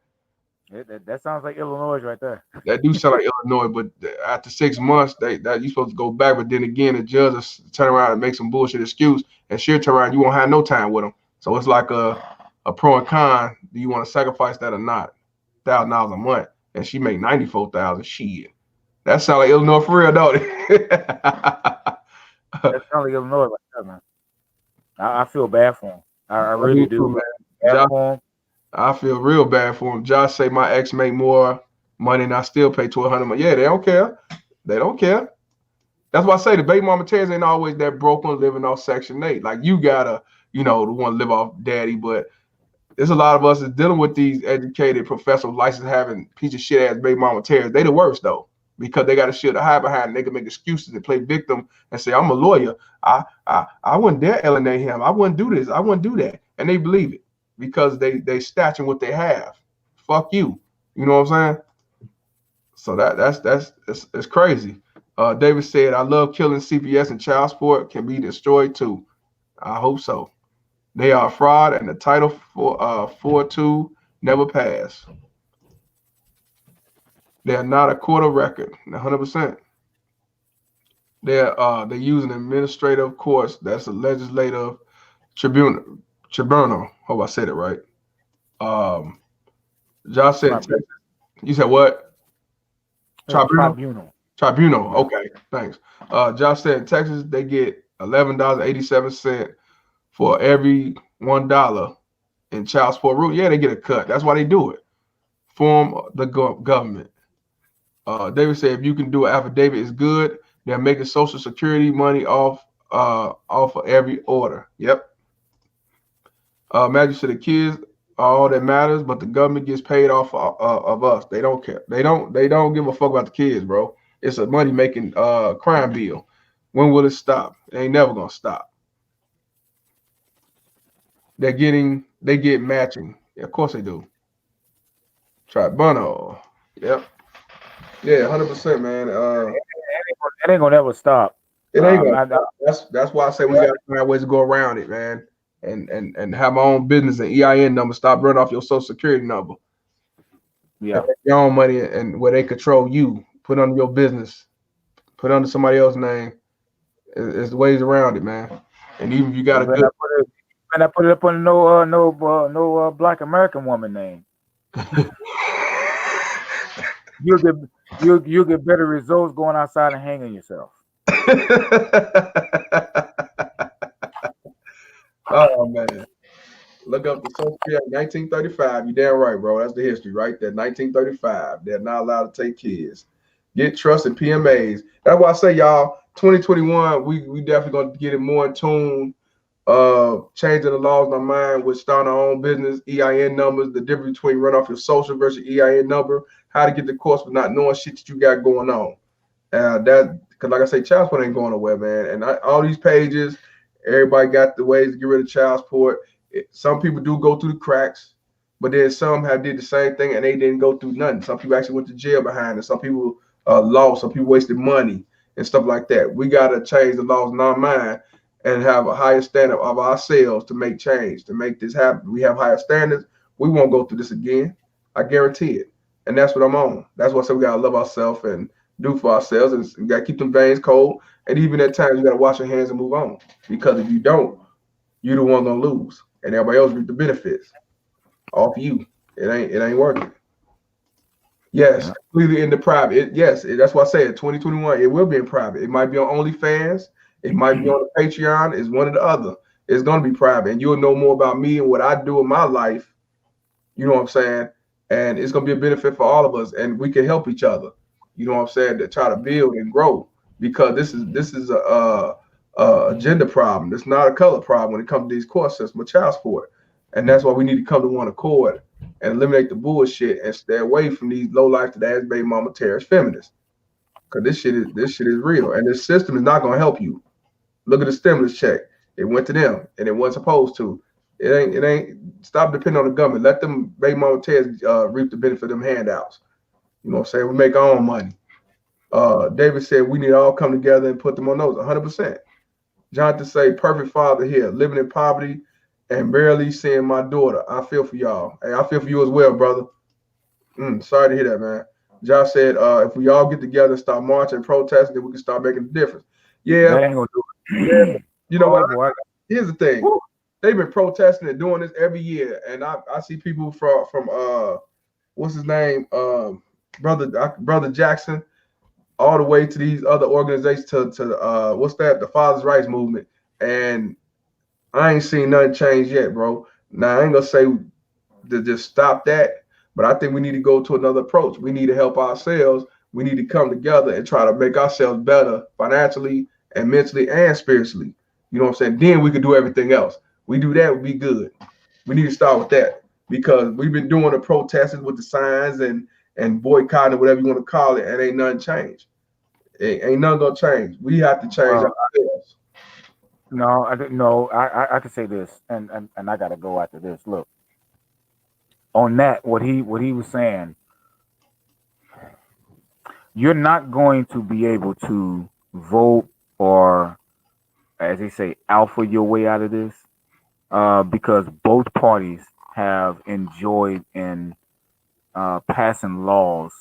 That sounds like Illinois right there. That do sound like Illinois, but after 6 months, that you supposed to go back. But then again, the judge will turn around and make some bullshit excuse, and she'll turn around. You won't have no time with them. So it's like a pro and con. Do you want to sacrifice that or not? $1,000 a month, and she make 94,000. Shit, that sound like Illinois for real, don't it? That sounds like Illinois right there, man. I feel bad for him. I really do. Man. Bad for him. I feel real bad for him. Josh say my ex make more money and I still pay $1,200. Yeah, they don't care. They don't care. That's why I say the baby mama tears ain't always that broken living off Section 8. Like you gotta, the one to live off daddy, but there's a lot of us that's dealing with these educated professional license having piece of shit ass baby mama tears. They the worst though. Because they got a shit to hide behind and they can make excuses and play victim and say, I'm a lawyer. I wouldn't dare alienate him. I wouldn't do this. I wouldn't do that. And they believe it because they statching what they have. Fuck you. You know what I'm saying? So that's crazy. David said, I love killing CPS and child support can be destroyed too. I hope so. They are fraud and the Title 4.2 never passed. They're not a court of record, 100%. They use an administrative courts. That's a legislative tribunal. Hope I said it right. Josh said, Texas. You said what? Tribunal. Yeah. Okay, thanks. Josh said in Texas they get $11.87 for every $1 in child support rule. Yeah, they get a cut. That's why they do it. Form the government. David said if you can do an affidavit, it's good. They're making Social Security money off of every order. Yep. Magic said the kids are all that matters, but the government gets paid off of us. They don't care. They don't give a fuck about the kids, bro. It's a money making crime bill. When will it stop? It ain't never gonna stop. They get matching. Yeah, of course they do. Tribunal. Yep. Yeah, 100%, man. It ain't gonna never stop. It ain't gonna. That's why I say we gotta find ways to go around it, man. And have my own business and EIN number. Stop running off your Social Security number. Yeah. Your own money and where they control you. Put under your business. Put under somebody else's name. There's ways around it, man. And even if you got a good. And I put it up on no Black American woman name. You'll get better results going outside and hanging yourself. Oh man. Look up the Social Security Act 1935. You damn right, bro. That's the history right there. 1935. They're not allowed to take kids. Get trust and PMAs. That's why I say, y'all, 2021, we definitely gonna get it more in tune. Changing the laws in our mind with starting our own business, EIN numbers, the difference between run off your social versus EIN number, how to get the course but not knowing shit that you got going on. That because like I say, child support ain't going nowhere, man. And all these pages, everybody got the ways to get rid of child support. Some people do go through the cracks, but then some have did the same thing and they didn't go through nothing. Some people actually went to jail behind it. Some people lost. Some people wasted money and stuff like that. We gotta change the laws in our mind and have a higher standard of ourselves to make change, to make this happen. We have higher standards. We won't go through this again. I guarantee it. And that's what I'm on. That's why I say we gotta love ourselves and do for ourselves, and we gotta keep them veins cold. And even at times, you gotta wash your hands and move on. Because if you don't, you're the one gonna lose, and everybody else reap the benefits off you. It ain't working. Yes, completely in the private. That's why I say it. 2021, it will be in private. It might be on OnlyFans. It might be on the Patreon. It's one or the other. It's gonna be private, and you'll know more about me and what I do in my life. You know what I'm saying? And it's gonna be a benefit for all of us, and we can help each other. You know what I'm saying? To try to build and grow, because this is a gender problem. It's not a color problem when it comes to these court systems with child support, and that's why we need to come to one accord and eliminate the bullshit and stay away from these low life to the ass baby mama terrorist feminists. Because this shit is real, and this system is not gonna help you. Look at the stimulus check. It went to them, and it wasn't supposed to. It ain't. Stop depending on the government. Let them baby mama terrorists reap the benefit of them handouts. You know what I'm saying? We make our own money. David said we need to all come together and put them on those 100%. Jonathan say, perfect father here, living in poverty and barely seeing my daughter. I feel for y'all. Hey, I feel for you as well, brother. Sorry to hear that, man. Josh said, if we all get together and start marching and protesting, then we can start making a difference. Yeah, That ain't gonna do yeah. it. You know what? Oh boy. Here's the thing. Woo. They've been protesting and doing this every year, and I see people from what's his name, brother Jackson, all the way to these other organizations to what's that, the Fathers' Rights Movement, and I ain't seen nothing change yet, bro. Now I ain't gonna say to just stop that. But I think we need to go to another approach. We need to help ourselves. We need to come together and try to make ourselves better financially and mentally and spiritually. You know what I'm saying? Then we can do everything else. We do that, we'd be good. We need to start with that because we've been doing the protesting with the signs and boycotting, whatever you want to call it, and ain't nothing changed. Ain't nothing gonna change. We have to change Well, ourselves. no, I didn't know. I could say this, and I gotta go after this. Look, on that, what he was saying, you're not going to be able to vote or, as they say, alpha your way out of this, because both parties have enjoyed in passing laws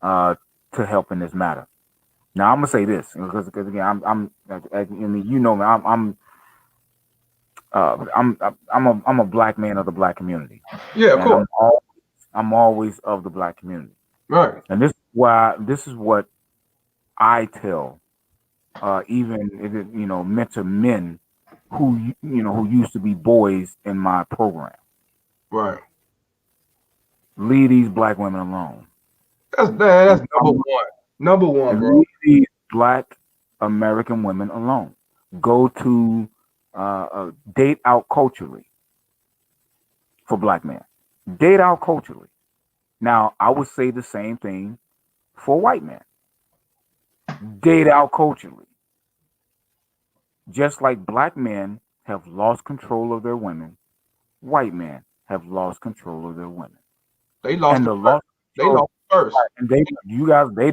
uh, to help in this matter. Now I'm gonna say this because again I mean, you know me, I'm a black man of the black community, Yeah, of and course. I'm always of the black community, Right. and this is what I tell even if it, mentor men who used to be boys in my program. Right. Leave these black women alone. That's I'm number talking one. Number one, about bro. leave these black American women alone. Go to date out culturally for black men. Date out culturally. Now, I would say the same thing for white men. Date out culturally. Just like black men have lost control of their women, white men have lost control of their women. They lost And it the first. loss of They control, lost it first. right, and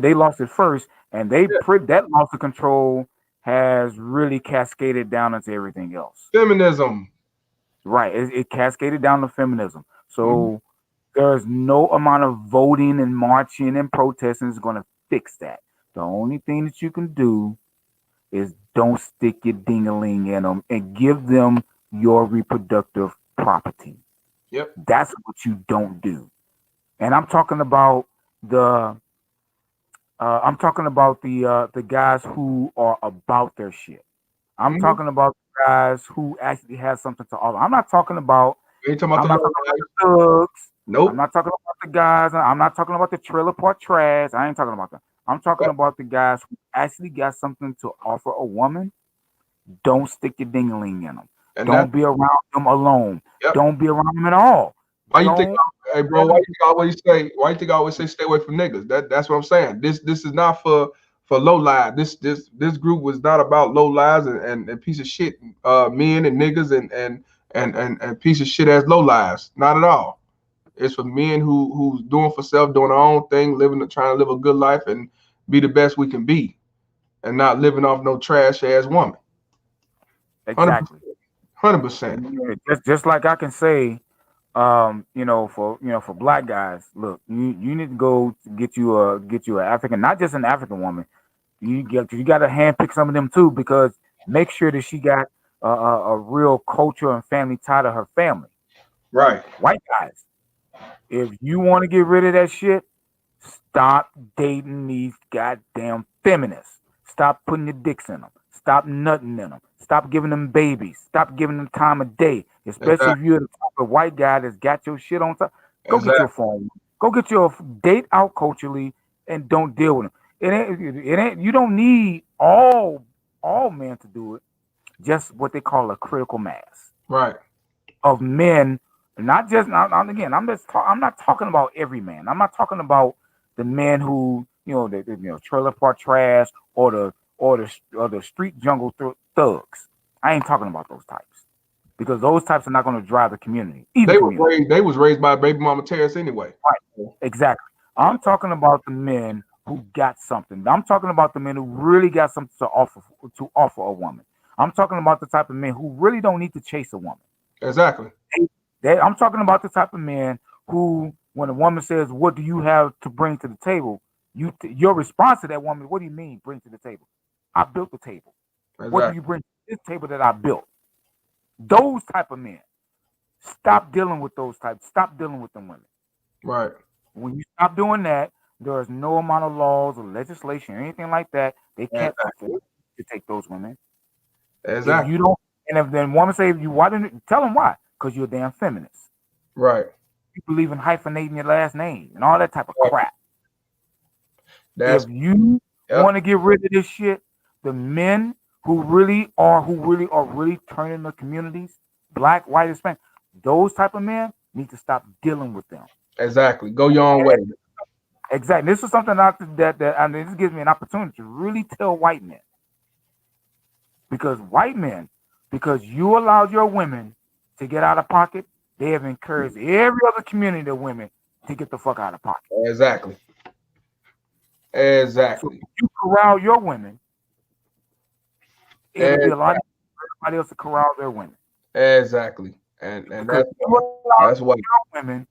they lost it first, and Yeah. that loss of control has really cascaded down into everything else. Feminism. Right. It cascaded down to feminism. Mhm. So there's no amount of voting and marching and protesting is going to fix that. The only thing that you can do is don't stick your dingaling in them and give them your reproductive property. Yep. That's what you don't do. And the I'm talking about the guys who are about their shit. I'm Hmm. talking about guys who actually have something to offer. I'm not talking about Ain't talking about I'm the not low talking about life. the thugs. I'm Nope. not talking about the guys. I'm not talking about the trailer park trash. I ain't talking about that. I'm talking Yep. about the guys who actually got something to offer a woman. Don't stick your dingling in them. And that's Don't be around them alone. yep. Don't be around them at all. Why you think? Don't Hey, bro. let Why them you think I always say? Why you think I always say stay away from niggas? That's what I'm saying. This is not for low lives. This group was not about low lives and piece of shit men and niggas and piece of shit as low lives. Not at all. It's for men who's doing for self, doing their own thing, trying to live a good life and be the best we can be, and not living off no trash ass woman. 100%. exactly. 100%. And just like I can say, for black guys, look, you need to go to get you an African, not just an African woman. You got to handpick some of them too, because make sure that she got a real culture and family tie to her family. Right. White guys, if you want to get rid of that shit, stop dating these goddamn feminists. Stop putting your dicks in them. Stop nutting in them. Stop giving them babies. Stop giving them time of day. Especially Exactly. if you're the type of white guy that's got your shit on top. Go get your Exactly. phone. Go get your date out culturally and don't deal with them. It ain't. You don't need all men to do it. Just what they call a critical mass Right. of men, not just again. I'm not talking about every man. I'm not talking about the men who trailer park trash or the street jungle thugs. I ain't talking about those types because those types are not going to drive the community, either community. They was raised by baby mama terrorists anyway. Right. Exactly. Yeah. I'm talking about the men who got something. I'm talking about the men who really got something to offer a woman. I'm talking about the type of men who really don't need to chase a woman. Exactly. I'm talking about the type of man who, when a woman says, "What do you have to bring to the table?" Your response to that woman, "What do you mean bring to the table?" I built the table. What do Exactly. you bring to this table that I built? Those type of men. Stop dealing with those types. Stop dealing with them women. Right. When you stop doing that, there is no amount of laws or legislation or anything like that. They can't Exactly. force you to take those women. If Exactly. you don't, and if then woman say, "You why didn't tell them why?" Because you're a damn feminist. Right. You believe in hyphenating your last name and all that type of Right. crap. That's If you yep. want to get rid of this shit, the men who really are really turning the communities, black, white, Hispanic, those type of men need to stop dealing with them. Exactly. Go your own way. Exactly. This is something that I mean, this gives me an opportunity to really tell white men, because white men, because you allowed your women to get out of pocket, they have encouraged every other community of women to get the fuck out of pocket. Exactly. So Exactly. if you corral your women, it'll be a lot Exactly. easier for everybody else to corral their women. Exactly. And Because you allow that's why. your women to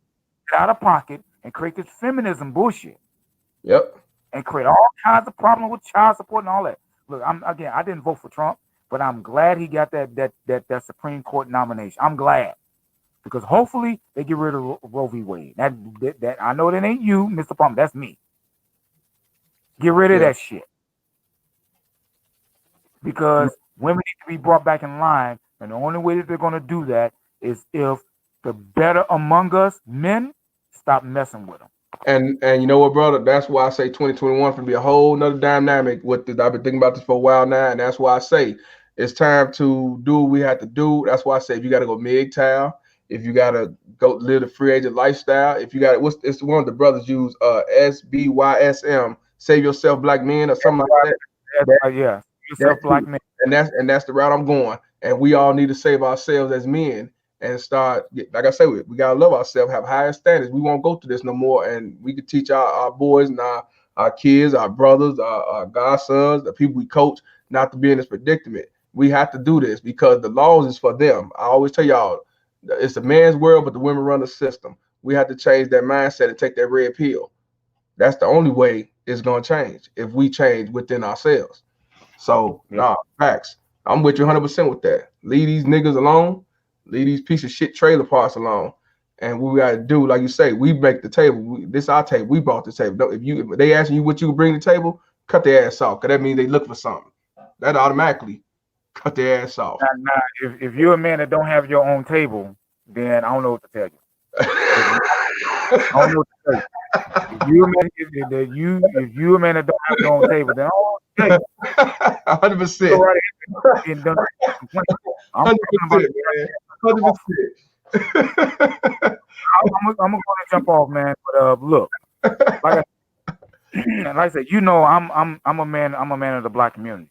get out of pocket and create this feminism bullshit Yep. and create all kinds of problems with child support and all that. Look, I didn't vote for Trump, but I'm glad he got that Supreme Court nomination. I'm glad, because hopefully they get rid of Roe v. Wade. That I know that ain't you, Mr. Palmer. That's me. Get rid of Yeah. that shit, because women need to be brought back in line, and the only way that they're going to do that is if the better among us men stop messing with them. And you know what, brother? That's why I say 2021 can be a whole nother dynamic with this. I've been thinking about this for a while now, and that's why I say it's time to do what we have to do. That's why I say if you got to go MGTOW, if you got to go live the free agent lifestyle, if you got what's it's one of the brothers use SBYSM, Save Yourself Black Men or something like that. Yeah, That yourself, too. black men. And that's the route I'm going. And we all need to save ourselves as men and start, like I said, we gotta love ourselves, have higher standards. We won't go through this no more. And we can teach our boys and our kids, our brothers, our godsons, the people we coach, not to be in this predicament. We have to do this because the laws is for them. I always tell y'all, it's a man's world, but the women run the system. We have to change that mindset and take that red pill. That's the only way it's gonna change if we change within ourselves. So, Yeah. nah, facts. I'm with you 100% with that. Leave these niggas alone. Leave these piece of shit trailer parks alone. And what we gotta do, like you say, we make the table. This our table. We brought the table. If they asking you what you bring to the table, cut their ass off. Cause that means they look for something. That automatically cut their ass off. Now, if you're a man that don't have your own table, then I don't know what to tell you. I don't know what to tell you. If you a man that don't have your own table, then I don't know what to tell you. 100%. Go right ahead and done complain. I'm talking about 100%, man. 100%. I'm gonna jump off, man. But look, like I said, I'm a man. I'm a man of the black community.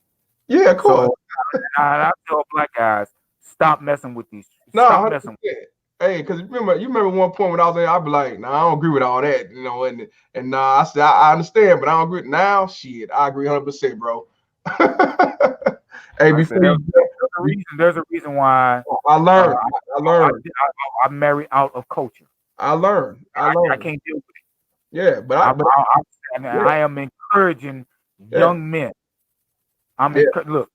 Yeah, of course. So I tell black guys, stop messing with these. No, Stop 100%. messing with. Hey, because you remember one point when I was there, I'd be like, nah, I don't agree with all that, and nah, I said I understand, but I don't agree. Now, shit, I agree 100%, bro. Hey, Like I before said, you there's a reason why I learned, I I, learned, I marry out of culture. I learned, I I learned. can't deal with it. Yeah, but yeah, I am encouraging yeah, young men. yeah, Look.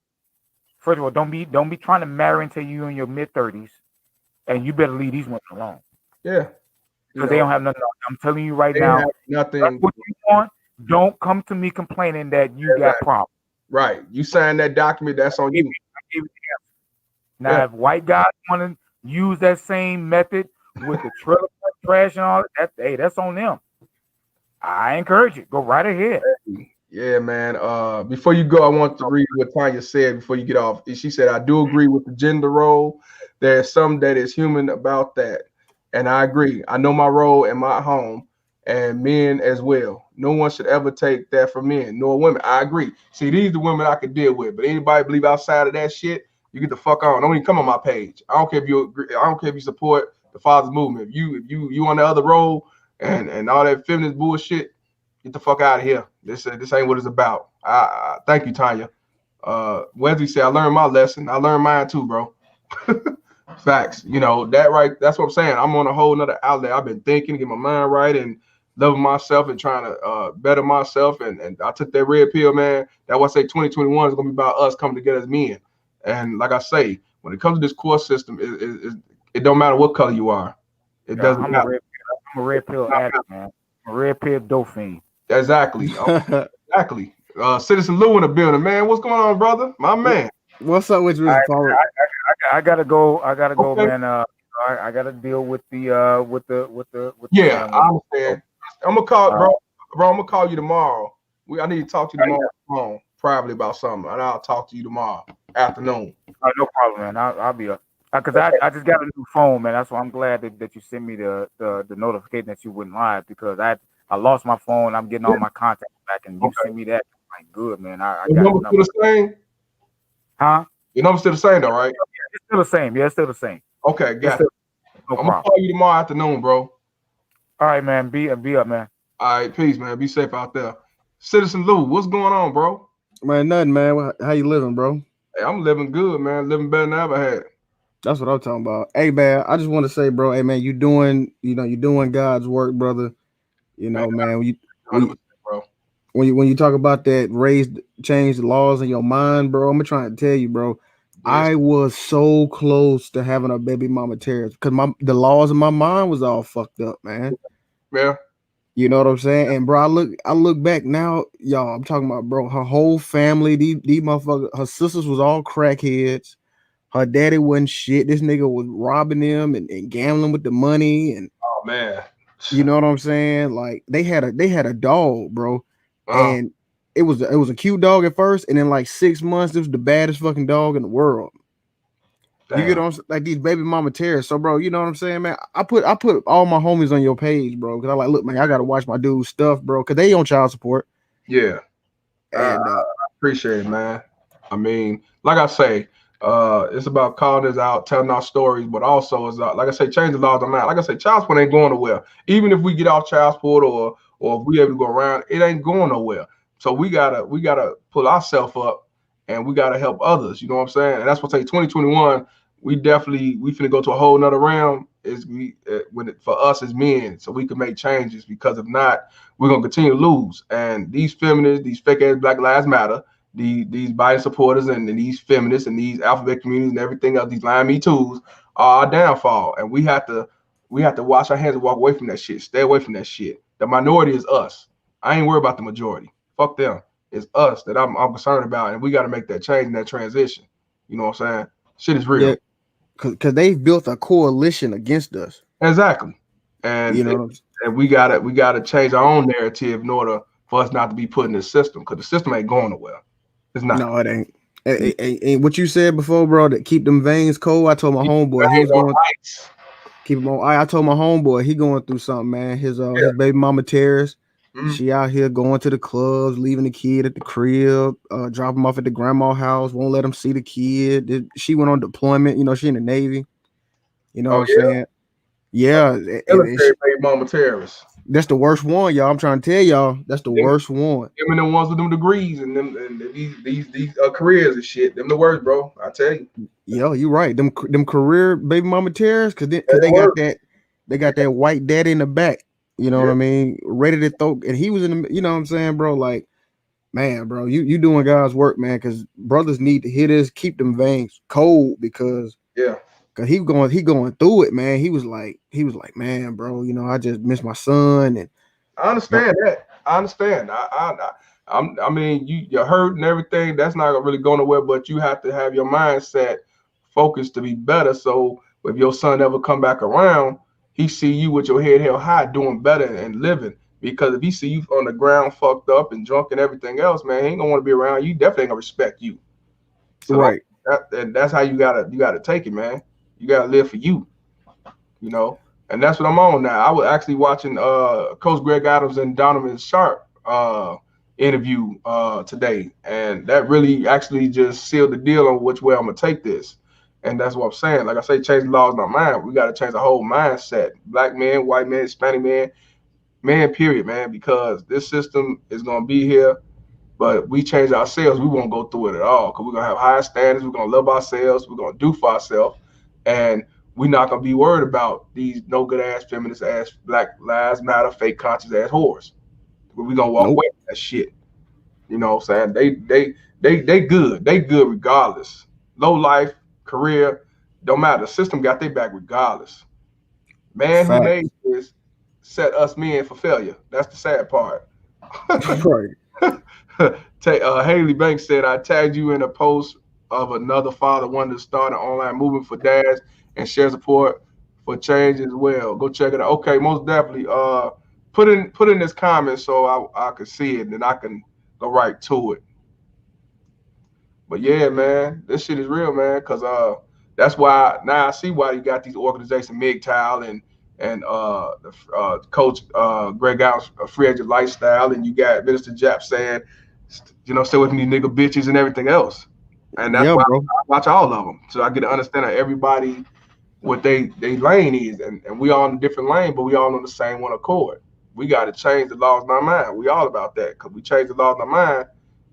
First of all, don't be trying to marry until you in your mid-30s, and you better leave these women alone yeah. because they don't have nothing else. I'm telling you right They have now, that's nothing. what you want. Don't come to me complaining that you got Exactly. problems. Right. You sign that document, that's on I gave you. you the answer. Now, Yeah, if white guys want to use that same method with the trailer park trash and all that's on them. I encourage it. Go right ahead. yeah, man. Before you go, I want to read what Tanya said before you get off. She said, I do agree with the gender role. There's some that is human about that. And I agree. I know my role in my home and men as well. No one should ever take that from men, nor women. I agree. See, these are the women I could deal with. But anybody believe outside of that shit, you get the fuck on. Don't even come on my page. I don't care if you agree, I don't care if you support the father's movement. If you on the other role and all that feminist bullshit, get the fuck out of here. This ain't what it's about. Thank you, Tanya. Wesley said, I learned my lesson. I learned mine too, bro. Facts. You know, that right. That's what I'm saying. I'm on a whole nother outlet. I've been thinking, get my mind right and loving myself and trying to better myself. And I took that red pill, man. That was say 2021 is gonna be about us coming together as men. And like I say, when it comes to this core system, it don't matter what color you are. It Yeah, doesn't matter. I'm a red pill addict, man. I'm a red pill dope fiend. Exactly. Exactly. Citizen Lou in the building, man. What's going on, brother? My man. What's up with you, Mr. Palmer? I gotta go. I gotta go, Okay. man. I gotta deal with the Yeah, family. I So, understand. I'm gonna call, uh, bro. Bro, I'm gonna call you tomorrow. I need to talk to you yeah, tomorrow on the phone, privately about something, and I'll talk to you tomorrow afternoon. no problem, man. I'll be up. Cause Okay. I just got a new phone, man. That's why I'm glad that you sent me the notification that you went live because I lost my phone. I'm getting Yeah. all my contacts back, and you Okay. sent me that. Like, good, man. I Your got the number still number. the same? Huh? Your number still the same, though, right? It's still the same. Yeah, it's still the same. Okay, It's got still it. no I'm gonna problem. call you tomorrow afternoon, bro. All right, man. Be up, man. All right, peace, man. Be safe out there. Citizen Lou, what's going on, bro? Man, nothing, man. How you living, bro? Hey, I'm living good, man. Living better than I ever had. That's what I'm talking about. Hey, man, I just want to say, bro. Hey, man, you doing God's work, brother. You Man, know, man. When 100%, bro. when you talk about that change the laws in your mind, bro. I'm trying to tell you, bro. Yes, I was so close to having a baby mama terrorist because the laws in my mind was all fucked up, man. man. You know what I'm saying? And bro, I look back now, y'all. I'm talking about, bro. Her whole family, these motherfuckers. Her sisters was all crackheads. Her daddy wasn't shit. This nigga was robbing them and gambling with the money, and Oh man. you know what I'm saying? Like they had a dog, bro, Uh, and it was a cute dog at first, and then like 6 months, it was the baddest fucking dog in the world. You get damn. on like these baby mama terrorists. So, bro, you know what I'm saying, man? I put all my homies on your page, bro, because I like, look, man, I gotta watch my dude's stuff, bro, because they on child support, Yeah. I and appreciate it, man. I mean, like I say, it's about calling us out, telling our stories, but also is like I say, change the laws on that. Like I say, child support ain't going nowhere. Even if we get off child support or if we able to go around, it ain't going nowhere. So we gotta pull ourselves up and we gotta help others. You know what I'm saying? And that's what I say 2021, we finna go to a whole nother realm is for us as men, so we can make changes because if not, we're gonna continue to lose. And these feminists, these fake ass Black Lives Matter, these Biden supporters and these feminists and these alphabet communities and everything else, these lying me tools are our downfall. And we have to wash our hands and walk away from that shit. Stay away from that shit. The minority is us. I ain't worried about the majority. Fuck them. It's us that I'm concerned about, and we got to make that change and that transition. You know what I'm saying? Shit is yeah, real. because they've built a coalition against us. Exactly. And You know what I'm saying? and we gotta change our own narrative in order for us not to be put in this system because the system ain't going nowhere. It's not. No, it ain't. And what you said before, bro, that keep them veins cold. I told my Keep homeboy he things was on going ice. keep him on. I told my homeboy he going through something, man. His Yeah. his baby mama terrorist. Mhm. She out here going to the clubs, leaving the kid at the crib, drop him off at the grandma house, won't let him see the kid. She went on deployment. You know, she in the Navy. You know what Oh I'm yeah. saying? Yeah, and Military baby mama terrorists. that's the worst one, y'all. I'm trying to tell y'all, that's the Them, worst one. them and the ones with them degrees and them and these careers and shit. Them the worst, bro. I tell you. Yo, you right. Them career baby mama terrorists, They cause the they got worst. that white daddy in the back. You know what Yeah. I mean? Ready to throw, and he was in the. You know what I'm saying, bro? Like, man, bro, you doing God's work, man. Cause brothers need to hear this, keep them veins cold, Yeah. cause he going through it, man. He was like, man, bro, I just miss my son, and I uh, understand that. I understand. I mean, you're hurt and everything. That's not really going nowhere. But you have to have your mindset focused to be better. So if your son ever come back around, he see you with your head held high, doing better and living. Because if he see you on the ground, fucked up and drunk and everything else, man, he ain't gonna want to be around you. Definitely ain't gonna respect you. So right, that's how you gotta take it, man. You gotta live for you. You know. And that's what I'm on now. I was actually watching Coach Greg Adams and Donovan Sharp interview today, and that really actually just sealed the deal on which way I'm gonna take this. And that's what I'm saying. Like I say, change the laws, not mine. We got to change the whole mindset. Black man, white man, Hispanic man, man, period, man. Because this system is gonna be here. But we change ourselves, we won't go through it at all because we're gonna have higher standards. We're gonna love ourselves. We're gonna do for ourselves, and we're not gonna be worried about these no good ass feminist ass Black Lives Matter fake conscious ass whores. We're gonna walk Nope. away from that shit. You know what I'm saying? They good. They good regardless. Low life, career, don't matter. The system got their back regardless. Man who Fact. made this set us men for failure. That's the sad part. Right. Haley Banks said, I tagged you in a post of another father wanting to start an online movement for dads and share support for change as well. Go check it out. Okay, most definitely. Put in this comment so I can see it and then I can go right to it. But yeah, man, this shit is real, man. Cause that's why now I see why you got these organizations, MGTOW and the coach Greg Allen's free agent lifestyle, and you got Minister Jap saying, stay with me, nigga, bitches, and everything else. And that's Yeah, why bro. I watch all of them, so I get to understand that everybody what they lane is, and we all in a different lane, but we all on the same one accord. We got to change the laws in our mind. We all about that because we change the laws in our mind,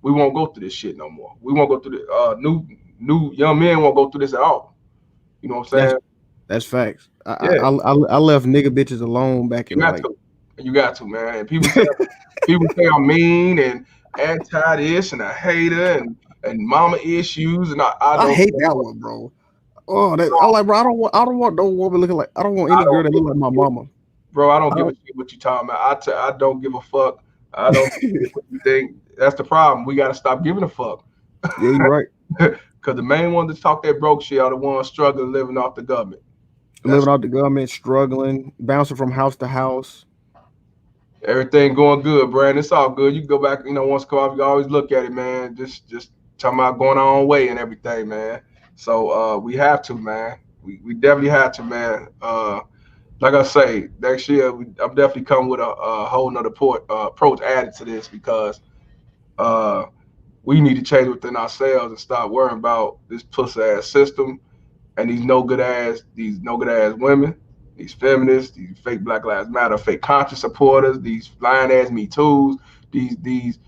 we won't go through this shit no more. We won't go through the new young men won't go through this at all. You know what I'm That's saying? that's facts. Yeah, I left nigga bitches alone back you in got like to. You got to, man. And people say I'm mean and anti this and a hater and mama issues, and I I don't hate that one, bro. Oh, that I like, bro. I don't want no woman looking like I don't want I any girl don't that give look like my a mama. bro. I don't I give a don't. shit what you talking about. I don't give a fuck. I don't give a shit what you think. That's the problem. We got to stop giving a fuck. Yeah, you're right. Because the main ones that talk that broke shit are the ones struggling living off the government. That's Living out the government, struggling, bouncing from house to house. everything going good, Brandon. It's all good. You can go back, once come off, you can always look at it, man. Just talking about going our own way and everything, man. So we have to, man. We definitely have to, man. Like I say, next year I'm definitely coming with a whole nother approach added to this because uh, we need to change within ourselves and stop worrying about this pussy ass system and these no good ass women, these feminists, these fake Black Lives Matter, fake conscious supporters, these lying ass Me Too's, these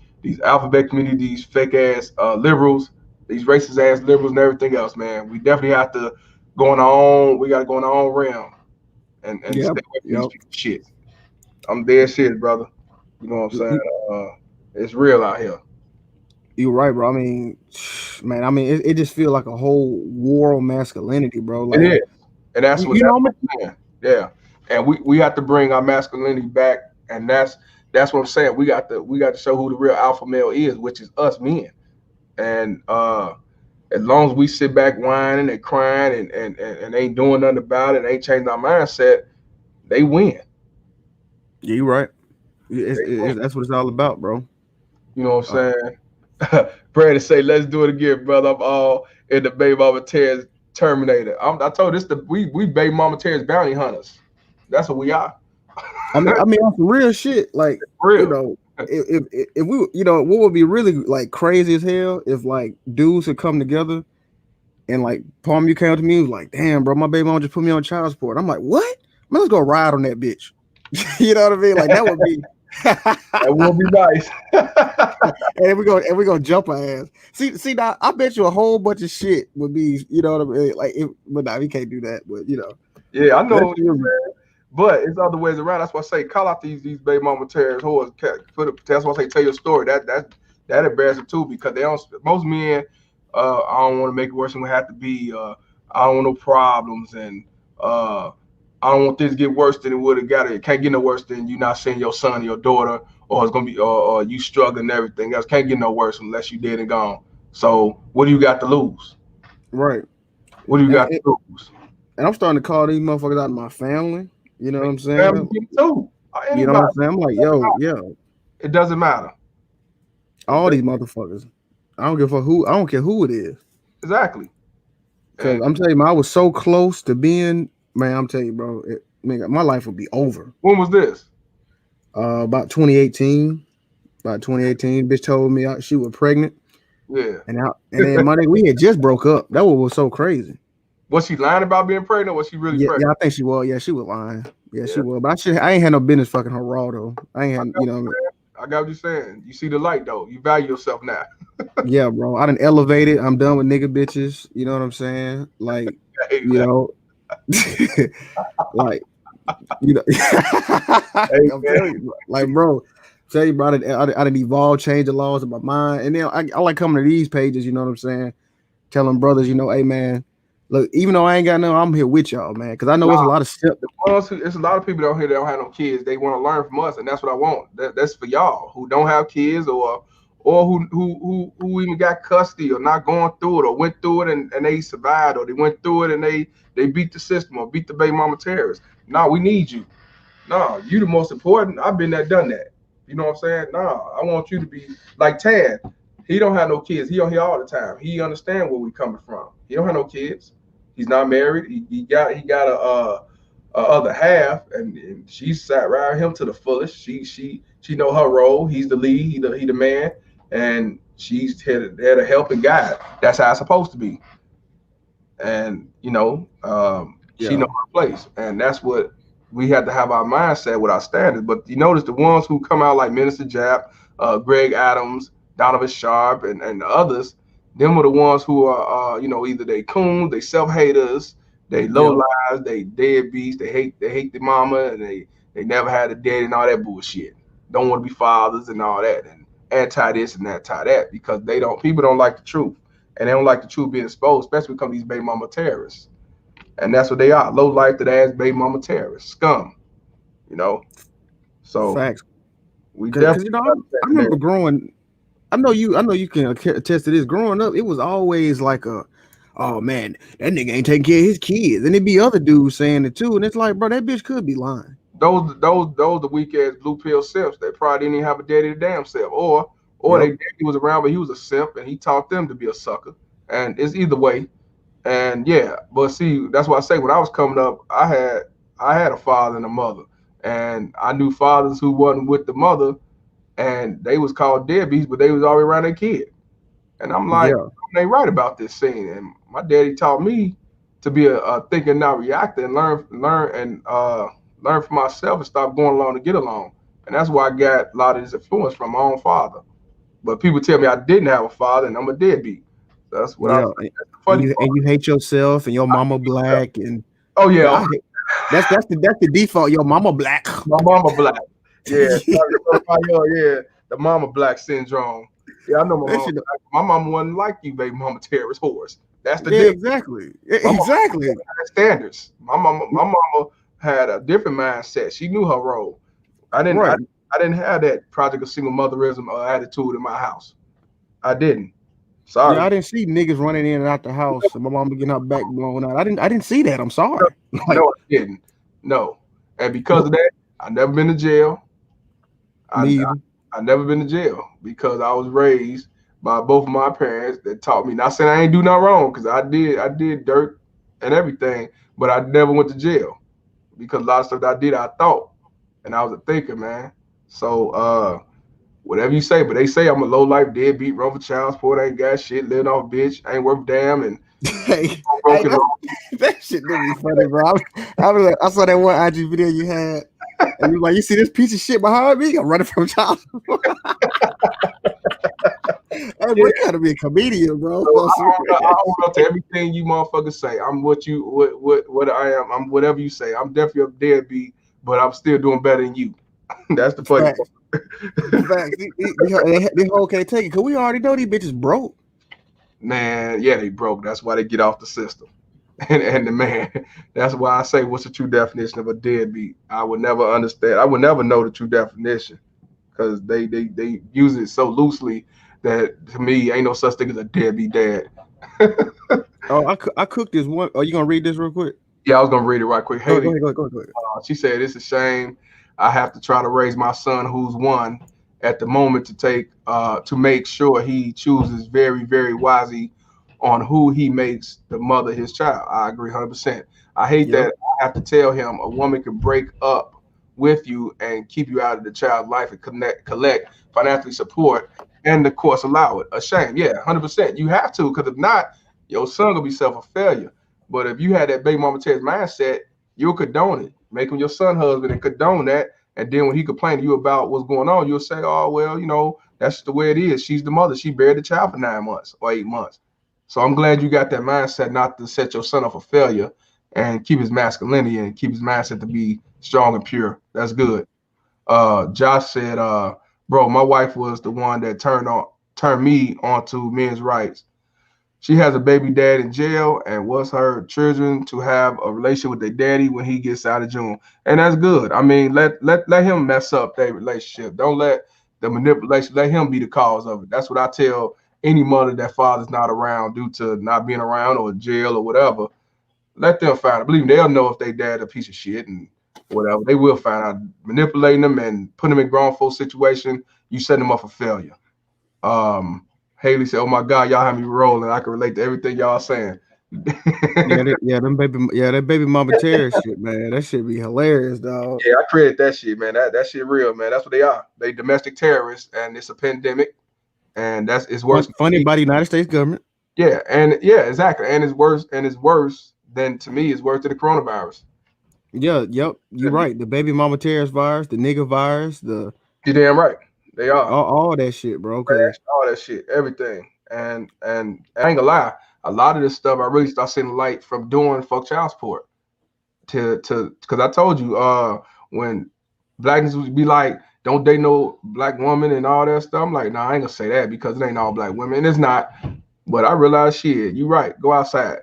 alphabet community, these fake ass liberals, these racist ass liberals and everything else, man. We definitely have to go on our own. We got to go in our own realm and Yep, stay away from these yep. people shit. I'm dead shit, brother. You know what I'm saying? You- Uh, it's real out here. You're right, bro. I mean, man. I mean, it just feels like a whole war on masculinity, bro. It Like, is, and that's you, what you that's know, what I'm saying. Yeah, and we have to bring our masculinity back, and that's what I'm saying. We got to show who the real alpha male is, which is us men. And as long as we sit back whining and crying and ain't doing nothing about it, ain't changing our mindset, they win. yeah, you're right. They win. That's what it's all about, bro. You know what Uh, I'm saying? Brandon say, "Let's do it again, brother." I'm all in the Baby Mama Terrence Terminator. I told this the we Baby Mama Terrence bounty hunters. That's what we are. I mean, on some real shit. Like, For you real. know, if we, what would be really like crazy as hell if like dudes could come together and like Palm, you came up to me, was like, "Damn, bro, my baby mama just put me on child support." I'm like, "What? Man, let's go ride on that bitch." You know what I mean? Like that would be. That will be nice. And we gonna jump her ass. See now, I bet you a whole bunch of shit would be, you know what I mean? Like, but nah, we can't do that. But Yeah, I that know. shit would be, But it's other ways around. That's why I say call out these baby mama terrorists whores. That's why I say tell your story. That embarrassing too because they don't. Most men, I don't want to make it worse than we have to be. I don't want no problems, and I don't want this to get worse than it would have got. It can't get no worse than you not seeing your son or your daughter, or it's gonna be, or you struggling and everything else. Can't get no worse unless you dead and gone. So what do you got to lose? right. What do you And, got and to lose? and I'm starting to call these motherfuckers out of my family. You know what I'm Family saying? people too. You know what Anybody. I'm saying? I'm like, yo, yeah, It doesn't matter. all these motherfuckers. I don't give a fuck who. I don't care who it is. Exactly. Cause And I'm telling you, man, I was so close to being, man. I'm telling you, bro. Man, my life would be over. when was this? About 2018. About 2018, bitch told me she was pregnant, Yeah. and then Monday we had just broke up. That was so crazy. Was she lying about being pregnant? Or was she really Yeah, pregnant? yeah, I think she was. Yeah, she was lying. Yeah, she Yeah. was. But I ain't had no business fucking her raw though. I ain't had, you know what I mean? I got what you're saying. You see the light though. You value yourself now. Yeah, bro. I done elevated. I'm done with nigga bitches. You know what I'm saying? Like, Hey you man. know, like, you know, Hey I'm man. telling you, like, bro, tell you, bro, I done evolved, changed the laws of my mind, and then I like coming to these pages. You know what I'm saying? Telling brothers, you know, hey man, look, even though I ain't got no, I'm here with y'all, man, because I know it's a Nah, lot of step. the ones who, it's a lot of people down here that don't have no kids. They want to learn from us, and that's what I want. That's for y'all who don't have kids or who even got custody or not going through it or went through it and they survived or they went through it and they beat the system or beat the baby mama terrorists. No, we need you. No, you the most important. I've been there, done that. You know what I'm saying? No, I want you to be like Tad. He don't have no kids. He on here all the time. He understand where we coming from. He don't have no kids. He's not married. He got a other half, and she sat around him to the fullest. She know her role. He's the lead. He the man, and she's there to help and guide. That's how it's supposed to be. And she Yeah, knows her place, and that's what we have to have our mindset with our standards. But you notice the ones who come out like Minister Jap, Greg Adams, Donovan Sharp, and others, them are the ones who are either they coons, they self haters, they low yep, lives, they deadbeats, they hate the mama, and they never had a daddy and all that bullshit. Don't want to be fathers and all that, and anti this and anti that because they don't people don't like the truth and they don't like the truth being exposed, especially when it comes to these baby mama terrorists. And that's what they are, low life that ass baby mama terrorists, scum, you know. So facts. we Because you definitely know, got I that in there. remember growing. I know you can attest to this. Growing up, it was always like a, oh man, that nigga ain't taking care of his kids, and it'd be other dudes saying it too, and it's like, bro, that bitch could be lying. Those the weak ass blue pill simps. They probably didn't even have a daddy to damn self, or Yep. they daddy was around, but he was a simp and he taught them to be a sucker. And it's either way. And yeah, but see, that's why I say when I was coming up, I had a father and a mother, and I knew fathers who wasn't with the mother, and they was called deadbeats, but they was always around their kid. And I'm like, Yeah. they right about this scene. And my daddy taught me to be a thinker, not reactor, and learn for myself and stop going along to get along. And that's why I got a lot of this influence from my own father. But people tell me I didn't have a father and I'm a deadbeat. That's what I Yeah. say. That's the funny part. And you hate yourself, and your mama black, and Oh yeah, I hate, that's the default. Your mama black. my mama black. Yeah, yeah, the mama black syndrome. Yeah, I know my That mama shit. black. My mama wasn't like you, baby mama terrorist horse. That's the Yeah, difference. exactly. My mama Exactly. had standards. My mama had a different mindset. She knew her role. I didn't I, Right. I didn't have that project of single motherism attitude in my house. I didn't. Yeah, Sorry. I didn't see niggas running in and out the house, and my mama getting her back blown out. I didn't see that. I'm sorry. No, Like, I didn't. No. And because of that, I never been to jail. I, me I either. I never been to jail because I was raised by both of my parents that taught me. Not saying I ain't do nothing wrong because I did dirt and everything, but I never went to jail because a lot of stuff that I did I thought and I was a thinker, man. So whatever you say, but they say I'm a low life deadbeat, run for child support, ain't got shit, living off bitch, ain't worth a damn, and Hey, hey, broken home. that shit do be funny, bro. I saw that one IG video you had, and you like, you see this piece of shit behind me? I'm running from child. Hey, bro, Yeah. you gotta be a comedian, bro. So I own up to everything you motherfuckers say. I'm what I am. I'm whatever you say. I'm definitely a deadbeat, but I'm still doing better than you. That's the funny Facts, part. facts. They whole can't take it because we already know these bitches broke. Man, yeah, they broke. That's why they get off the system. And the man, that's why I say, what's the true definition of a deadbeat? I would never understand. I would never know the true definition because they use it so loosely that to me ain't no such thing as a deadbeat dad. Oh, I cooked this one. Are you gonna read this real quick? Yeah, I was gonna read it right quick. Go ahead, go Haley, ahead, go ahead, go ahead. Go ahead. she said, "It's a shame. I have to try to raise my son, who's one at the moment, to make sure he chooses very, very wisely on who he makes the mother his child." I agree 100%. I hate Yep. that I have to tell him a woman can break up with you and keep you out of the child's life and collect financially support and of course allow it. A shame. Yeah, 100%. You have to because if not, your son gonna be self a failure. But if you had that baby mama Terry's mindset, you'll condone it. Make him your son husband and condone that And then when he complained to you about what's going on, you'll say, "Oh well, that's the way it is. She's the mother. She buried the child for 9 months or 8 months." So I'm glad you got that mindset not to set your son up for failure and keep his masculinity and keep his mindset to be strong and pure. That's good. Josh said, bro, my wife was the one that turned me onto men's rights. She has a baby dad in jail and wants her children to have a relationship with their daddy when he gets out of June. And that's good. I mean, let him mess up their relationship. Don't let the manipulation, let him be the cause of it. That's what I tell any mother that father's not around due to not being around or jail or whatever. Let them find out. Believe me, they'll know if they dad a piece of shit and whatever. They will find out. Manipulating them and putting them in grown folk situation, you set them up for failure. Um, Haley said, "Oh my God, y'all have me rolling. I can relate to everything y'all saying." Yeah, that baby mama terror shit, man. That shit be hilarious, dog. Yeah, I created that shit, man. That shit real, man. That's what they are. They domestic terrorists, and it's a pandemic, and it's worse. Funny by the United States government. Yeah, and yeah, exactly, and it's worse than to me. It's worse than the coronavirus. Yeah, yep, you're right. The baby mama terrorist virus, the nigga virus, the You damn right. They are. all that shit, bro. Cause All that shit, everything. And I ain't gonna lie, a lot of this stuff I really start seeing the light from doing fuck child support. To because I told you, when blackness would be like, don't date no black woman and all that stuff. I'm like, nah, I ain't gonna say that because it ain't all black women. And it's not. But I realize shit, you right. Go outside.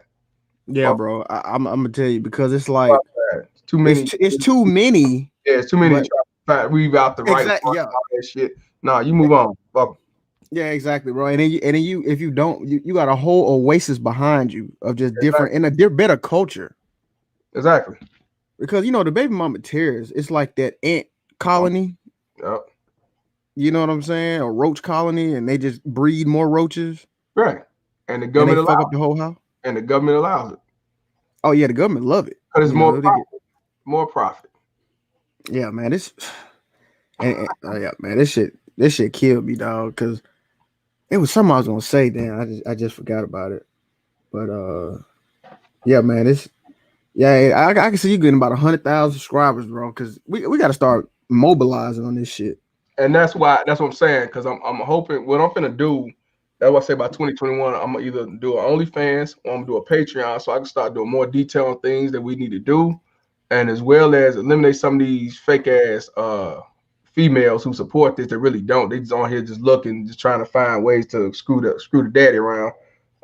yeah, Fuck, bro. I'm gonna tell you because it's go like outside. Too many. it's too many, Yeah, it's too many to but try to weave out the right exactly, part yeah. and all that shit. Nah, you move on. Fuck 'em. Yeah, exactly, bro. And then you if you don't, you got a whole oasis behind you of just different Exactly. and a better culture. Exactly. Because the baby mama terrors, it's like that ant Um, colony, yep. you know what I'm saying? Or roach colony, and they just breed more roaches Right. And the and they government fuck up allows the whole house. and the government allows it. Oh yeah, the government love it. Because it's more They get profit. More profit. yeah, man. This yeah, man. This shit killed me, dog. Cause it was something I was gonna say. Then I just forgot about it. But yeah, man. I can see you getting about 100,000 subscribers, bro. Cause we got to start mobilizing on this shit. And that's what I'm saying. Because I'm hoping what I'm gonna do. That's what I say about 2021. I'm gonna either do an OnlyFans or I'm gonna do a Patreon so I can start doing more detail on things that we need to do, and as well as eliminate some of these fake ass females who support this that really don't. They just on here just looking, just trying to find ways to screw the daddy around.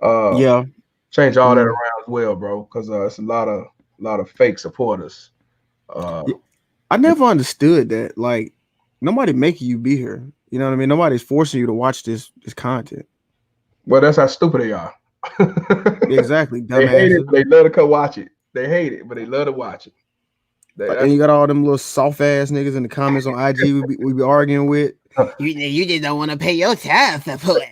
Uh, Yeah. Change all that Mm. around as well, bro. Because it's a lot of fake supporters. Uh, Yeah, I never understood that. Like, nobody making you be here. You know what I mean? Nobody's forcing you to watch this content. well, that's how stupid they are. Exactly, They hate it, dumbasses. but they love to come watch it. They hate it, but they love to watch it. But then That's you got all them little soft ass niggas in the comments on IG we be arguing with. You just don't want to pay your child support.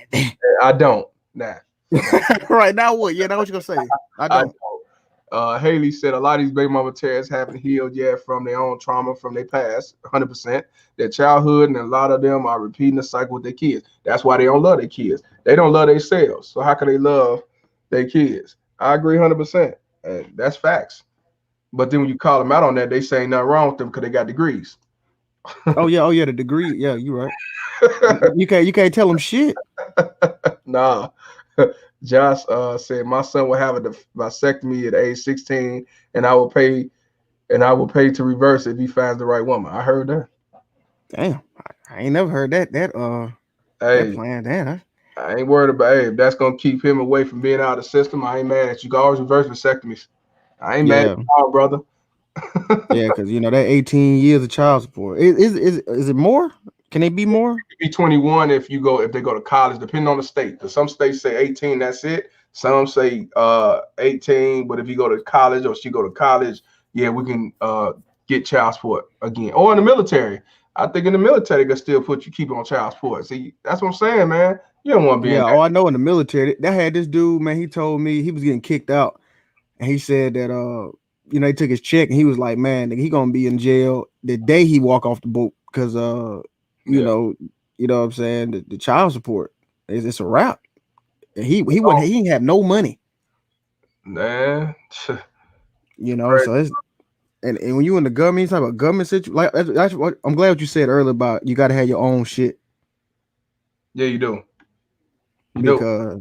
I don't. Nah, fuck out. Right now, what? Yeah, now what you gonna say? I I don't. don't. Haley said a lot of these baby mama tears haven't healed yet from their own trauma from their past, 100%. Their childhood, and a lot of them are repeating the cycle with their kids. That's why they don't love their kids. They don't love themselves. So how can they love their kids? I agree 100%. And that's facts. But then when you call them out on that, they say nothing wrong with them because they got degrees. Oh yeah, the degree. Yeah, you right. You can't tell them shit. Nah. Josh said my son will have a vasectomy at age 16, and I will pay to reverse it if he finds the right woman. I heard that. Damn, I ain't never heard that Hey, plan. Damn. I ain't worried about. Hey, if that's gonna keep him away from being out of the system, I ain't mad at you. You can always reverse vasectomies. I ain't mad at Yeah, you, all, brother. yeah, because that 18 years of child support. Is it more? Can they be more? Be 21 if they go to college, depending on the state. Because some states say 18, that's it. Some say 18, but if you go to college or she go to college, yeah, we can get child support again. Or in the military. I think in the military they can still keep you on child support. See, that's what I'm saying, man. You don't want to be in Yeah. that. Oh, I know in the military that had this dude, man. He told me he was getting kicked out, and he said that he took his check, and he was like, man, he gonna be in jail the day he walk off the boat because you Yeah. know, what I'm saying the child support it's a wrap. And he didn't have no money, Man. so Crazy. and when you in the government, you talk about government situation. Like that's what I'm glad what you said earlier about you got to have your own shit Yeah, you do. You do. because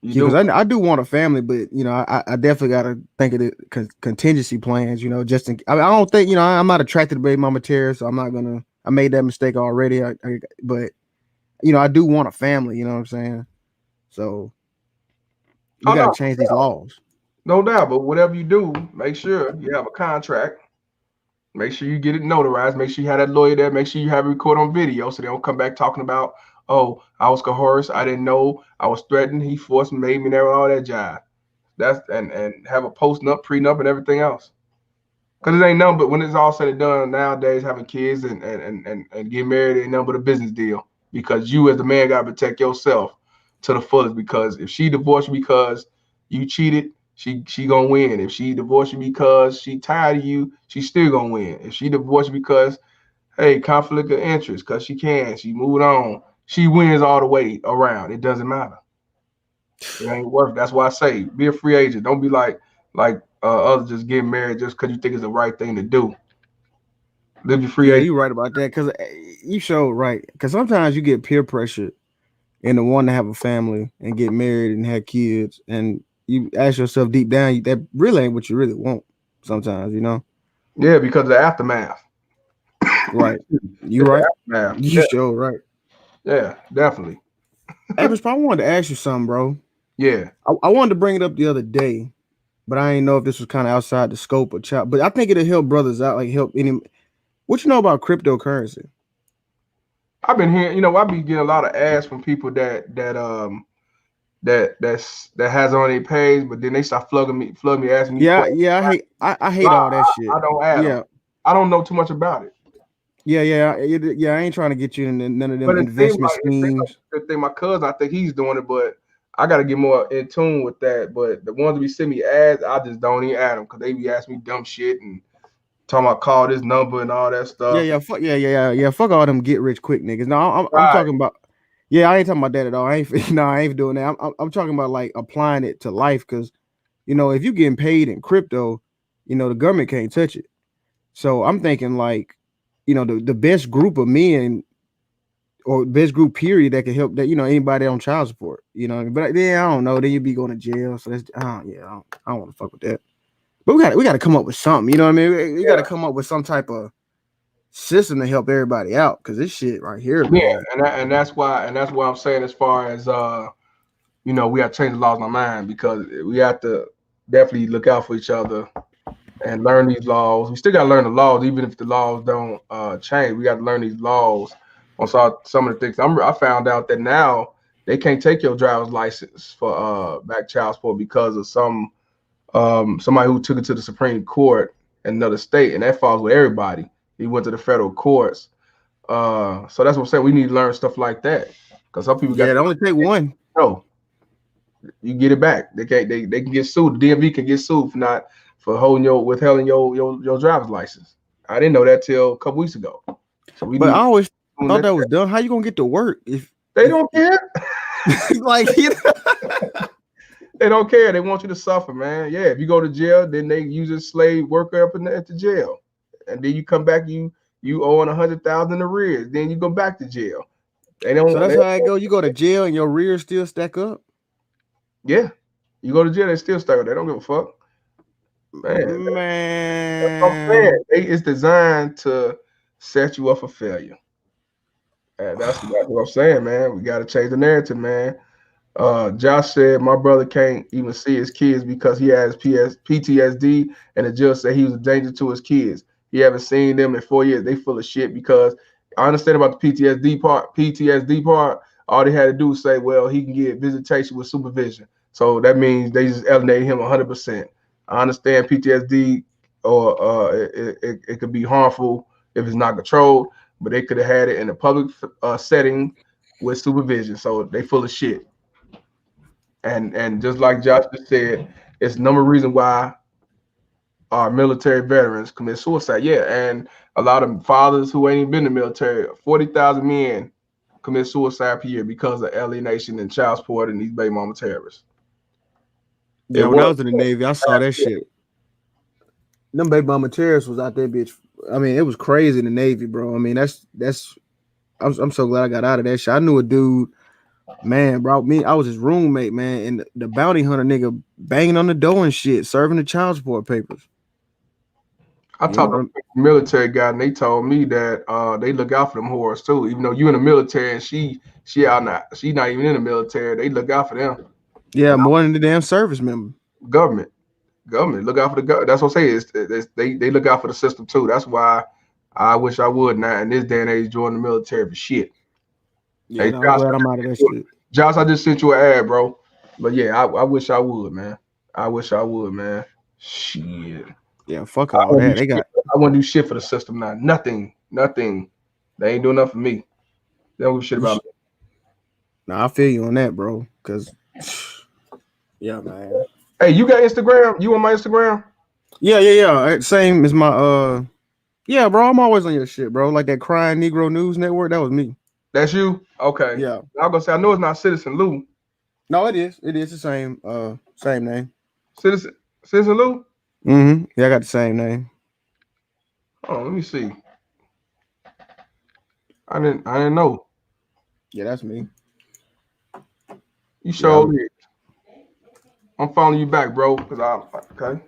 You yeah, because do. I do want a family, but I definitely got to think of the contingency plans. Just I don't think I'm not attracted to baby mama material, so I'm not gonna. I made that mistake already. But I do want a family. You know what I'm saying? So we Oh got to no, change these laws. no doubt. But whatever you do, make sure you have a contract. Make sure you get it notarized. Make sure you have that lawyer there. Make sure you have it recorded on video so they don't come back talking about, oh, I was coerced. I didn't know. I was threatened. He forced me, made me there, all that jive. That's and have a post nup, prenup, and everything else. Because it ain't nothing but when it's all said and done nowadays, having kids and getting married ain't nothing but a business deal. Because you as the man gotta protect yourself to the fullest. Because if she divorced you because you cheated, she gonna win. If she divorced you because she tired of you, she still gonna win. If she divorced you because hey, conflict of interest, because she moved on, she wins all the way around. It doesn't matter. It ain't worth it. That's why I say be a free agent. Don't be like others just getting married just because you think it's the right thing to do. Live your free Yeah, agent. you're right about that because you showed right. Because sometimes you get peer pressure into wanting to have a family and get married and have kids, and you ask yourself deep down that really ain't what you really want. Sometimes. Yeah, because of the aftermath. Right? You It's the right? aftermath. You Yeah, sure right? yeah, definitely. Hey, Miss I wanted to ask you something, bro. Yeah, I wanted to bring it up the other day, but I didn't know if this was kind of outside the scope of child. But I think it'll help brothers out, like help any. What you know about cryptocurrency? I've been hearing. I've been getting a lot of ads from people that has on their page, but then they start flooding me, asking me Yeah, questions. yeah. I So hate all that shit. I don't add them. Yeah, I don't know too much about it. yeah. I ain't trying to get you in none of them But investment it seems like schemes. a good thing. My cousin, I think he's doing it, but I got to get more in tune with that. But the ones that be send me ads, I just don't even add them because they be asking me dumb shit and talking about call this number and all that Yeah, stuff. yeah, fuck, yeah. Fuck all them get rich quick niggas. No, I'm Right. talking about. Yeah, I ain't talking about that at all. I ain't. No, I ain't doing that. I'm talking about like applying it to life because if you getting paid in crypto, the government can't touch it. So I'm thinking like, the best group of men or best group period that can help that anybody on child support. But then I don't know. Then you be going to jail. So that's yeah. I don't want to fuck with that. But we got to come up with something. You know what I mean? We got to Yeah. come up with some type of system to help everybody out because this shit right here, Yeah. man. And that's why I'm saying as far as we have to change the laws in our mind because we have to definitely look out for each other and learn these laws. We still got to learn the laws, even if the laws don't change. We got to learn these laws on some of the things. I found out that now they can't take your driver's license for back child support because of somebody who took it to the Supreme Court in another state, and that falls with everybody. He went to the federal courts. So that's what I'm saying. We need to learn stuff like that because some people got Yeah, it only take one. no. You get it back. They can get sued. The DMV can get sued for holding withholding your driver's license. I didn't know that till a couple weeks ago. So we But I need always to thought that. that was done. How you gonna get to work if They don't care. like They don't care. They want you to suffer, man. Yeah, if you go to jail, then they use a slave worker up at the jail, and then you come back, you owe 100,000 in arrears. Then you go back to jail. They So don't. that's how it go. You go to jail and your rears still stack up. Yeah, you go to jail, they still stuck. They don't give a fuck, man. That's what I'm saying. Man. It's designed to set you up for failure. And that's what I'm saying, man. We got to change the narrative, man. Josh said my brother can't even see his kids because he has PTSD, and the judge said he was a danger to his kids. He haven't seen them in 4 years. They full of shit because I understand about the PTSD part. PTSD part, all they had to do was say, well, he can get visitation with supervision. So that means they just alienated him 100%. I understand PTSD, or it could be harmful if it's not controlled, but they could have had it in a public setting with supervision. So they full of shit. And just like Josh just said, it's number reason why our military veterans commit suicide. Yeah, and a lot of fathers who ain't even been in the military, 40,000 men commit suicide per year because of alienation and child support and these baby mama terrorists. It Yeah, when I was was in the Navy, I saw that shit. them baby mama terrorists was out there, bitch. I mean, it was crazy in the Navy, bro. I mean, that's. I'm so glad I got out of that shit. I knew a dude, man, bro. I was his roommate, man, and the bounty hunter nigga banging on the door and shit, serving the child support papers. I You talked to know, a military guy, and they told me that they look out for them whores too. Even though you in the military, and she out not she not even in the military. They look out for them. yeah, And more than the damn service member. government, government look out for the government. That's what I say. They look out for the system too. That's why I wish I would not in this day and age join the military for shit. Yeah, Hey no, I'm Josh, glad I'm out of that shit. I just sent you an ad, bro. But yeah, I wish I would, man. I wish I would, man. Shit. Yeah, fuck I all want to that. do They shit. got. I want to do shit for the system now. Nothing, nothing. They ain't doing nothing for me. They don't give a shit You about sh- me. Nah, I feel you on that, bro. Cause yeah, man. Hey, you got Instagram? You on my Instagram? Yeah. Same as my yeah, bro. I'm always on your shit, bro. Like that crying Negro News Network. That was me. That's you? Okay. Yeah. I was gonna say I know it's not Citizen Lou. No, it is. It is the same. Same name. Citizen Citizen Lou? Mm-hmm. Yeah, I got the same name. Oh, let me see. I didn't know. Yeah, that's me. You Yeah. showed it. I'm following you back, bro. Cause I okay.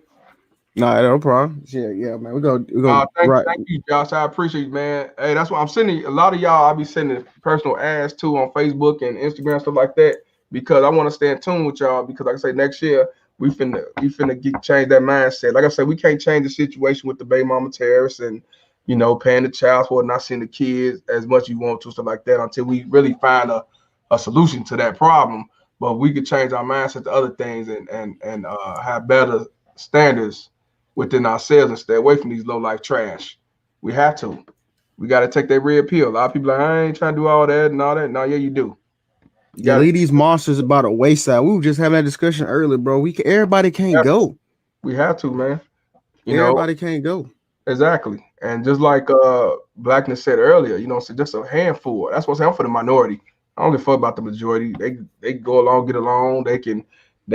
Nah, no problem. Yeah, man. We go Thank right. thank you, Josh. I appreciate you, man. Hey, that's why I'm sending a lot of y'all. I be sending personal ads too on Facebook and Instagram stuff like that because I want to stay in tune with y'all. Because like I say, next year we finna get change that mindset. Like I said, we can't change the situation with the baby mama terrorists and paying the child support, not seeing the kids as much as you want to stuff like that until we really find a solution to that problem. But we could change our mindset to other things and have better standards within ourselves and stay away from these low life trash. We have to. We got to take that red pill. A lot of people are like, I ain't trying to do all that and all that. No, yeah, you do. You Yeah, got to. leave these monsters about a wayside. We were just having that discussion earlier, bro. Everybody can't go. We have to, man. You know Everybody can't go. exactly. And just like Blackness said earlier, so just a handful. That's what I'm saying. I'm for the minority. I don't give a fuck about the majority. They go along, get along. They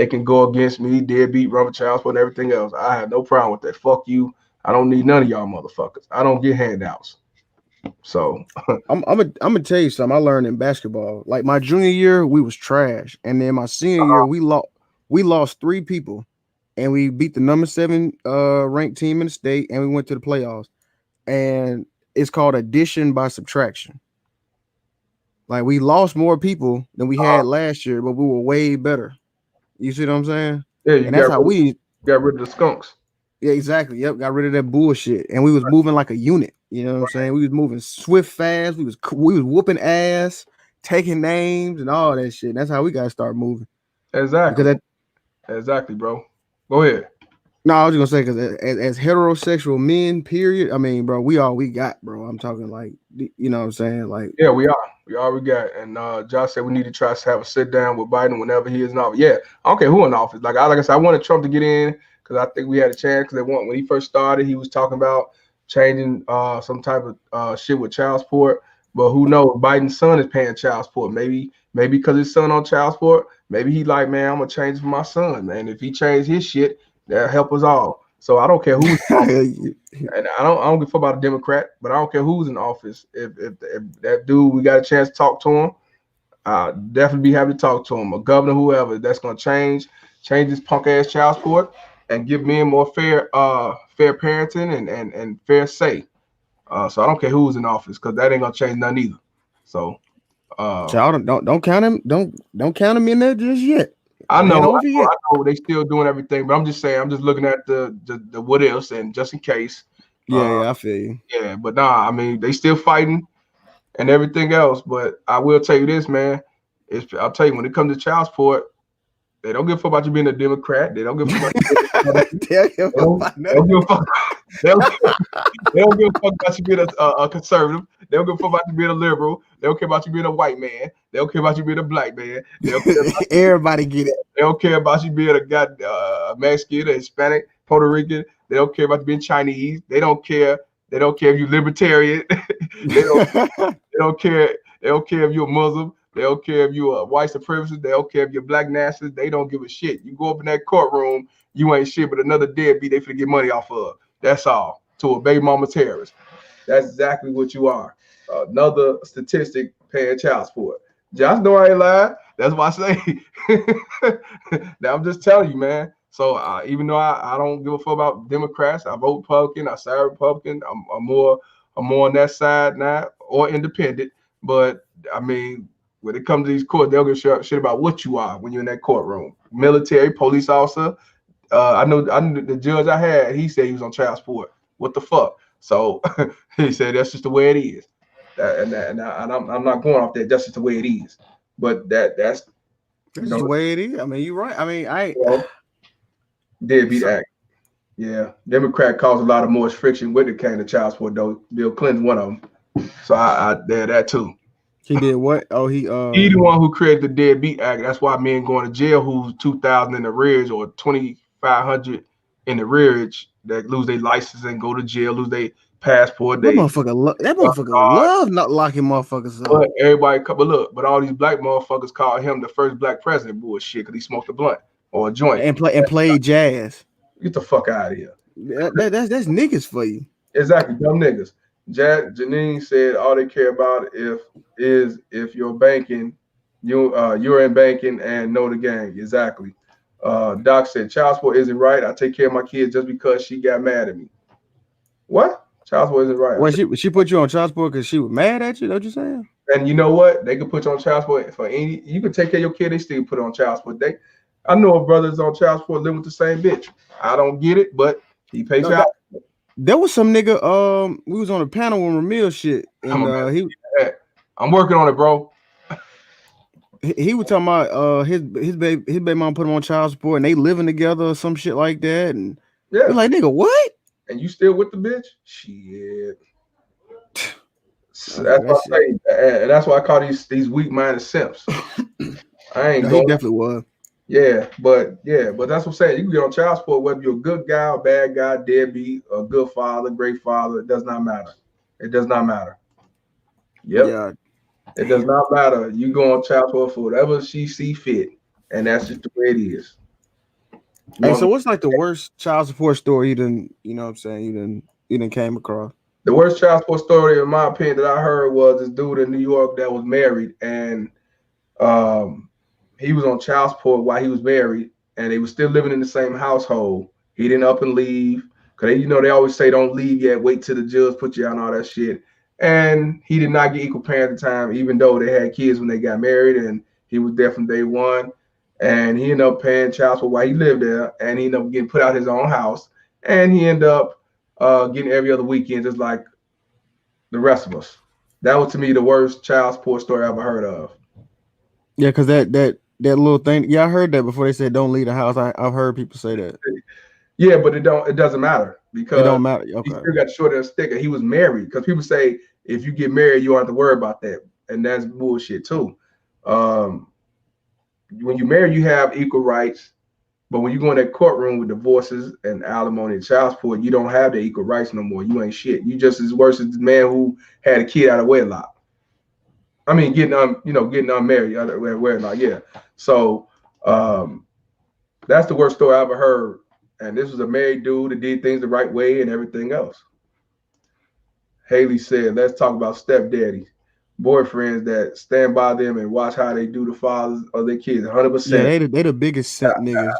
can go against me, deadbeat, rubber child support, and everything else. I have no problem with that. Fuck you. I don't need none of y'all motherfuckers. I don't get handouts. So I'm gonna tell you something. I learned in basketball. Like my junior year, we was trash, and then my senior year, we lost 3 people, and we beat the number 7 ranked team in the state, and we went to the playoffs. And it's called addition by subtraction. Like we lost more people than we had last year, but we were way better. You see what I'm saying? yeah, you And that's how we. got rid of the skunks. Yeah, exactly. Yep, got rid of that bullshit, and we was moving like a unit. You know what I'm saying? We was moving swift, fast. We was whooping ass, taking names, and all that shit. That's how we gotta start moving. Exactly. Because that. Exactly, bro. Go ahead. No, I was just gonna say because as heterosexual men, period. I mean, bro, we all we got, bro. I'm talking like, you know what I'm saying, like. Yeah, we are. We got. And Josh said we need to try to have a sit down with Biden whenever he is in office. Yeah, I don't care who in office. Like I said, I wanted Trump to get in because I think we had a chance. Because when he first started, he was talking about changing some type of shit with child support. But who knows? Biden's son is paying child support. Maybe because his son on child support. Maybe he like, man, I'm gonna change for my son, man. If he changed his shit, that'll help us all. So I don't care who's in office. And I don't give a fuck about a Democrat, but I don't care who's in office. If that dude, we got a chance to talk to him, definitely be happy to talk to him. A governor, whoever, that's gonna change this punk ass child support and give men more fair parenting and fair say. So I don't care who's in office because that ain't gonna change nothing either. So Child, don't count him. Don't count him in there just yet. I It ain't know, over yet. they still doing everything, but I'm just saying, I'm just looking at the what else and just in case. Yeah, I feel you. Yeah, but nah, I mean they still fighting and everything else. But I will tell you this, man. I'll tell you when it comes to child support, they don't give a fuck about you being a Democrat. They don't give a fuck about you being a Republican. They don't give a fuck. They don't, they don't give a fuck about you being a conservative. They don't give a fuck about you being a liberal. They don't care about you being a white man. They don't care about you being a black man. They don't care about Everybody get it. they don't care about you being a Mexican, a Hispanic, Puerto Rican. They don't care about you being Chinese. They don't care. They don't care if you're libertarian. they don't. They don't care. They don't care if you're a Muslim. They don't care if you're a white supremacist. They don't care if you're black nationalist. They don't give a shit. You go up in that courtroom, you ain't shit, but another deadbeat they finna get money off of. That's all. To a baby mama terrorist. That's exactly what you are. Another statistic paying child support. Just know I ain't lying. That's why I say. Now I'm just telling you, man. So even though I don't give a fuck about Democrats, I vote Republican. I side Republican. I'm more on that side now or independent. But I mean, when it comes to these courts, they'll give shit about what you are when you're in that courtroom. Military, police officer. I know the judge I had. He said he was on child support. What the fuck? So he said that's just the way it is. And I'm not going off that. That's just the way it is. But that's you That's just the know, way it is. I mean, you're right. I mean, you know deadbeat so, act. Yeah, Democrat caused a lot of more friction when it came to child support. Though Bill Clinton one of them. So I did that too. he did what? Oh, he He the one who created the Deadbeat Act. That's why men going to jail who's 2,000 in the rears or 2,500 in the rears that lose their license and go to jail, lose their passport. that They motherfucker. That motherfucker love not locking motherfuckers up. but everybody, but look, but all these black motherfuckers call him the first black president bullshit because he smoked a blunt or a joint. And play jazz. Get the fuck out of here. That's niggas for you. Exactly, dumb niggas. Janine said all they care about if you're banking, you're in banking and know the gang. Exactly. Doc said child support isn't right. I take care of my kids just because she got mad at me. What? Child support isn't right. Well, she put you on child support because she was mad at you. Know what you're saying? And you know what? They could put you on child support for any. You can take care of your kid. They still put on child support. I know of brothers on child support living with the same bitch. I don't get it, but he pays No, child. there was some nigga. We was on a panel with Ramil shit, and I'm working on it, bro. he was talking about his baby mom put him on child support, and they living together or some shit like that. And Yeah, we're like, nigga, what? and you still with the bitch? Shit. I That's mean, what I say, and that's why I call these weak-minded simps. I ain't no, he going. definitely was. But that's what I'm saying. You can get on child support whether you're a good guy or bad guy, deadbeat, a good father, great father. It does not matter. It does not matter. Yep. Yeah. It does not matter. You go on child support for whatever she see fit, and that's just the way it is. Hey, so what's like the worst child support story you didn't, you know what I'm saying, you didn't came across? The worst child support story, in my opinion, that I heard was this dude in New York that was married, and he was on child support while he was married, and they were still living in the same household. He didn't up and leave because they always say don't leave yet, wait till the judge put you out and all that shit. And he did not get equal pay at the time, even though they had kids when they got married, and he was there from day one. And he ended up paying child support while he lived there, and he ended up getting put out his own house, and he ended up getting every other weekend, just like the rest of us. That was to me the worst child support story I ever heard of. Yeah, because that little thing. Yeah, I heard that before. They said don't leave the house. I've heard people say that. Yeah, but it doesn't matter because it don't matter. Okay. He still got the short end stick, and he was married. Because people say if you get married, you don't have to worry about that, and that's bullshit too. When you marry, you have equal rights, but when you go in that courtroom with divorces and alimony and child support, you don't have the equal rights no more. You ain't shit. You just as worse as the man who had a kid out of wedlock. I mean, getting unmarried out of wedlock. Yeah. So that's the worst story I ever heard. And this was a married dude that did things the right way and everything else. Haley said, let's talk about stepdaddies, boyfriends that stand by them and watch how they do the fathers of their kids. 100%. Yeah, they the biggest simp niggas.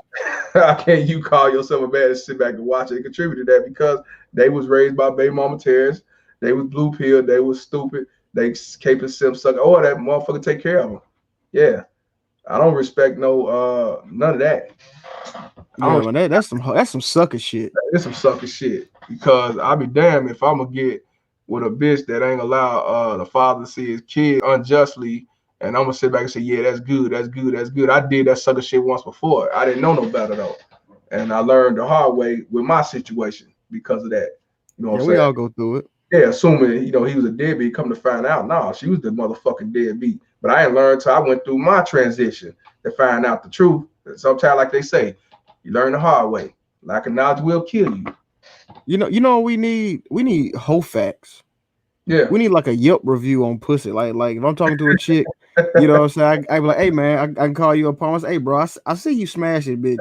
How can you call yourself a man and sit back and watch it and contribute to that? Because they was raised by baby mama terrorists. They was blue pill. They was stupid. They caping simp sucker. Oh, that motherfucker take care of them. Yeah. I don't respect none of that. Yeah, man, that's some sucker shit. It's some sucker shit because I'll be damned if I'm gonna get with a bitch that ain't allow the father to see his kid unjustly, and I'm gonna sit back and say, yeah, that's good, that's good, that's good. I did that sucker shit once before. I didn't know no better though, and I learned the hard way with my situation because of that. You know what I'm saying? We all go through it. Yeah, assuming he was a deadbeat, come to find out, nah, she was the motherfucking deadbeat. But I didn't learn till I went through my transition to find out the truth. Sometimes, like they say, you learn the hard way. Lack of knowledge will kill you. You know we need whole facts. Yeah. We need like a Yelp review on pussy. Like if I'm talking to a chick, you know what I'm saying? I be like, hey man, I can call you a palm. Hey bro, I see you smash it, bitch.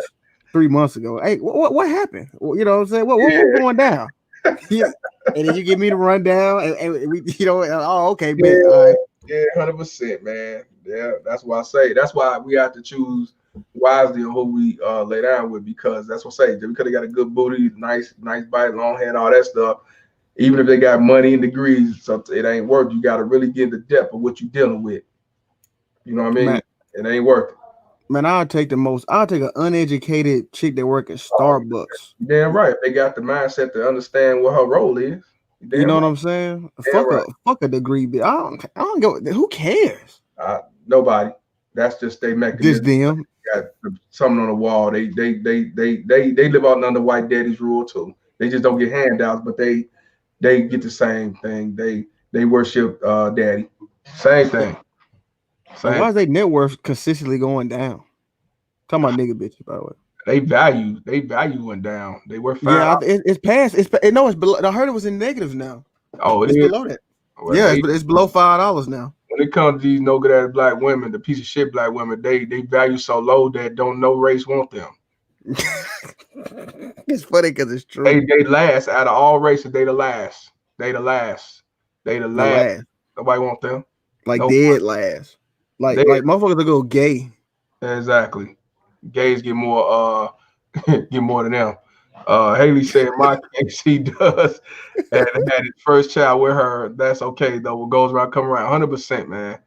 3 months ago. Hey, what happened? Well, you know what I'm saying? What Yeah, going down? Yeah. And then you give me the rundown, and we, oh, okay, bet. All yeah, right. yeah, 100%, man. Yeah, that's why I say. That's why we have to choose wisely on who we lay down with because that's what I say. Because they got a good booty, nice bite, long hair, and all that stuff. Even if they got money and degrees, so it ain't worth. You got to really get in the depth of what you're dealing with. You know what I mean? Man, It ain't worth it. man, I'll take an uneducated chick that work at Oh, Starbucks. you damn right. They got the mindset to understand what her role is. You You know damn what right. I'm saying? Damn right. Fuck a degree, but I don't go. Who cares? Nobody. That's just their Just mechanism. them. Got something on the wall. They live out under white daddy's rule too. They just don't get handouts, but they get the same thing. They worship daddy. Same And, thing. and Same. why is they net worth consistently going down? Talking about nigga bitches, by the way. They value went down. They were Yeah, $5. it's past. No, it's below. I heard it was in negatives now. Oh, it It's is. below that. Well, Yeah, it's below $5 now. when it comes to these no good ass black women, the piece of shit black women, they value so low that don't no race want them. It's funny because it's They true. they last out of all races. They the last. They the last. They the The last. last, Nobody want them. like No. dead last, They like motherfuckers that go gay. exactly. Gays get more get more than them. Haley said my case he does and had his first child with her. That's okay though. What goes around come around. 100%, man.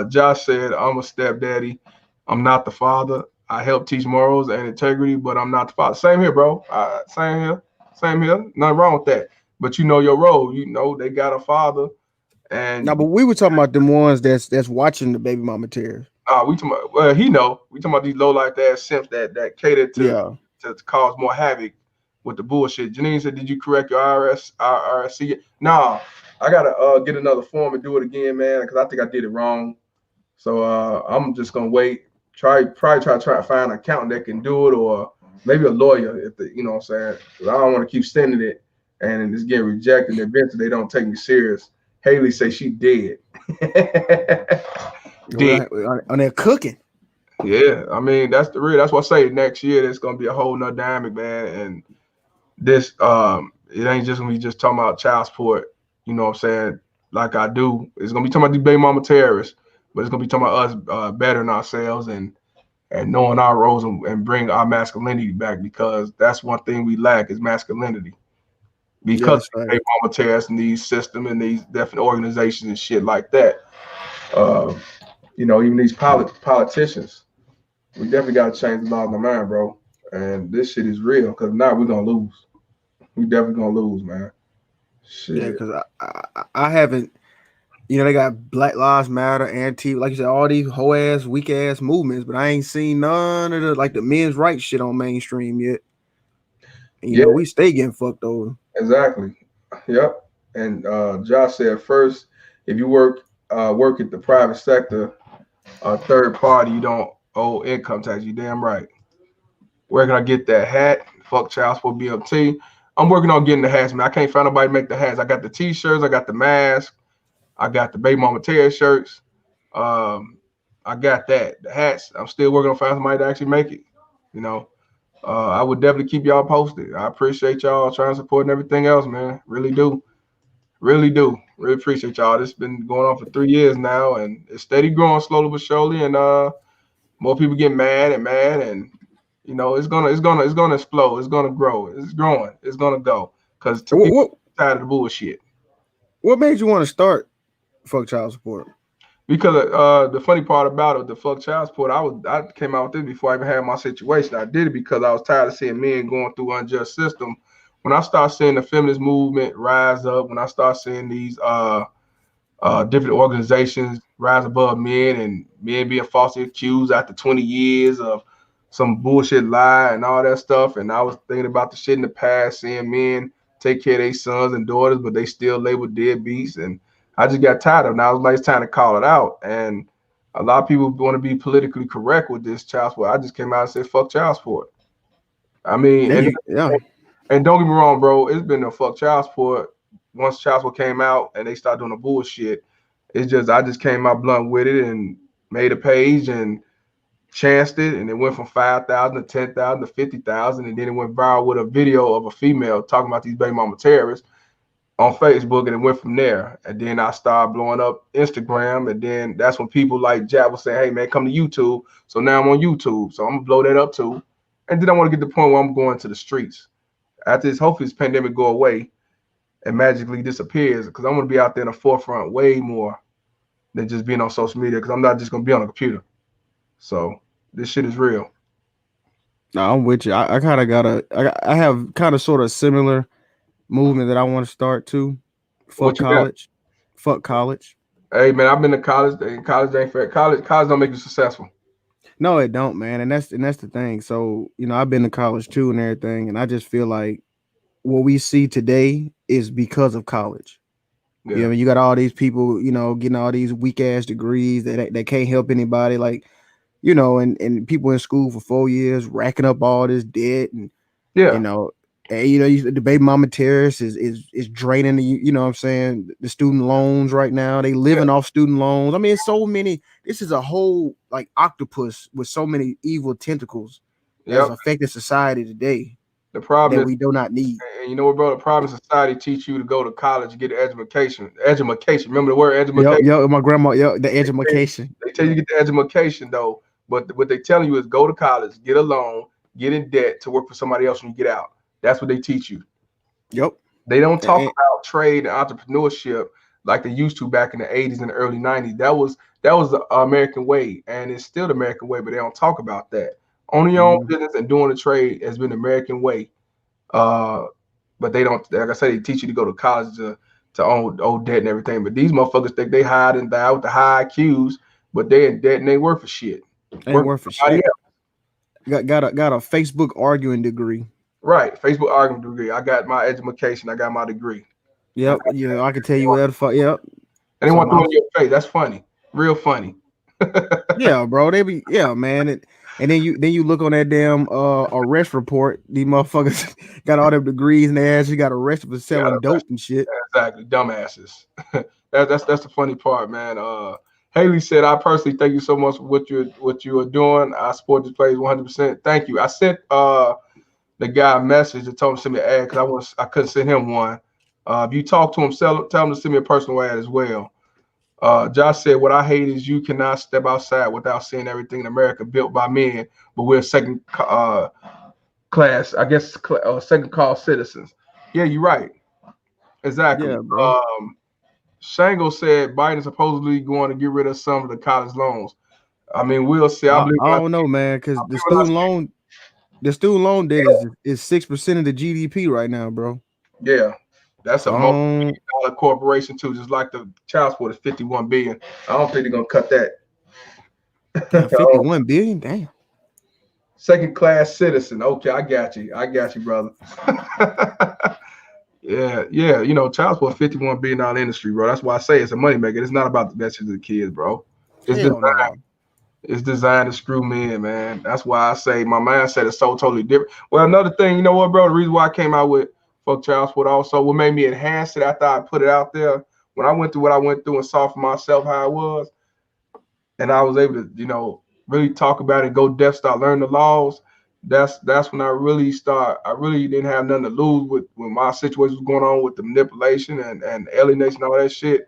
Josh said, I'm a stepdaddy. I'm not the father. I help teach morals and integrity, but I'm not the father. Same here, bro. Same here. Same here. Nothing wrong with that. But you know your role. You know they got a father, No, and but we were talking about them ones that's watching the baby mama tears. we talking about, well, he know. We talking about these low life ass simps that cater Yeah. to cause more havoc with the bullshit. Janine said, "Did you correct your RSC?" No, I gotta get another form and do it again, man, because I think I did it wrong. So I'm just gonna wait. Try to find an accountant that can do it, or maybe a lawyer if the, you know what I'm saying. 'Cause I don't want to keep sending it and it's getting rejected. And eventually they don't take me serious. Haley say she dead. Dead. On there cooking. Yeah, I mean that's the real. That's what I say. Next year there's gonna be a whole nother dynamic, man. And this it ain't just gonna be just talking about child support. You know what I'm saying? Like I do. It's gonna be talking about these baby mama terrorists, but it's gonna be talking about us bettering ourselves and knowing our roles and bring our masculinity back because that's one thing we lack is masculinity. Yeah, Because that's right. they mama terrorists and these systems and these different organizations and shit like that. Uh, even these politicians, we definitely got to change the laws in the mind, bro. And this shit is real because now we're gonna lose. We definitely gonna lose, man. Yeah, Shit. because I haven't. They got Black Lives Matter, anti, like you said, all these whole ass, weak ass movements, but I ain't seen none of the like the men's rights shit on mainstream yet. And, Yeah, we stay getting fucked over. exactly. Yep. And Josh said first, if you work at the private sector, third party, you don't owe income tax. You damn right. Where can I get that hat? Fuck child support BMT. I'm working on getting the hats, man. I can't find nobody to make the hats. I got the t-shirts, I got the mask, I got the baby mama tear shirts. Um, I got that. The hats. I'm still working on finding somebody to actually make it. You know. I would definitely keep y'all posted. I appreciate y'all trying to support and everything else, man. Really do. Really do. Really appreciate y'all. This has been going on for 3 years now and it's steady growing slowly but surely and more people get mad and it's gonna explode. It's gonna grow. It's growing. It's gonna go. Cause to What people what, tired of the bullshit. what made you want to start fuck child support? Because the funny part about it, the fuck child support, I came out with this before I even had my situation. I did it because I was tired of seeing men going through unjust system. When I start seeing the feminist movement rise up, when I start seeing these different organizations rise above men and men being falsely accused after 20 years of some bullshit lie and all that stuff. And I was thinking about the shit in the past, seeing men take care of their sons and daughters, but they still labeled deadbeats. And I just got tired of it. Now it was like it's time to call it out. And a lot of people want to be politically correct with this child support. I just came out and said, fuck child support. I mean, And yeah. and don't get me wrong, bro. It's been a fuck child support. Once child support came out and they started doing the bullshit, it's just I just came out blunt with it and made a page and chanced it, and it went from 5,000 to 10,000 to 50,000, and then it went viral with a video of a female talking about these baby mama terrorists on Facebook, and it went from there. And then I started blowing up Instagram, and then that's when people like Jab was saying, "Hey man, come to YouTube." So now I'm on YouTube, so I'm gonna blow that up too. And then I want to get to the point where I'm going to the streets after this. Hopefully, this pandemic go away and magically disappears, because I'm gonna be out there in the forefront way more than just being on social media. Because I'm not just gonna be on a computer. So this shit is real. No, I'm with you. I kind of got I have kind of sort of similar movement that I want to start too. Fuck What you got? college. Fuck college. Hey man, I've been to college. College ain't fair. College don't make you successful. No, it don't, man. And that's the thing. So, I've been to college too and everything, and I just feel like what we see today is because of college. Yeah, You got all these people, getting all these weak ass degrees that can't help anybody. Like, and people in school for 4 years racking up all this debt you yeah, know, the baby mama terrace is draining what I'm saying, the student loans right now. They yeah, living off student loans. I mean, it's so many. This is a whole like octopus with so many evil tentacles that's yep. affecting society today The problem that is, we do not need. and you know what, bro? The problem is society teach you to go to college and get an education. Education. Remember the word Yep, education? yep. My grandma, yep, the They tell education. they tell you to get the education though, but what they telling you is go to college, get a loan, get in debt to work for somebody else when you get out. That's what they teach you. Yep. They don't talk And, about trade and entrepreneurship like they used to back in the 80s and the early 90s. That was the American way, and it's still the American way, but they don't talk about that. Owning your own mm, business and doing the trade has been the American way. Uh, but they don't, like I said, they teach you to go to college to own debt and everything. But these motherfuckers think they hide and die with the high IQs, but they in debt and they work for shit. ain't Work worth for a somebody shit. else. Got a Facebook arguing degree. Right. Facebook argument degree. I got my education. I got my degree. And Yep. Yeah, I can tell you whatever the fuck. Yep. they So want to my throw it in your face. That's funny. Real funny. Yeah, bro. They be yeah, man. And then you look on that damn arrest report. These motherfuckers got all them degrees and they actually got arrested for Yeah, selling dope and shit. exactly. Dumbasses. That's the funny part, man. Haley said, I personally thank you so much for what you are doing. I support this page 100%. Thank you. I sent the guy a message and told him to send me an ad because I couldn't send him one. If you talk to him, tell him to send me a personal ad as well. Josh said, "What I hate is you cannot step outside without seeing everything in America built by men, but we're second class, I guess, second class citizens." Yeah, you're right. Exactly. Yeah, bro. Shango said Biden supposedly going to get rid of some of the college loans. I mean, we'll see. I believe I don't know, man, because I believe when I see. the student loan debt is 6% of the GDP right now, bro. Yeah, that's a So I don't, multi-dollar corporation too, just like the child support is 51 billion. I don't think they're gonna cut that. damn, 51 billion, damn. Second class citizen. Okay, I got you. I got you, brother. Yeah, yeah. Child support $51 billion industry, bro. That's why I say it's a moneymaker. It's not about the best of the kids, bro. It's Hell designed. no. It's designed to screw men, man. That's why I say my mindset is so totally different. Well, another thing, you know what, bro? The reason why I came out with fuck child support also, what made me enhance it after I put it out there, when I went through what I went through and saw for myself how it was, and I was able to, really talk about it, go depth, start learning the laws. That's when I really start. I really didn't have nothing to lose with when my situation was going on with the manipulation and alienation, all that shit.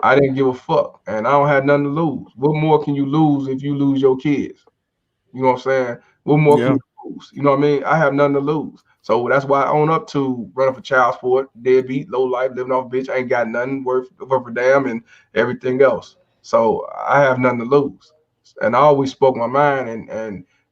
I didn't give a fuck, and I don't have nothing to lose. What more can you lose if you lose your kids? You know what I'm saying? What more can Yeah. you lose? You know what I mean? I have nothing to lose. So that's why I own up to running for child support, deadbeat, low life, living off bitch. I ain't got nothing worth a damn and everything else. So I have nothing to lose. And I always spoke my mind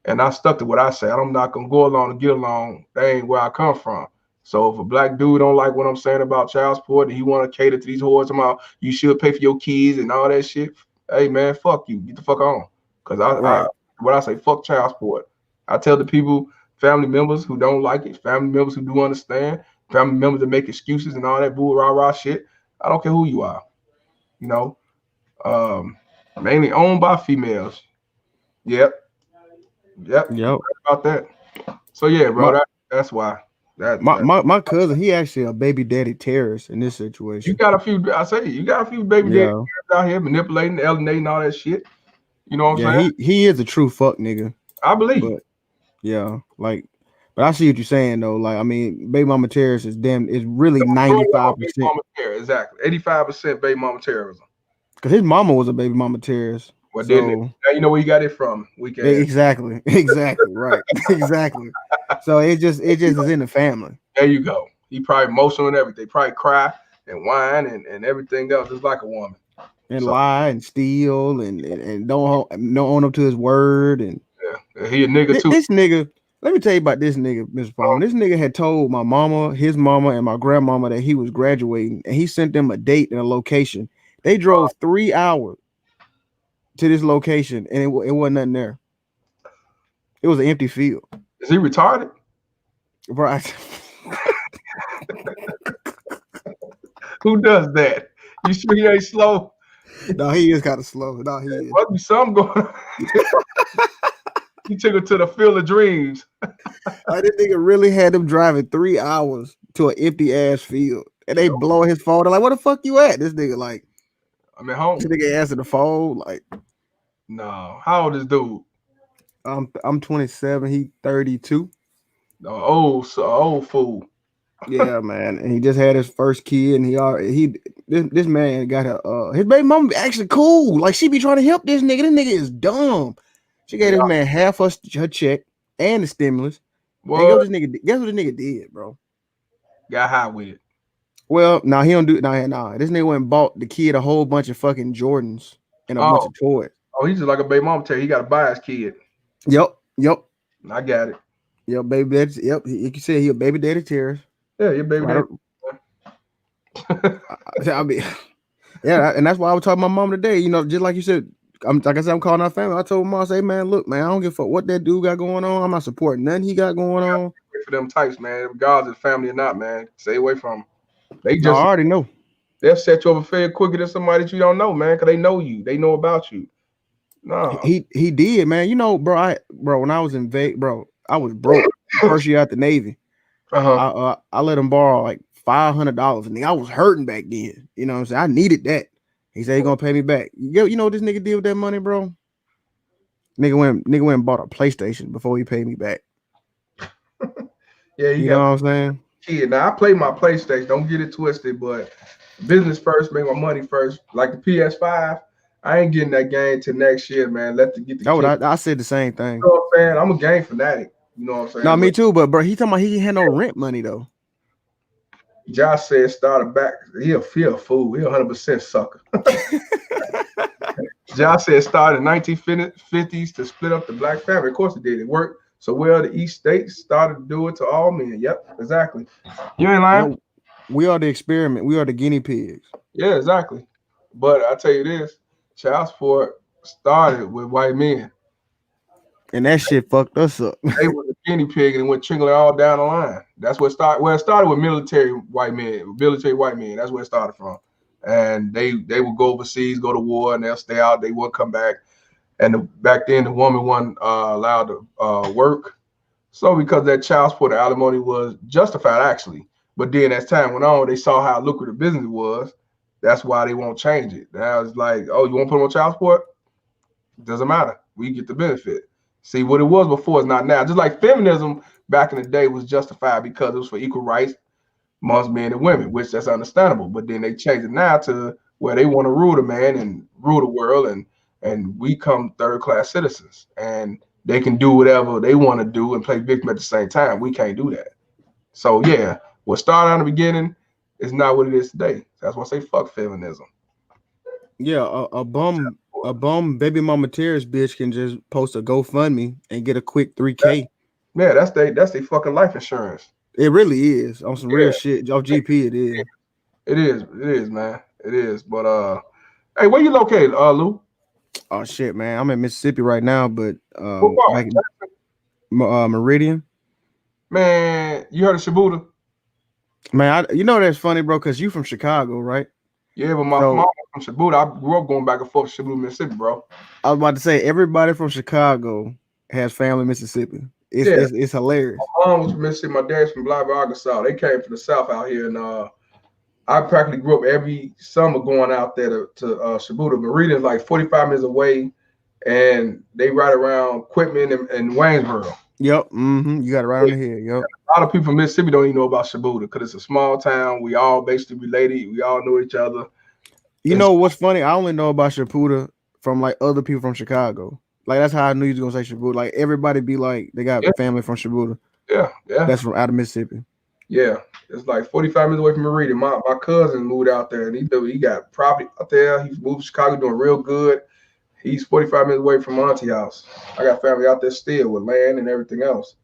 and I stuck to what I say. I'm not gonna go along to get along. That ain't where I come from. So if a black dude don't like what I'm saying about child support and he want to cater to these whores about you should pay for your kids and all that shit, hey man, fuck you. Get the fuck on. Cause I Right. what I say, fuck child support. I tell the people, family members who don't like it, family members who do understand, family members that make excuses and all that bull rah rah shit. I don't care who you are, you know. Um, Mainly owned by females. Yep, yep. You're Yep. right about that. So yeah, bro, My that's why. my That my, my cousin, he actually a baby daddy terrorist in this you situation. got a few. I say you got a few baby daddies Yeah. out here manipulating, alienating, all that shit. You know what I'm Yeah, saying? he is a true fuck nigga. I believe. But yeah, like, but I see what you're saying though. Like, I mean, baby mama terrorist is really The majority of 95% baby mama terror, exactly. 85% baby mama terrorism. because his mama was a baby mama terrorist. Well, didn't it? So Now you know where you got it from. Weak ass. exactly, exactly, right, exactly. So it just is in the family There you go. He probably emotional and everything. Probably cry and whine and everything else, just like a woman. and So lie and steal and don't own up to his word and yeah, he a nigga too. this nigga. Let me tell you about this nigga, Mr. Palmer. This nigga had told my mama, his mama, and my grandmama that he was graduating, and he sent them a date and a location. They drove 3 hours to this location, and it wasn't nothing there. It was an empty field. Is he retarded? Right. Who does that? You sure he ain't slow? No, he is kind of slow. No, he is. Must be something going on. He took her to the field of dreams. Like, this nigga really had them driving 3 hours to an empty ass field, and they blow his phone. They're like, "Where the fuck you at?" This nigga like, I'm at home. this nigga answered the phone like, No. How old is dude? I'm 27. He 32. No, old fool. Yeah, man, and he just had his first kid, and this man got his baby mama actually cool. Like, she be trying to help this nigga. This nigga is dumb. She gave this man half her check and the stimulus. And What? guess what this nigga did, bro? Got high with it. Well, now he don't do nah. This nigga went and bought the kid a whole bunch of fucking Jordans and a bunch of toys. Oh, he's just like a baby mama tell you. He got to buy his kid. Yep. I got it. Yep, baby daddy. Yep, you can say he a baby daddy terrorist. Yeah, your baby Right. I mean, yeah, and that's why I was talking to my mom today. You know, just like you said, I'm calling our family. I told mom, I say, man, look, man, I don't give a fuck what that dude got going on. I'm not supporting nothing he got going on. Wait for them types, man. Regardless of family or not, man. Stay away from them. They No, just I already know. they'll set you up a fair quicker than somebody that you don't know, man, because they know you. They know about you. No. He did, man. You know, bro, when I was in Vegas, bro, I was broke first year out the Navy. I let him borrow like $500, and I was hurting back then. You know what I'm saying? I needed that. He said he gonna pay me back. You know what this nigga did with that money, bro? Nigga went and bought a PlayStation before he paid me back. Yeah, you know what I'm saying? Kid. Now I play my PlayStation. Don't get it twisted, but business first, make my money first. Like the PS5, I ain't getting that game till next year, man. Get the kid. I said the same thing. You know what I'm saying? I'm a game fanatic. You know what I'm saying? No, me too, but bro, he talking about he had no rent money though. Josh said started back. He a fool. He 100% sucker. Josh said started in 1950s to split up the black family. Of course it did. It worked so well. The East States started to do it to all men. Yep, exactly. You ain't lying. No, we are the experiment. We are the guinea pigs. Yeah, exactly. But I tell you this, child support started with white men. And that shit fucked us up. They were the guinea pig and went trickling all down the line. That's what started. Well, it started with military white men. That's where it started from. And they would go overseas, go to war, and they'll stay out. They would come back. And back then, the woman wasn't allowed to work. So because that child support alimony was justified, actually. But then as time went on, they saw how lucrative business was. That's why they won't change it. Now it's like, oh, you want to put on child support? Doesn't matter. We get the benefit. See, what it was before is not now. Just like feminism back in the day was justified because it was for equal rights amongst men and women, which that's understandable. But then they changed it now to where they want to rule the man and rule the world, and we come third-class citizens, and they can do whatever they want to do and play victim at the same time. We can't do that. So yeah, what started in the beginning is not what it is today. That's why I say fuck feminism. Yeah, a bum baby mama terrorist bitch can just post a GoFundMe and get a quick 3K. Yeah, that's their fucking life insurance. It really is on some real shit. Off GP, it is. It is, man. It is. But hey, where you located, Lou? Oh shit, man. I'm in Mississippi right now, but What part? Meridian. Man, you heard of Shibuda? Man, you know that's funny, bro, because you from Chicago, right? Yeah, but my mom from Shibuda. I grew up going back and forth to Shibuda, Mississippi, bro. I was about to say everybody from Chicago has family in Mississippi. It's hilarious. My mom was from Mississippi. My dad's from Blythe, Arkansas. They came from the South out here, and I practically grew up every summer going out there to Shibuda. Meridian is like 45 minutes away. and they right around Quitman and Waynesboro. Yep. You got it right on the head. Yep. A lot of people from Mississippi don't even know about Shibuya because it's a small town. We all basically related. We all know each other. You And know what's funny? I only know about Shaputa from like other people from Chicago. Like that's how I knew you was gonna say Shabuta. Like everybody be like they got yeah, family from Shabuta. yeah, yeah, That's from out of Mississippi. yeah. It's like 45 minutes away from Meridian. My cousin moved out there, and he got property out there. He moved to Chicago, doing real good. He's 45 minutes away from my auntie house. I got family out there still with land and everything else.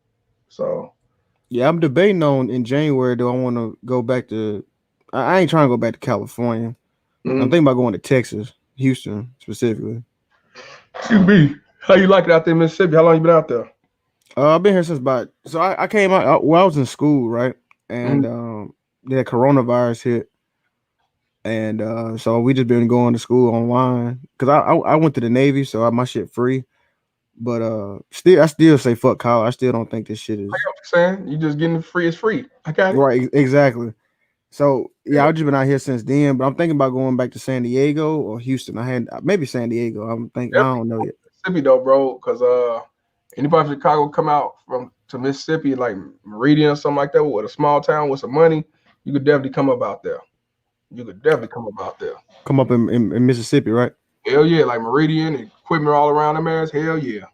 So Yeah, I'm debating on in January. Do I want to go back to? I ain't trying to go back to California. I'm mm, thinking about going to Texas, Houston specifically. QB, how you like it out there in Mississippi? How long you been out there? I've been here since about. So I came out. Well, I was in school, right? And Mm, the coronavirus hit, and so we just been going to school online because I went to the Navy, so my shit free. But I still say fuck college. I still don't think this shit I is get what you're saying. You just getting it free. It's free. I got it. right. Exactly. So yeah, Yeah, I've just been out here since then. But I'm thinking about going back to San Diego or Houston. I had maybe San Diego. I'm thinking. I definitely don't know yet. Mississippi though, bro. Because anybody from Chicago come out from to Mississippi, like Meridian or something like that, with a small town with some money, you could definitely come up out there. You could definitely come up out there. Come up in Mississippi, right? Hell yeah, like Meridian and equipment all around them areas. Hell yeah,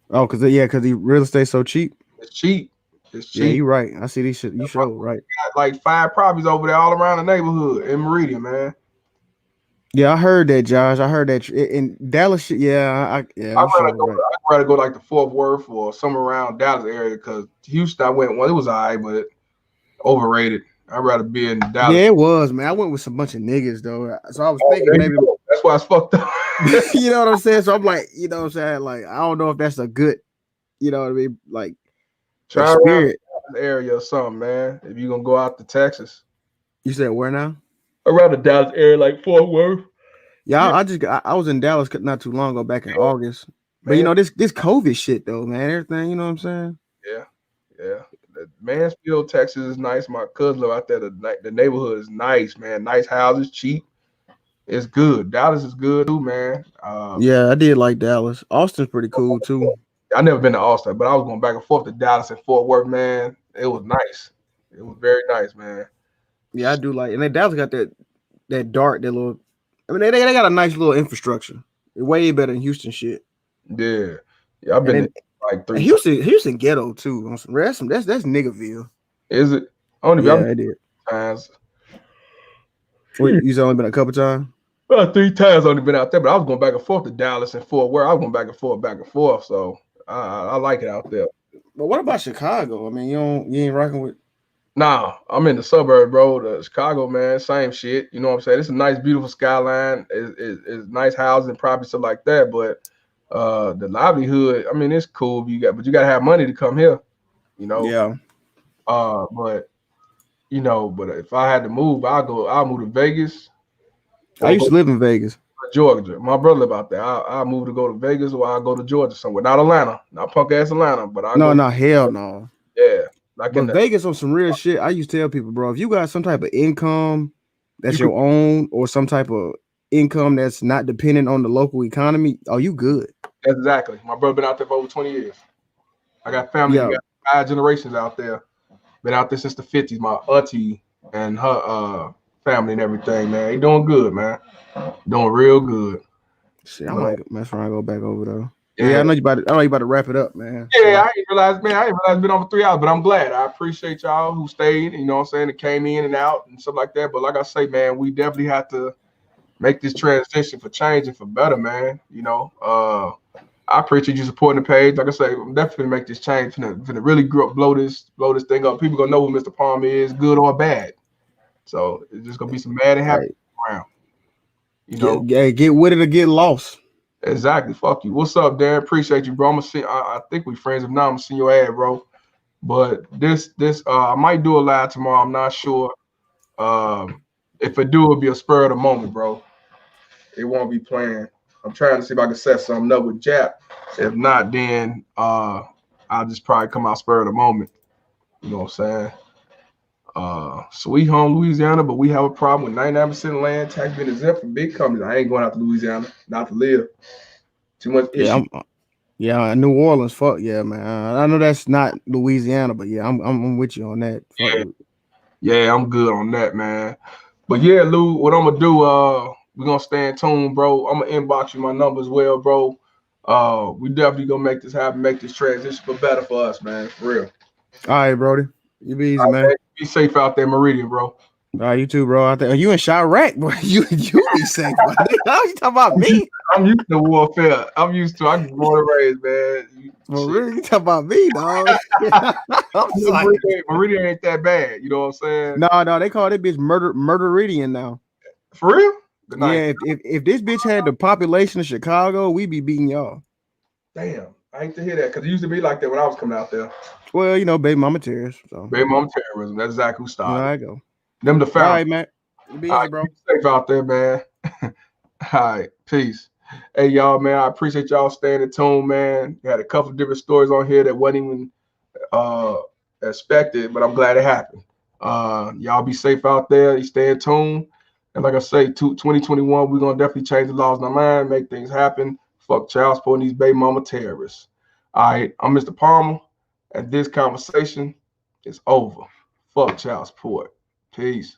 Oh, cause the real estate so cheap. it's cheap. It's Yeah, cheap. you right. I see these shit. You show right. Got like 5 properties over there all around the neighborhood in Meridian, man. Yeah, I heard that, Josh. I heard that in Dallas. Yeah, yeah, I'd you rather show go. right. I'd rather go like the Fort Worth or somewhere around Dallas area because Houston, I went one. It was alright, but overrated. I'd rather be in Yeah, Dallas. it was, man. I went with some bunch of niggas though, so I was Oh, thinking there you maybe, go. That's why it's fucked up. you know what I'm saying. So I'm like, you know what I'm saying. Like, I don't know if that's a good, you know what I mean, like Try around experience. the Dallas area or something, man. If you're gonna go out to Texas, You said where now? around the Dallas area, like Fort Worth. Yeah, Yeah, I was in Dallas not too long ago, back in August. But you man. know this COVID shit though, man. Everything, you know what I'm saying? Yeah, yeah. Mansfield, Texas is nice. My cousin live out there. The neighborhood is nice, man. Nice houses, cheap. It's good. Dallas is good too, man. Yeah, I did like Dallas. Austin's pretty cool too. I never been to Austin, but I was going back and forth to Dallas and Fort Worth, man. It was nice. It was very nice, man. Yeah, I do like, and then Dallas got that dark, that little. I mean, they got a nice little infrastructure. Way better than Houston shit. Yeah, yeah. I've And been there then like and 3 times. Houston ghetto too. On some that's Niggerville. Is it? Only I've Yeah, been I did. 3 times. Wait, you only been a couple times? Well, 3 times only been out there, but I was going back and forth to Dallas and Fort Worth. I was going back and forth, back and forth. So I like it out there. But what about Chicago? I mean, you ain't rocking with. Nah, I'm in the suburb, bro. The Chicago, man, same shit. You know what I'm saying? It's a nice, beautiful skyline. It's nice housing, probably stuff like that. But the livelihood, I mean, it's cool. But you got to have money to come here. You know. Yeah, But but if I had to move, I'll move to Vegas I or used go to live in Vegas. to Georgia. My brother live out there. I'll move to go to Vegas or I'll go to Georgia somewhere. Not Atlanta, not punk ass Atlanta, but I'll No, go. no, hell no. Yeah, like But in the Vegas on some real shit. I used to tell people, bro, if you got some type of income you that's could your own or some type of income that's not dependent on the local economy, oh, you good. exactly. My brother been out there for over 20 years. I got family. You Yeah, got 5 generations out there. Been out there since the 50s. My auntie and her family and everything, man. He doing good, man. Doing real good. shit, I But might mess around and go back over there. But yeah, yeah, I know you about to wrap it up, man. yeah, So I ain't realized, man. I ain't realized it's been over 3 hours, but I'm glad. I appreciate y'all who stayed. You know what I'm saying? That came in and out and stuff like that. But like I say, man, we definitely have to make this transition for change and for better, man. I appreciate you supporting the page. Like I say, I'm definitely gonna make this change. Finna really blow this thing up. People gonna know who Mr. Palmer is, good or bad. So it's just gonna be some mad and happy right. around. You know, Get with it or get lost. exactly. Fuck you. What's up, Darren? Appreciate you, bro. I'm gonna see. I think we friends. If not, I'm gonna see your ad, bro. But this I might do a live tomorrow. I'm not sure. Um, if I do, it'll be a spur of the moment, bro. It won't be planned. I'm trying to see if I can set something up with Jap. If not, then I'll just probably come out spur of the moment. You know what I'm saying? Sweet home Louisiana, but we have a problem with 99% land tax being exempt from big companies. I ain't going out to Louisiana, not to live. Too much Yeah, issue. New Orleans. Fuck yeah, man. I know that's not Louisiana, but yeah, I'm with you on that. Fuck. Yeah, I'm good on that, man. But yeah, Lou, what I'm gonna do, we're gonna stay in tune, bro. I'm gonna inbox you my number as well, bro. We definitely gonna make this happen, make this transition for better for us, man. For real. All right, Brody. You be easy, All right, man. man. Be safe out there, Meridian, bro. All right, you too, bro. I think you in Chirac, boy. You be safe, boy. How you talking about me? I'm used to warfare. I'm born and raised, man. For Shit. real, you talking about me, dog? I'm sorry. Meridian ain't that bad. You know what I'm saying? No, they call that bitch murderidian now. For real? Good night. Yeah, if this bitch had the population of Chicago, we be beating y'all. Damn. I hate to hear that because it used to be like that when I was coming out there. Well, baby mama tears. So Baby mom terrorism. That's exactly who you know started how it. I go. Them the All founders. right, man. You be All easy, right, bro. be safe out there, man. All right, peace. Hey, y'all, man, I appreciate y'all staying in tune, man. We had a couple different stories on here that wasn't even uh, expected, but I'm glad it happened. Y'all be safe out there. You stay in tune. And like I say, 2021, we're going to definitely change the laws in our mind, make things happen. Fuck child support and these baby mama terrorists. All right, I'm Mr. Palmer, and this conversation is over. Fuck child support. Peace.